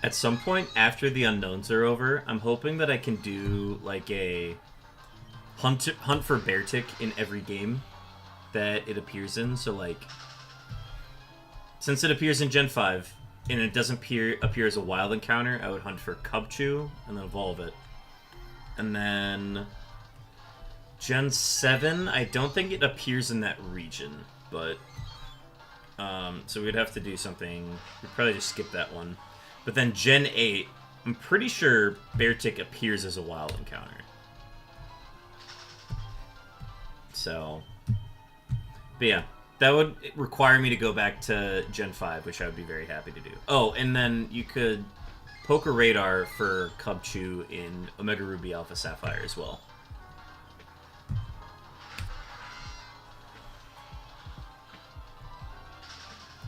At some point after the unknowns are over, I'm hoping that I can do like a hunt for Beartic in every game that it appears in. So like, since it appears in Gen 5 and it doesn't appear as a wild encounter, I would hunt for Cubchoo and then evolve it. And then Gen 7, I don't think it appears in that region, but so we'd have to do something. We'd probably just skip that one. But then Gen 8, I'm pretty sure Beartic appears as a wild encounter. So, but yeah, that would require me to go back to Gen 5, which I would be very happy to do. Oh, and then you could poke a radar for Cubchoo in Omega Ruby Alpha Sapphire as well.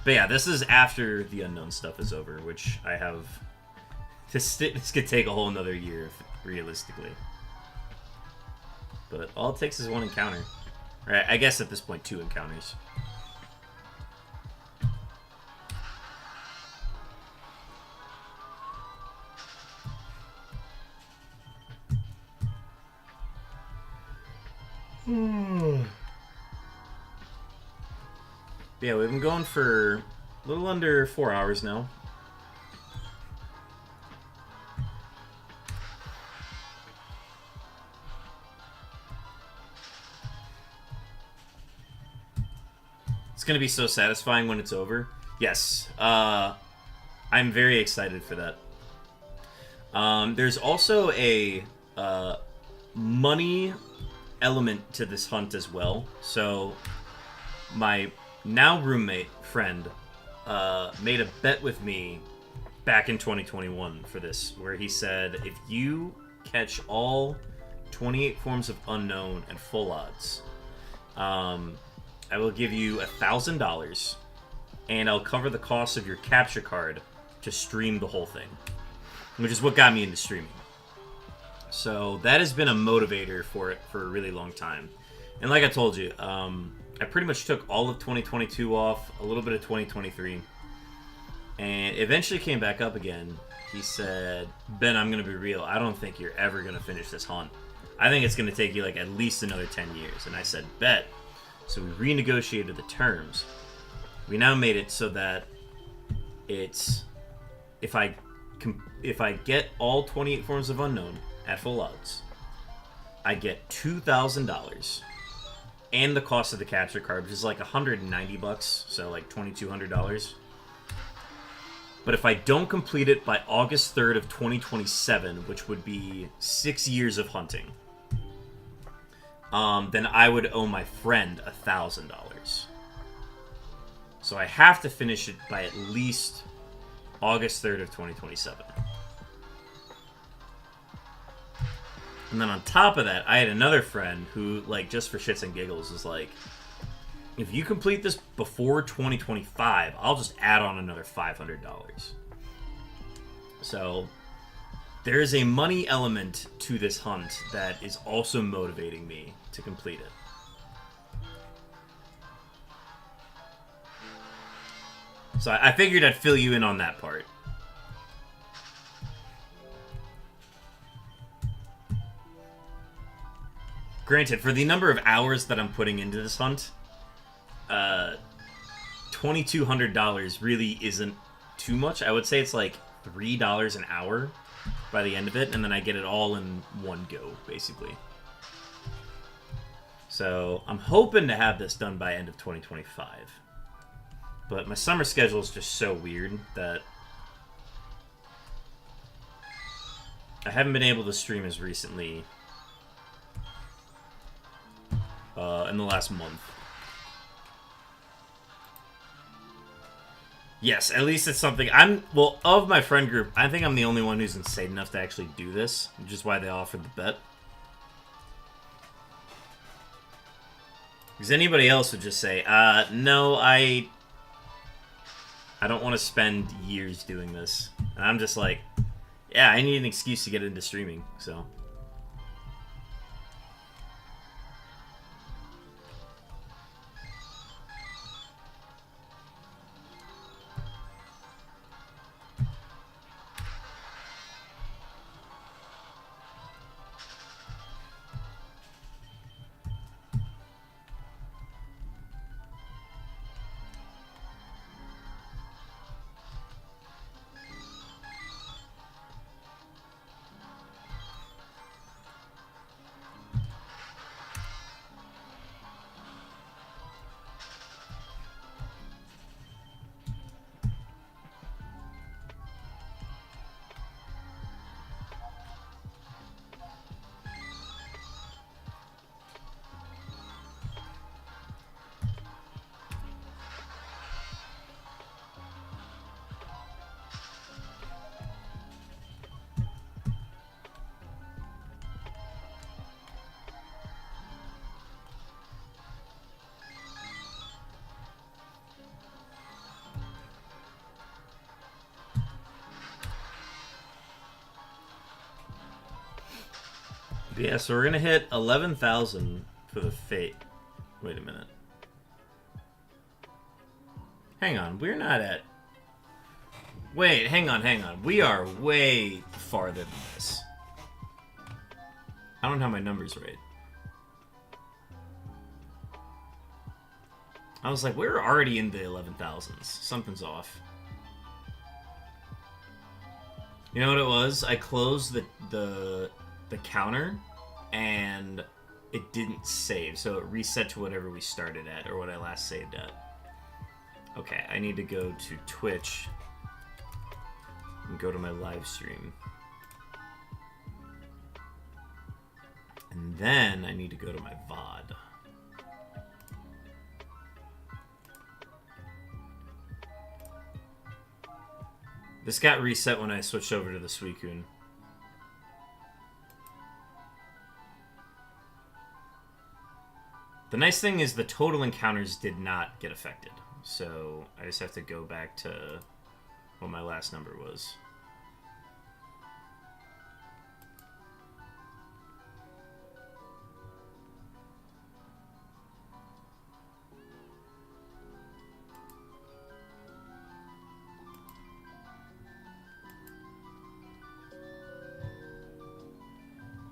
But yeah, this is after the unknown stuff is over, which I have... This could take a whole another year, realistically. But all it takes is one encounter. Right, I guess at this point, 2 encounters. Yeah, we've been going for a little under 4 hours now. It's going to be so satisfying when it's over. Yes, I'm very excited for that. There's also a money element to this hunt as well. So my now roommate friend made a bet with me back in 2021 for this, where he said, if you catch all 28 forms of Unown and full odds, I will give you $1,000, and I'll cover the cost of your capture card to stream the whole thing, which is what got me into streaming. So that has been a motivator for it for a really long time. And like I told you, I pretty much took all of 2022 off, a little bit of 2023, and eventually came back up again. He said, Ben, I'm going to be real. I don't think you're ever going to finish this hunt. I think it's going to take you like at least another 10 years. And I said, bet. So we renegotiated the terms. We now made it so that it's, if I get all 28 forms of Unown at full odds, I get $2,000 and the cost of the capture card, which is like $190, so like $2,200. But if I don't complete it by August 3rd of 2027, which would be 6 years of hunting, then I would owe my friend $1,000. So I have to finish it by at least August 3rd of 2027. And then on top of that, I had another friend who, like, just for shits and giggles, was like, if you complete this before 2025, I'll just add on another $500. So there is a money element to this hunt that is also motivating me to complete it. So I figured I'd fill you in on that part. Granted, for the number of hours that I'm putting into this hunt, $2,200 really isn't too much. I would say it's like $3 an hour by the end of it, and then I get it all in one go, basically. So I'm hoping to have this done by end of 2025. But my summer schedule is just so weird that I haven't been able to stream as recently in the last month. Yes, at least it's something. Well, of my friend group, I think I'm the only one who's insane enough to actually do this, which is why they offered the bet. Because anybody else would just say, no, I don't want to spend years doing this. And I'm just like, yeah, I need an excuse to get into streaming, so. Yeah, so we're gonna hit 11,000 for the fate. Wait a minute. Hang on, we're not at... Wait, hang on. We are way farther than this. I don't have my numbers right. I was like, we're already in the 11,000s. Something's off. You know what it was? I closed the counter, and it didn't save, so it reset to whatever we started at, or what I last saved at. Okay, I need to go to Twitch and go to my live stream. And then I need to go to my VOD. This got reset when I switched over to the Suicune. The nice thing is the total encounters did not get affected. So I just have to go back to what my last number was.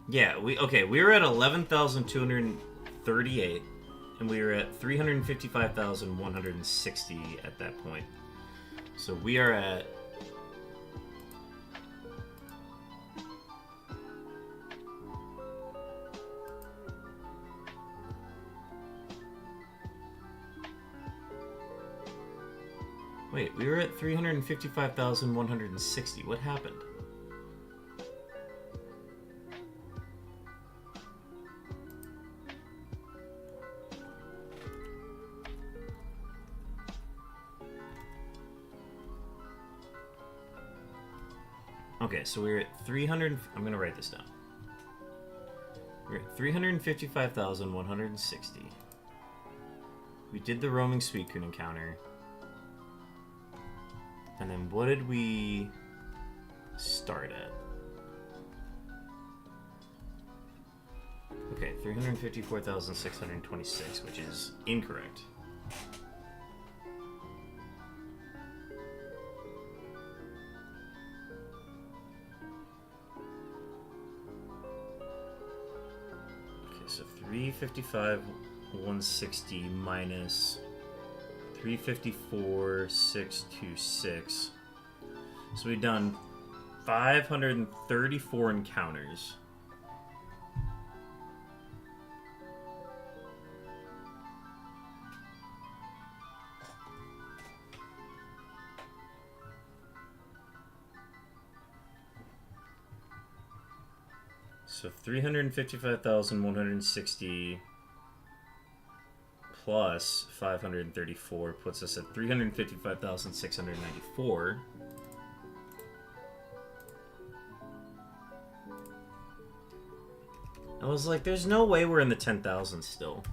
Yeah, we were at 11,238, and we were at 355,160 at that point. So we are at Wait, we were at 355,160. What happened? Okay, so we're at 300. I'm going to write this down. We're at 355,160. We did the roaming Suicune encounter. And then what did we start at? Okay, 354,626, which is incorrect. Okay, so 355,160 minus 354,626. So we've done 534 encounters. So 355,160 plus 534 puts us at 355,694. I was like, there's no way we're in the 10,000 still.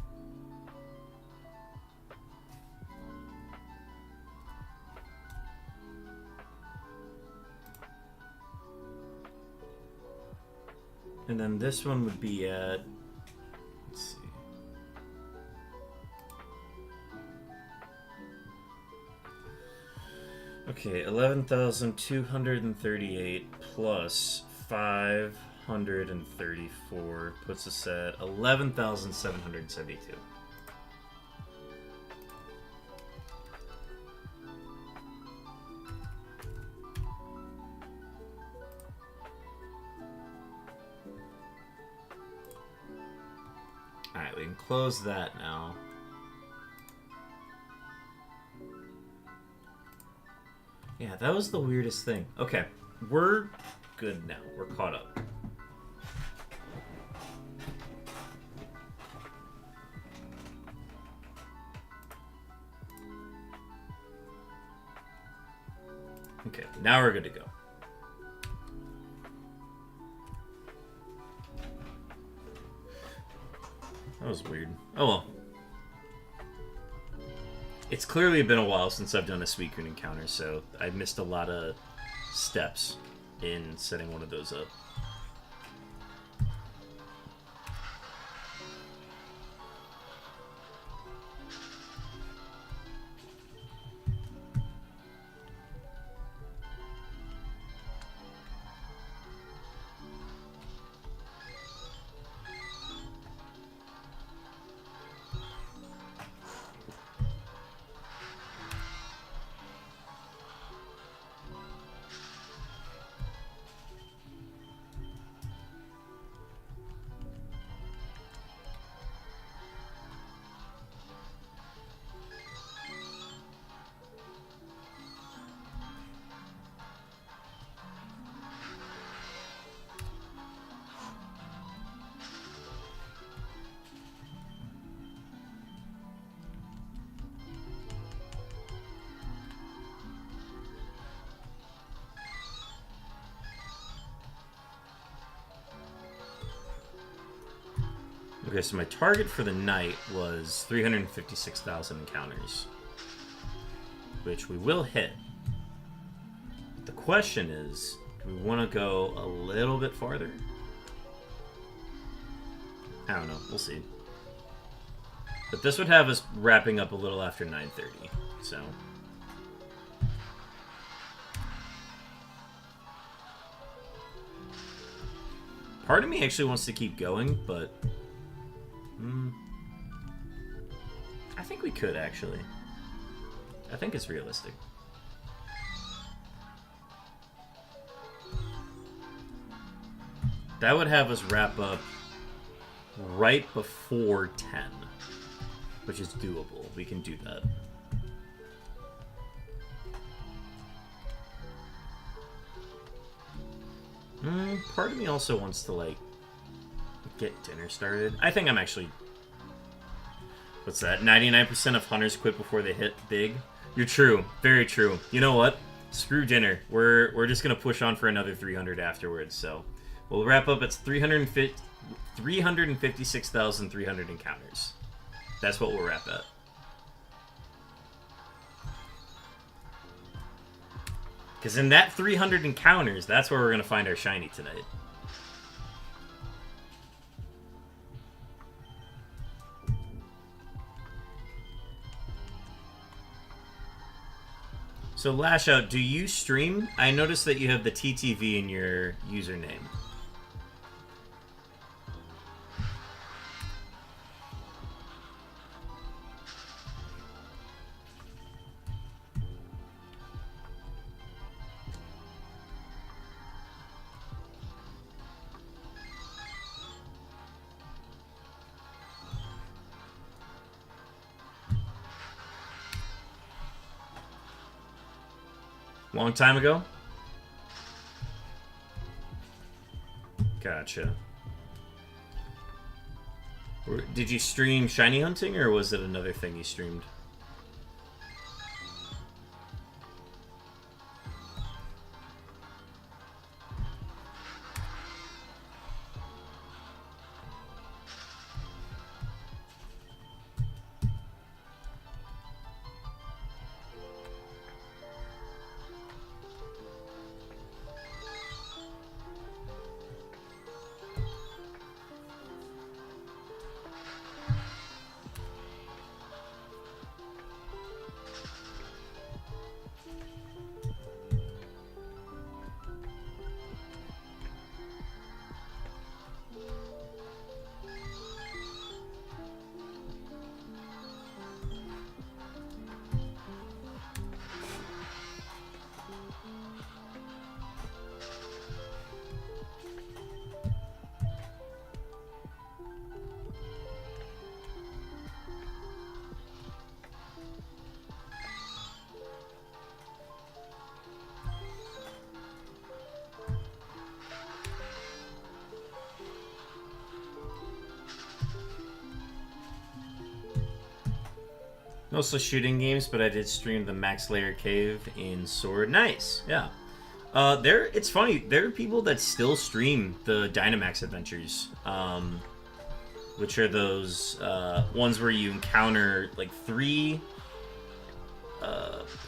And then this one would be at, let's see. Okay, 11,238 plus 534 puts us at 11,772. Alright, we can close that now. Yeah, that was the weirdest thing. Okay, we're good now. We're caught up. Okay, now we're good to go. That was weird. Oh well. It's clearly been a while since I've done a Suicune encounter, so I missed a lot of steps in setting one of those up. Okay, so my target for the night was 356,000 encounters, which we will hit. The question is, do we want to go a little bit farther? I don't know. We'll see. But this would have us wrapping up a little after 9:30, so... Part of me actually wants to keep going, but... I think we could, actually. I think it's realistic. That would have us wrap up right before 10, which is doable. We can do that. Part of me also wants to, like, get dinner started. I think I'm actually... What's that? 99% of hunters quit before they hit big. You're true. Very true. You know what? Screw dinner. We're just going to push on for another 300 afterwards, so... We'll wrap up at 356,300 encounters. That's what we'll wrap at. Because in that 300 encounters, that's where we're going to find our shiny tonight. So Lash Out, do you stream? I noticed that you have the TTV in your username. Long time ago? Gotcha. Did you stream shiny hunting, or was it another thing you streamed? Mostly shooting games, but I did stream the Max Layer Cave in Sword. Nice, yeah. It's funny, there are people that still stream the Dynamax adventures, which are those ones where you encounter like 3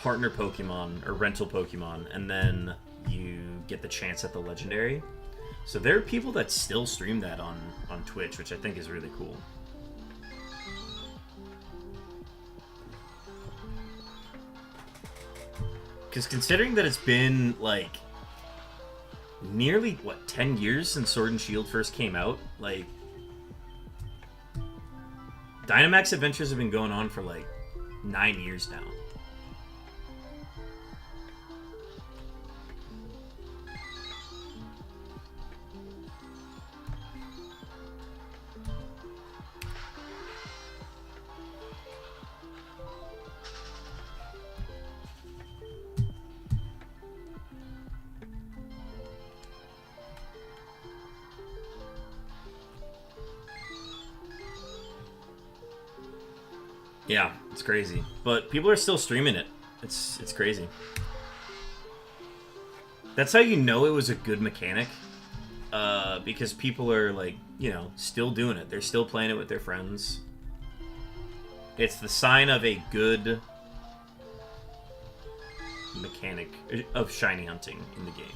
partner Pokemon or rental Pokemon, and then you get the chance at the legendary. So there are people that still stream that on Twitch, which I think is really cool. Because considering that it's been, like, nearly, 10 years since Sword and Shield first came out? Like, Dynamax Adventures have been going on for, 9 years now. Yeah, it's crazy. But people are still streaming it. It's crazy. That's how you know it was a good mechanic. because people are, like, you know, still doing it. They're still playing it with their friends. It's the sign of a good mechanic of shiny hunting in the game.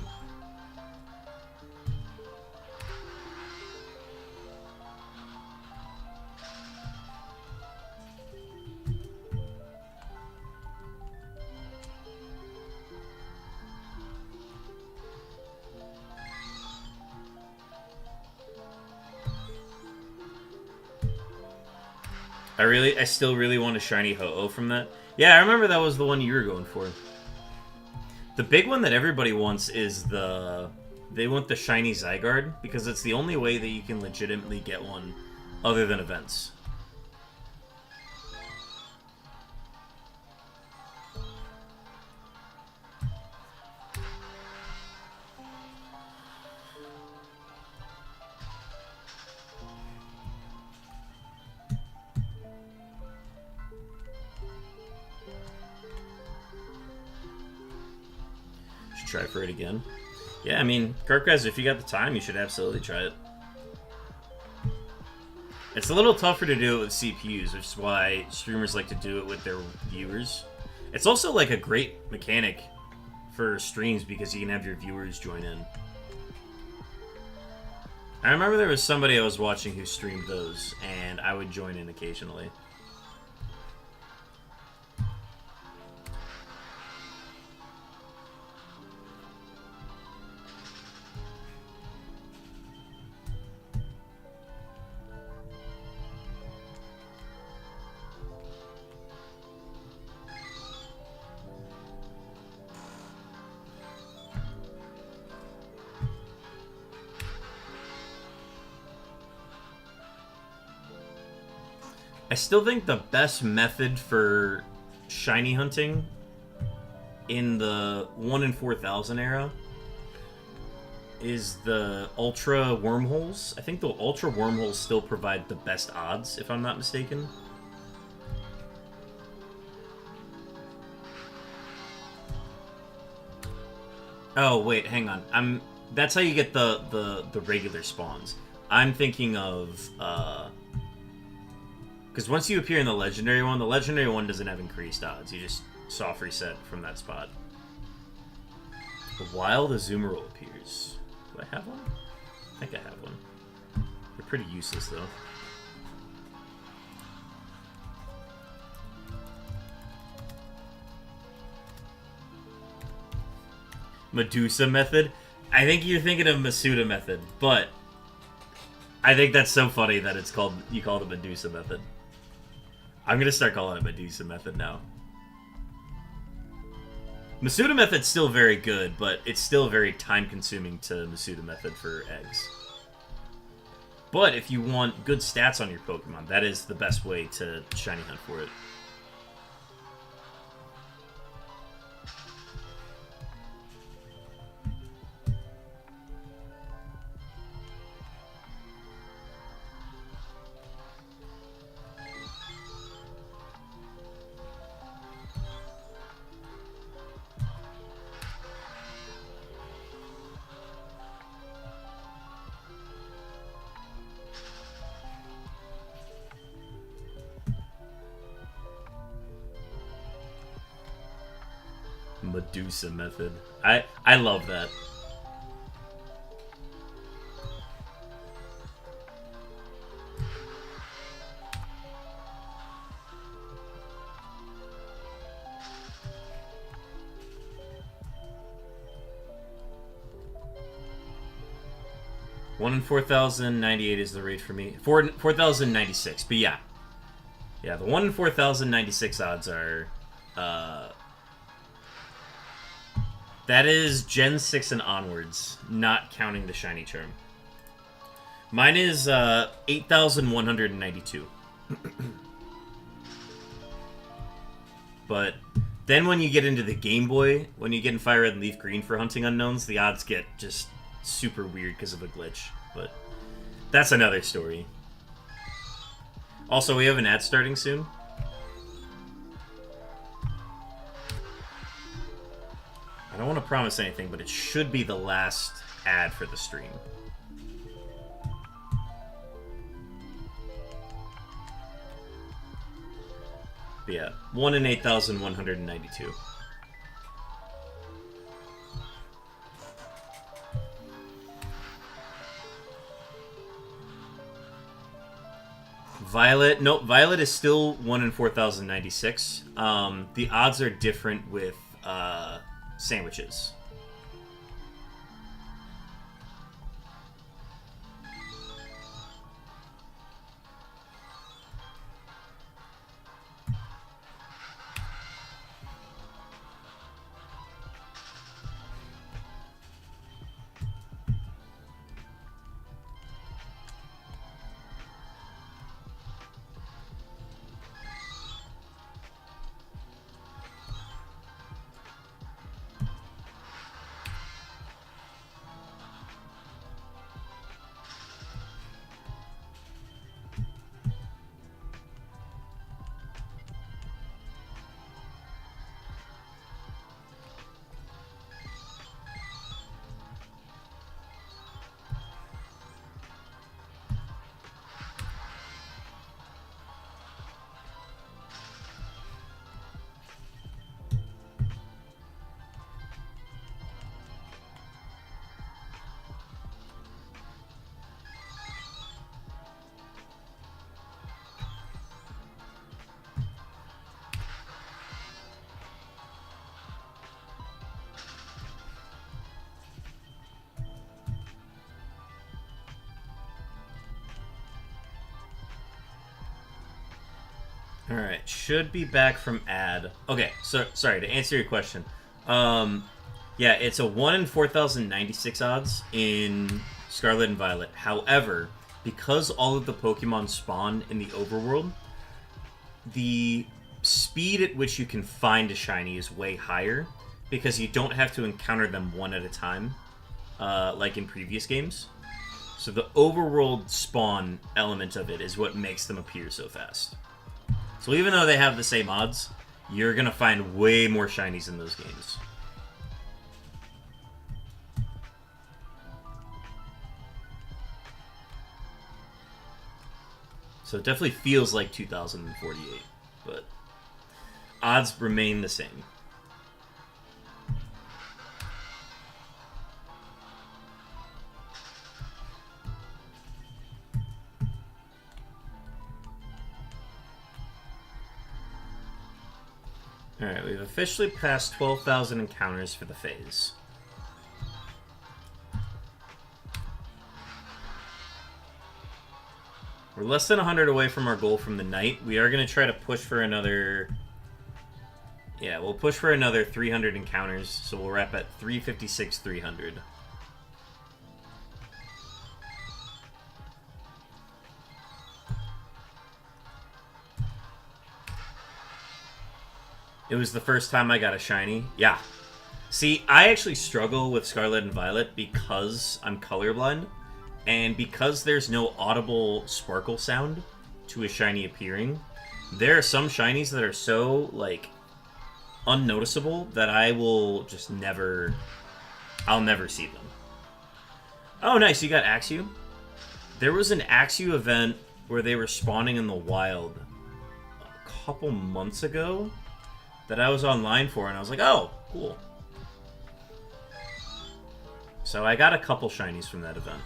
I still really want a shiny Ho-Oh from that. Yeah, I remember that was the one you were going for. The big one that everybody wants is they want the shiny Zygarde, because it's the only way that you can legitimately get one other than events. Try for it again. Yeah, I mean, Karkaz, if you got the time, you should absolutely try it. It's a little tougher to do it with CPUs, which is why streamers like to do it with their viewers. It's also like a great mechanic for streams because you can have your viewers join in. I remember there was somebody I was watching who streamed those, and I would join in occasionally. I still think the best method for shiny hunting in the 1 in 4,000 era is the Ultra Wormholes. I think the Ultra Wormholes still provide the best odds, if I'm not mistaken. Oh, wait, hang on. That's how you get the regular spawns. I'm thinking of, because once you appear in the legendary one doesn't have increased odds. You just soft reset from that spot. While the Azumarill appears. Do I have one? I think I have one. They're pretty useless, though. Medusa method? I think you're thinking of Masuda method, but I think that's so funny that you call it a Medusa method. I'm gonna start calling it Medusa method now. Masuda method's still very good, but it's still very time-consuming to Masuda method for eggs. But if you want good stats on your Pokemon, that is the best way to shiny hunt for it. Medusa method. I love that. One in 4,098 is the rate for me. 4,096, but yeah. Yeah, the 1 in 4,096 odds are, that is Gen 6 and onwards, not counting the shiny charm. Mine is 8,192. But then when you get into the Game Boy, when you get in Fire Red and Leaf Green for hunting unknowns, the odds get just super weird because of a glitch. But that's another story. Also, we have an ad starting soon. I don't want to promise anything, but it should be the last ad for the stream. But yeah, 1 in 8,192. Violet, nope, Violet is still 1 in 4,096. The odds are different with sandwiches. Alright, should be back from ad. Okay, so sorry, to answer your question. Yeah, it's a 1 in 4,096 odds in Scarlet and Violet. However, because all of the Pokemon spawn in the overworld, the speed at which you can find a shiny is way higher because you don't have to encounter them one at a time, like in previous games. So the overworld spawn element of it is what makes them appear so fast. So even though they have the same odds, you're going to find way more shinies in those games. So it definitely feels like 2048, but odds remain the same. Alright, we've officially passed 12,000 encounters for the phase. We're less than 100 away from our goal from the night. We are going to try to push for another... Yeah, we'll push for another 300 encounters, so we'll wrap at 356, 300. It was the first time I got a shiny. Yeah. See, I actually struggle with Scarlet and Violet because I'm colorblind, and because there's no audible sparkle sound to a shiny appearing. There are some shinies that are so, like, unnoticeable that I will just never... I'll never see them. Oh, nice, you got Axew? There was an Axew event where they were spawning in the wild a couple months ago that I was online for, and I was like, oh, cool. So I got a couple shinies from that event.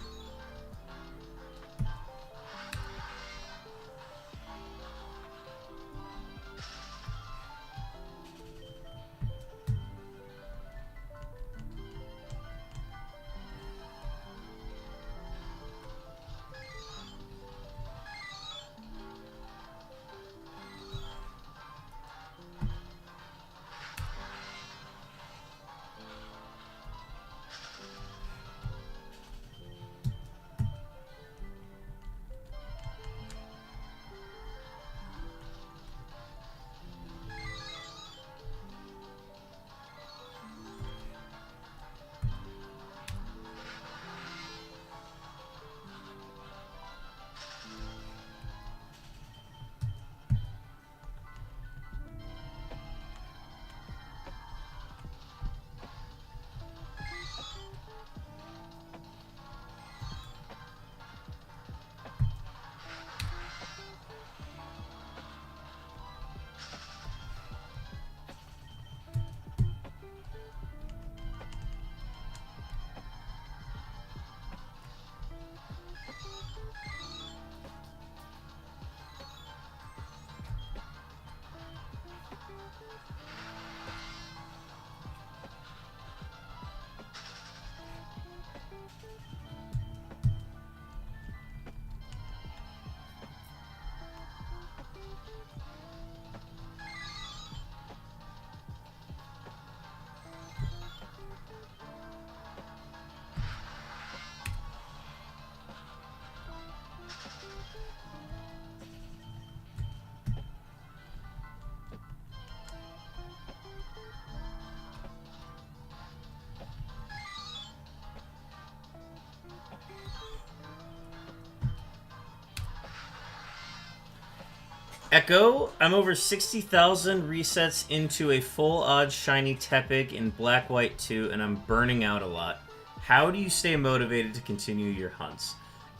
Echo, I'm over 60,000 resets into a full odd shiny Tepig in Black White 2, and I'm burning out a lot. How do you stay motivated to continue your hunts?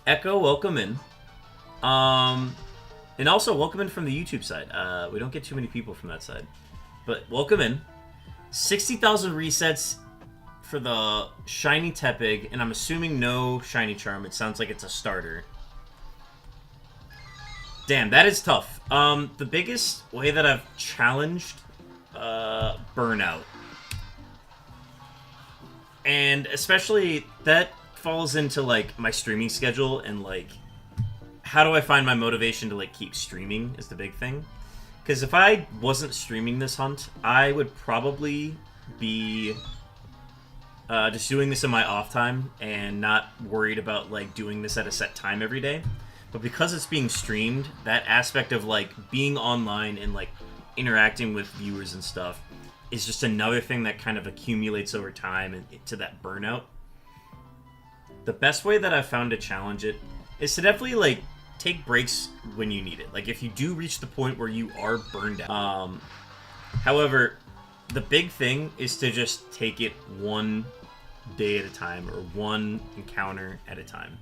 Echo, welcome in. And also, welcome in from the YouTube side. We don't get too many people from that side. But welcome in. 60,000 resets for the shiny Tepig, and I'm assuming no shiny charm. It sounds like it's a starter. Damn, that is tough. The biggest way that I've challenged burnout. And especially that falls into like my streaming schedule and like how do I find my motivation to like keep streaming is the big thing. Because if I wasn't streaming this hunt, I would probably be just doing this in my off time and not worried about like doing this at a set time every day. But because it's being streamed, that aspect of like being online and like interacting with viewers and stuff is just another thing that kind of accumulates over time and to that burnout. The best way that I've found to challenge it is to definitely like take breaks when you need it. Like if you do reach the point where you are burned out. However, the big thing is to just take it one day at a time or one encounter at a time.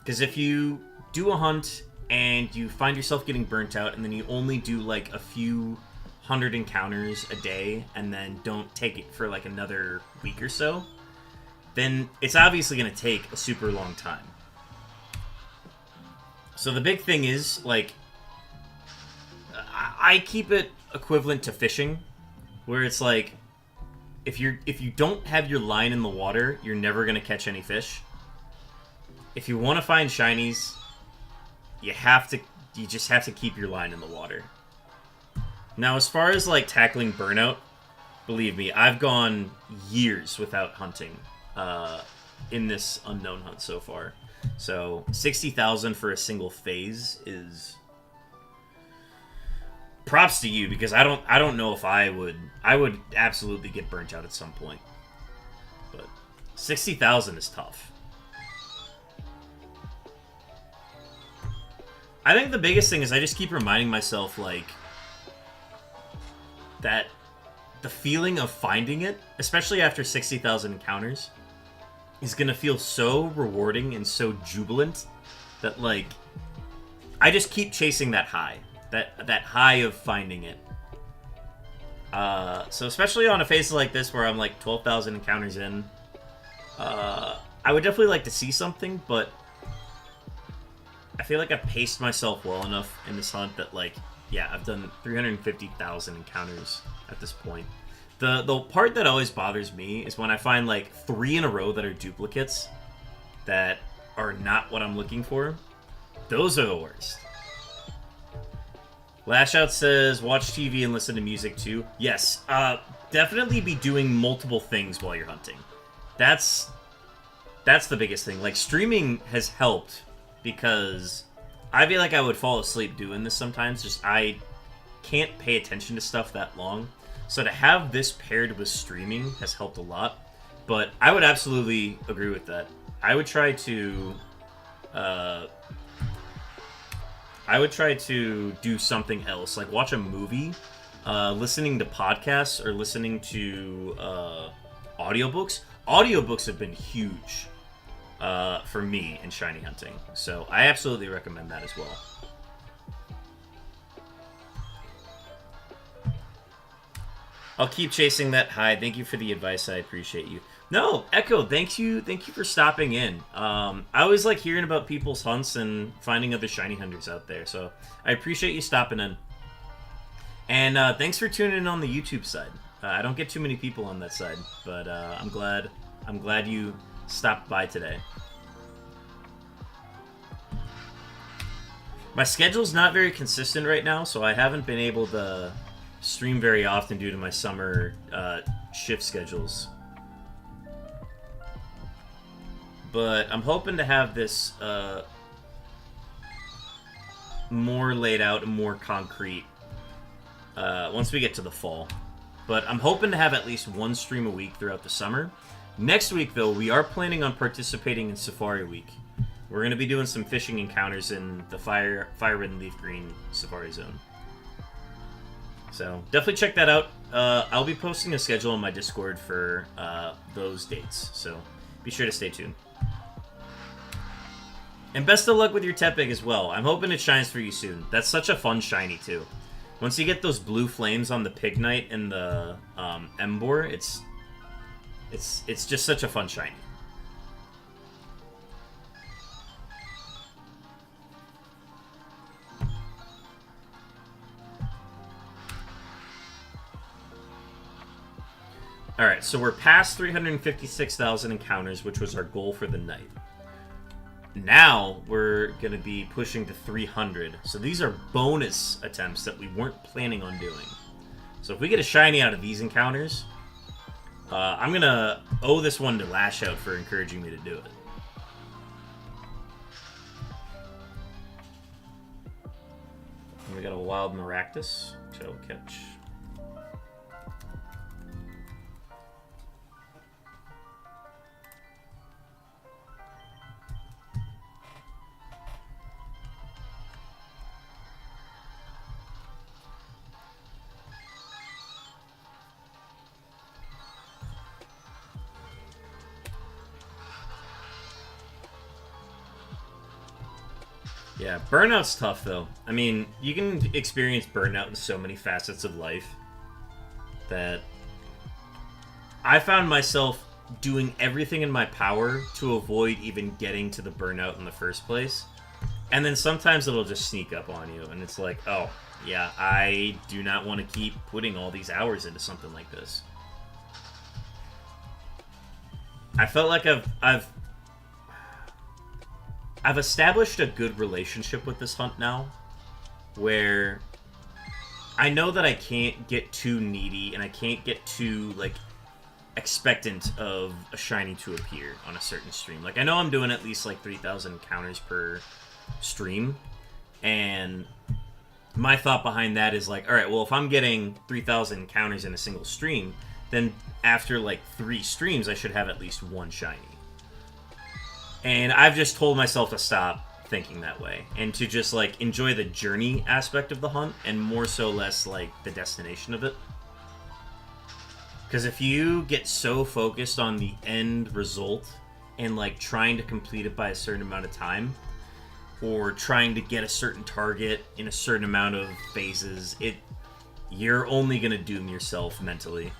Because if you do a hunt and you find yourself getting burnt out and then you only do like a few hundred encounters a day and then don't take it for like another week or so, then it's obviously going to take a super long time. So the big thing is, like, I keep it equivalent to fishing, where it's like, if you don't have your line in the water, you're never going to catch any fish. If you want to find shinies, you just have to keep your line in the water. Now, as far as like tackling burnout, believe me, I've gone years without hunting in this Unown hunt so far. So 60,000 for a single phase is props to you, because I don't know if I would absolutely get burnt out at some point. But 60,000 is tough. I think the biggest thing is I just keep reminding myself, like, that the feeling of finding it, especially after 60,000 encounters, is going to feel so rewarding and so jubilant that, like, I just keep chasing that high. That high of finding it. So especially on a phase like this where I'm, like, 12,000 encounters in, I would definitely like to see something, but I feel like I've paced myself well enough in this hunt that, like, yeah, I've done 350,000 encounters at this point. The part that always bothers me is when I find, like, 3 in a row that are duplicates that are not what I'm looking for. Those are the worst. Lashout says, watch TV and listen to music too. Yes, definitely be doing multiple things while you're hunting. That's the biggest thing. Like, streaming has helped, because I feel like I would fall asleep doing this sometimes. Just I can't pay attention to stuff that long. So to have this paired with streaming has helped a lot. But I would absolutely agree with that. I would try to do something else, like watch a movie, listening to podcasts, or listening to audiobooks. Audiobooks have been huge for me in shiny hunting, so I absolutely recommend that as well. I'll keep chasing that high. Thank you for the advice. I appreciate you. No, Echo, thank you for stopping in. I always like hearing about people's hunts and finding other shiny hunters out there, so I appreciate you stopping in. And thanks for tuning in on the YouTube side. I don't get too many people on that side, but I'm glad you stopped by today. My schedule's not very consistent right now, so I haven't been able to stream very often due to my summer shift schedules. But I'm hoping to have this more laid out and more concrete once we get to the fall. But I'm hoping to have at least one stream a week throughout the summer. Next week, though, we are planning on participating in Safari Week. We're going to be doing some fishing encounters in the Fire Red and Leaf Green Safari Zone. So definitely check that out. I'll be posting a schedule on my Discord for those dates, so be sure to stay tuned. And best of luck with your Tepig as well. I'm hoping it shines for you soon. That's such a fun shiny, too. Once you get those blue flames on the Pignite and the Emboar, it's just such a fun shiny. Alright, so we're past 356,000 encounters, which was our goal for the night. Now, we're going to be pushing to 300. So these are bonus attempts that we weren't planning on doing. So if we get a shiny out of these encounters, I'm going to owe this one to Lash Out for encouraging me to do it. And we got a Wild Maractus, which I'll catch. Yeah, burnout's tough, though. I mean, you can experience burnout in so many facets of life that I found myself doing everything in my power to avoid even getting to the burnout in the first place. And then sometimes it'll just sneak up on you, and it's like, oh, yeah, I do not want to keep putting all these hours into something like this. I felt like I've established a good relationship with this hunt now, where I know that I can't get too needy and I can't get too, like, expectant of a shiny to appear on a certain stream. Like, I know I'm doing at least, like, 3,000 encounters per stream, and my thought behind that is, like, alright, well, if I'm getting 3,000 encounters in a single stream, then after, like, 3 streams, I should have at least 1 shiny. And I've just told myself to stop thinking that way and to just, like, enjoy the journey aspect of the hunt and more so less, like, the destination of it. Because if you get so focused on the end result and, like, trying to complete it by a certain amount of time or trying to get a certain target in a certain amount of phases, you're only going to doom yourself mentally.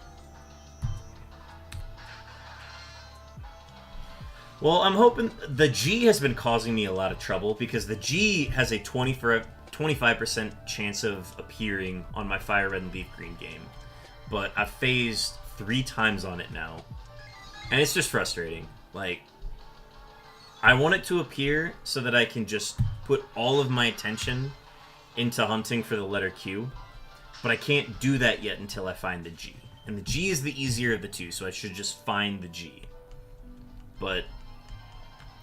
Well, I'm hoping... The G has been causing me a lot of trouble because the G has a 25% chance of appearing on my Fire Red and Leaf Green game. But I've phased 3 times on it now. And it's just frustrating. Like, I want it to appear so that I can just put all of my attention into hunting for the letter Q. But I can't do that yet until I find the G. And the G is the easier of the two, so I should just find the G. But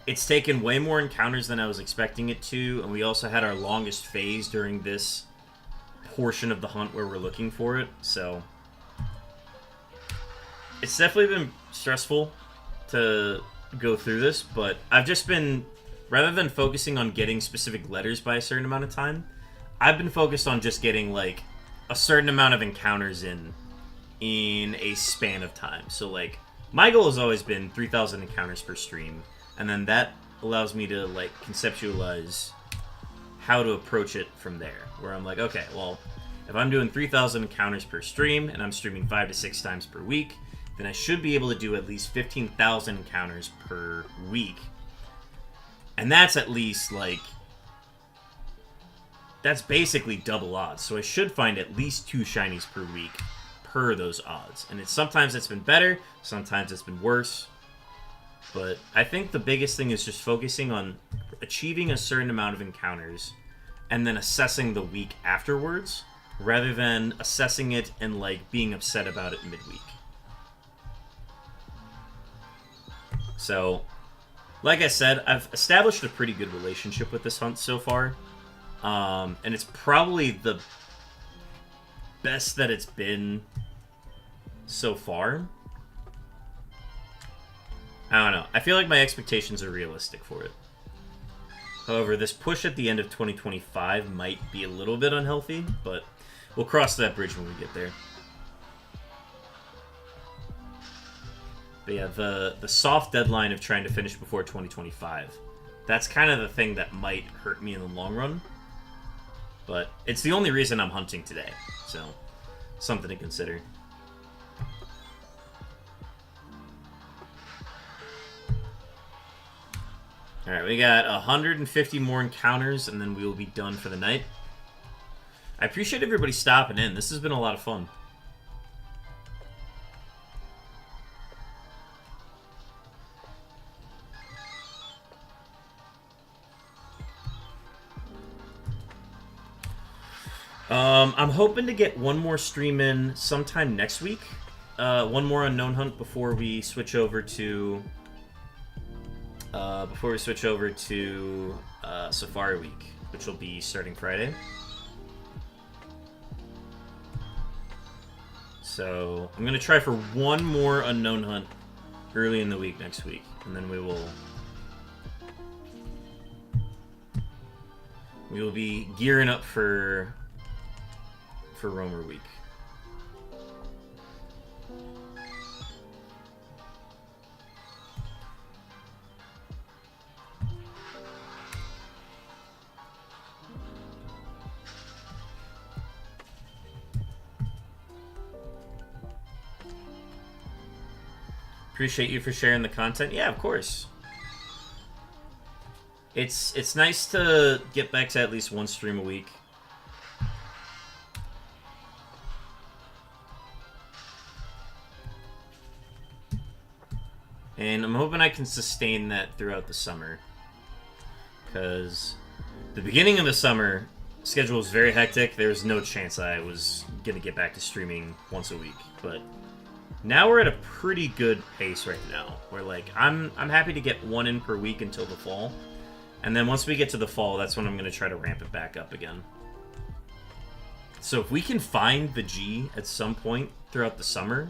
it's taken way more encounters than I was expecting it to, and we also had our longest phase during this portion of the hunt where we're looking for it, so it's definitely been stressful to go through this, but I've just been, rather than focusing on getting specific letters by a certain amount of time, I've been focused on just getting, like, a certain amount of encounters in a span of time. So, like, my goal has always been 3,000 encounters per stream, and then that allows me to, like, conceptualize how to approach it from there. Where I'm like, okay, well, if I'm doing 3,000 encounters per stream, and I'm streaming 5 to 6 times per week, then I should be able to do at least 15,000 encounters per week. And that's at least, like, that's basically double odds. So I should find at least 2 shinies per week per those odds. And sometimes it's been better, sometimes it's been worse. But I think the biggest thing is just focusing on achieving a certain amount of encounters and then assessing the week afterwards, rather than assessing it and, like, being upset about it midweek. So, like I said, I've established a pretty good relationship with this hunt so far. And it's probably the best that it's been so far. I don't know. I feel like my expectations are realistic for it. However, this push at the end of 2025 might be a little bit unhealthy, but we'll cross that bridge when we get there. But yeah, the soft deadline of trying to finish before 2025, that's kind of the thing that might hurt me in the long run. But it's the only reason I'm hunting today, so something to consider. Alright, we got 150 more encounters, and then we will be done for the night. I appreciate everybody stopping in. This has been a lot of fun. I'm hoping to get one more stream in sometime next week. One more unknown hunt before we switch over to Safari Week, which will be starting Friday. So I'm gonna try for one more unknown hunt early in the week next week, and then we will be gearing up for Roamer Week. Appreciate you for sharing the content. Yeah, of course. It's nice to get back to at least one stream a week. And I'm hoping I can sustain that throughout the summer. Because the beginning of the summer, schedule was very hectic. There was no chance I was going to get back to streaming once a week. But now we're at a pretty good pace right now. Where, like, I'm happy to get one in per week until the fall. And then once we get to the fall, that's when I'm going to try to ramp it back up again. So if we can find the G at some point throughout the summer,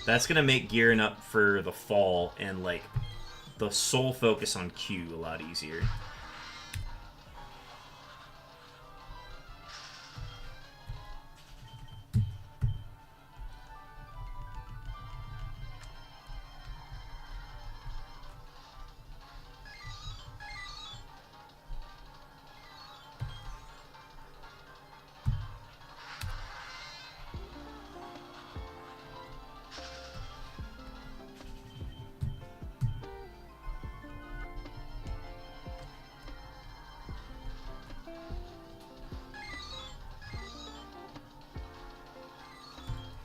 that's going to make gearing up for the fall and, like, the sole focus on Q a lot easier.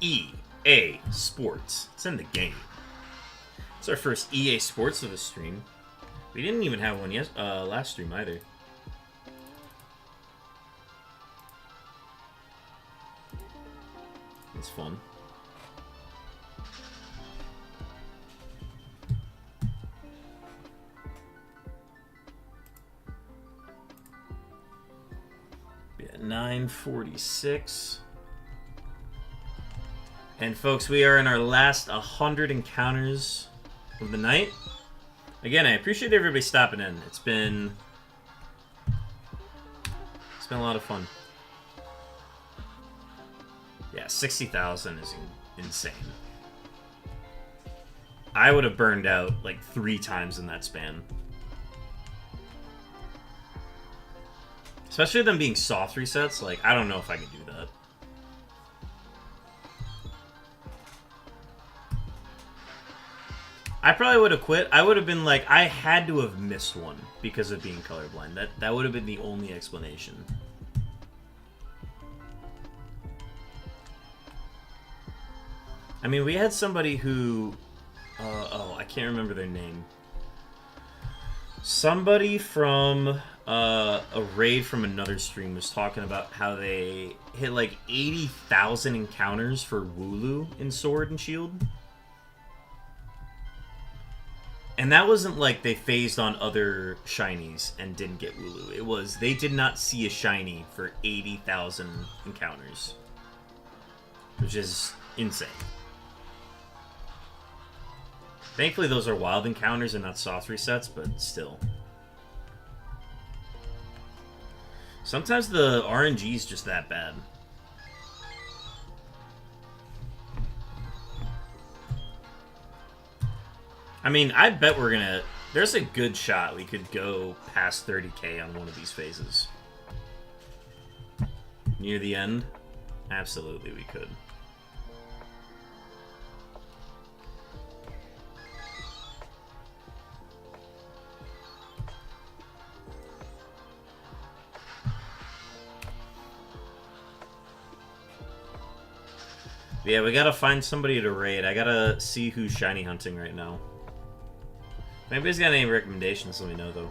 EA Sports. It's in the game. It's our first EA Sports of a stream. We didn't even have one last stream either. It's fun. Yeah, 9:46. And folks, we are in our last 100 encounters of the night. Again, I appreciate everybody stopping in. It's been a lot of fun. Yeah, 60,000 is insane. I would have burned out like 3 times in that span. Especially them being soft resets. Like, I don't know if I could do that. I probably would have quit. I would have been like, I had to have missed one because of being colorblind. That would have been the only explanation. I mean, we had somebody who... oh, I can't remember their name. Somebody from a raid from another stream was talking about how they hit like 80,000 encounters for Wooloo in Sword and Shield. And that wasn't like they phased on other shinies and didn't get Wooloo. It was they did not see a shiny for 80,000 encounters. Which is insane. Thankfully those are wild encounters and not soft resets, but still. Sometimes the RNG is just that bad. I mean, I bet we're gonna... There's a good shot we could go past 30k on one of these phases. Near the end? Absolutely we could. Yeah, we gotta find somebody to raid. I gotta see who's shiny hunting right now. If anybody's got any recommendations, let me know, though.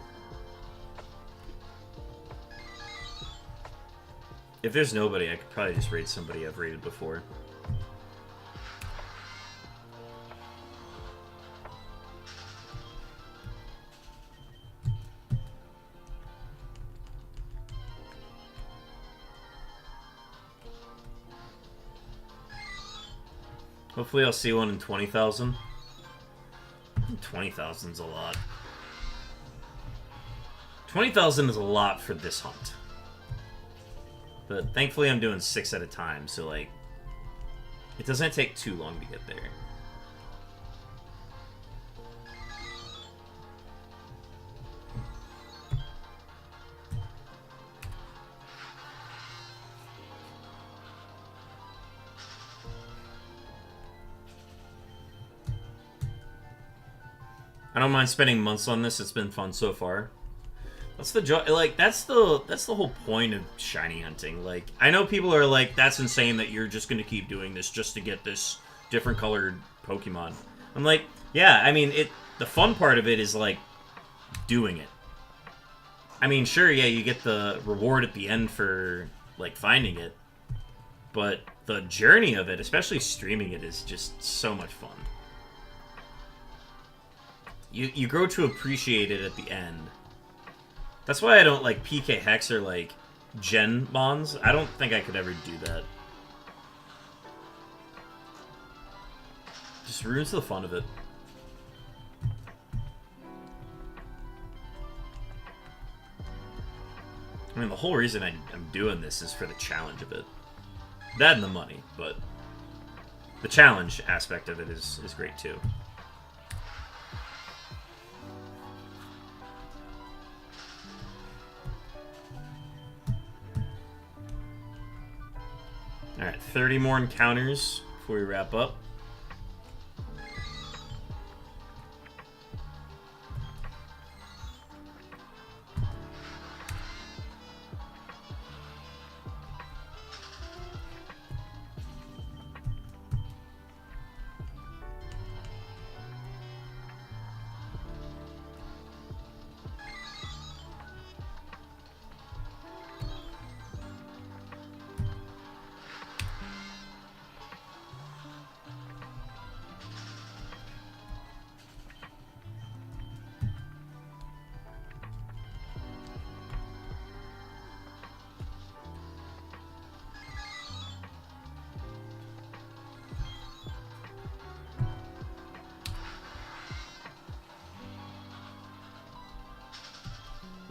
If there's nobody, I could probably just raid somebody I've raided before. Hopefully I'll see one in 20,000. 20,000's a lot. 20,000 is a lot for this hunt. But thankfully I'm doing 6 at a time, so like, it doesn't take too long to get there. I don't mind spending months on this. It's been fun so far. That's the joy. Like that's the whole point of shiny hunting. Like I know people are like, that's insane that you're just gonna keep doing this just to get this different colored Pokemon. I'm like, yeah. I mean, the fun part of it is like doing it. I mean, sure, yeah, you get the reward at the end for like finding it, but the journey of it, especially streaming it, is just so much fun. You grow to appreciate it at the end. That's why I don't like PK Hex or like Gen Mons. I don't think I could ever do that. Just ruins the fun of it. I mean, the whole reason I'm doing this is for the challenge of it. That and the money, but the challenge aspect of it is great too. Alright, 30 more encounters before we wrap up.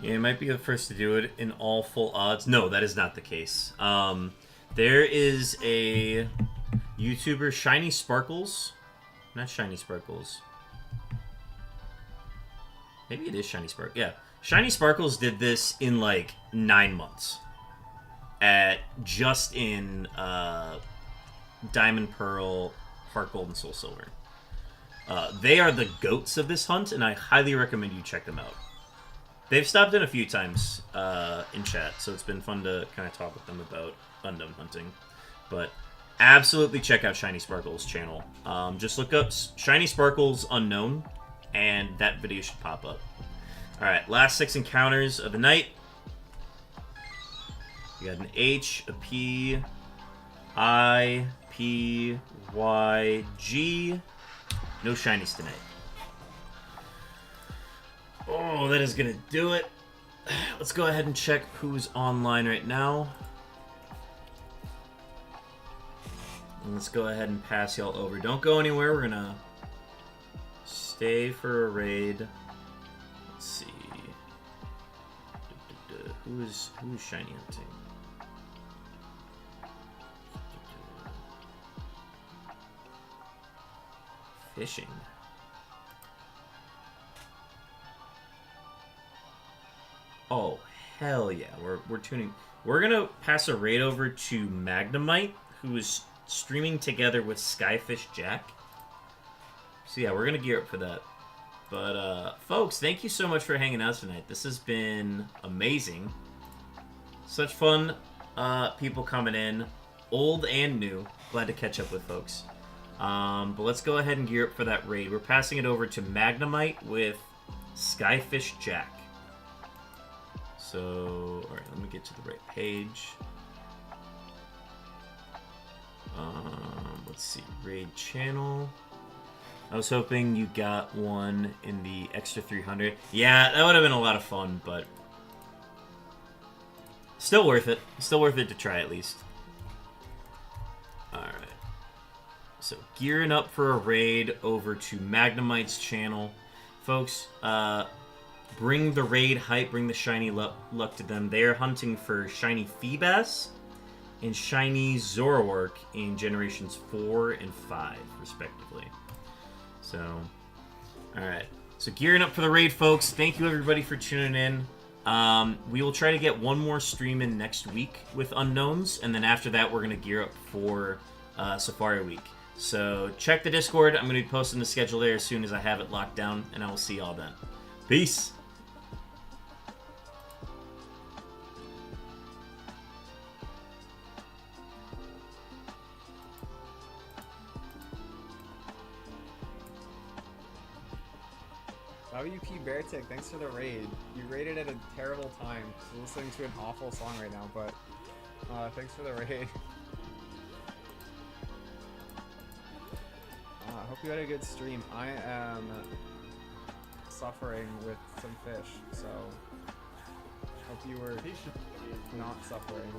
Yeah, it might be the first to do it in all full odds. No, that is not the case. There is a YouTuber, Shiny Sparkles. Not Shiny Sparkles. Maybe it is Shiny Sparkles. Yeah. Shiny Sparkles did this in like 9 months. Just in Diamond, Pearl, Heart Gold, and Soul Silver. They are the goats of this hunt, and I highly recommend you check them out. They've stopped in a few times in chat, so it's been fun to kind of talk with them about Unown hunting. But absolutely check out Shiny Sparkles' channel. Just look up Shiny Sparkles Unown, and that video should pop up. Alright, last 6 encounters of the night. We got an H, a P, I, P, Y, G. No shinies tonight. Oh, that is gonna do it. Let's go ahead and check who's online right now. And let's go ahead and pass y'all over. Don't go anywhere. We're gonna stay for a raid. Let's see. Who Who's shiny hunting? Fishing. Oh, hell yeah. We're tuning. We're gonna pass a raid over to Magnemite, who is streaming together with Skyfish Jack. So yeah, we're gonna gear up for that. But folks, thank you so much for hanging out tonight. This has been amazing. Such fun people coming in, old and new. Glad to catch up with folks. But let's go ahead and gear up for that raid. We're passing it over to Magnemite with Skyfish Jack. So, alright, let me get to the right page. Let's see, raid channel. I was hoping you got one in the extra 300. Yeah, that would have been a lot of fun, but still worth it. Still worth it to try at least. Alright. So, gearing up for a raid over to Magnemite's channel. Folks, bring the raid hype, bring the shiny luck to them. They are hunting for shiny Feebas and shiny Zoroark in generations 4 and 5, respectively. So, alright. So, gearing up for the raid, folks. Thank you, everybody, for tuning in. We will try to get one more stream in next week with Unknowns, and then after that, we're going to gear up for Safari Week. So, check the Discord. I'm going to be posting the schedule there as soon as I have it locked down, and I will see y'all then. Peace! WP Beartick, thanks for the raid. You raided at a terrible time. So listening to an awful song right now, but thanks for the raid. I hope you had a good stream. I am suffering with some fish, so hope you were not suffering.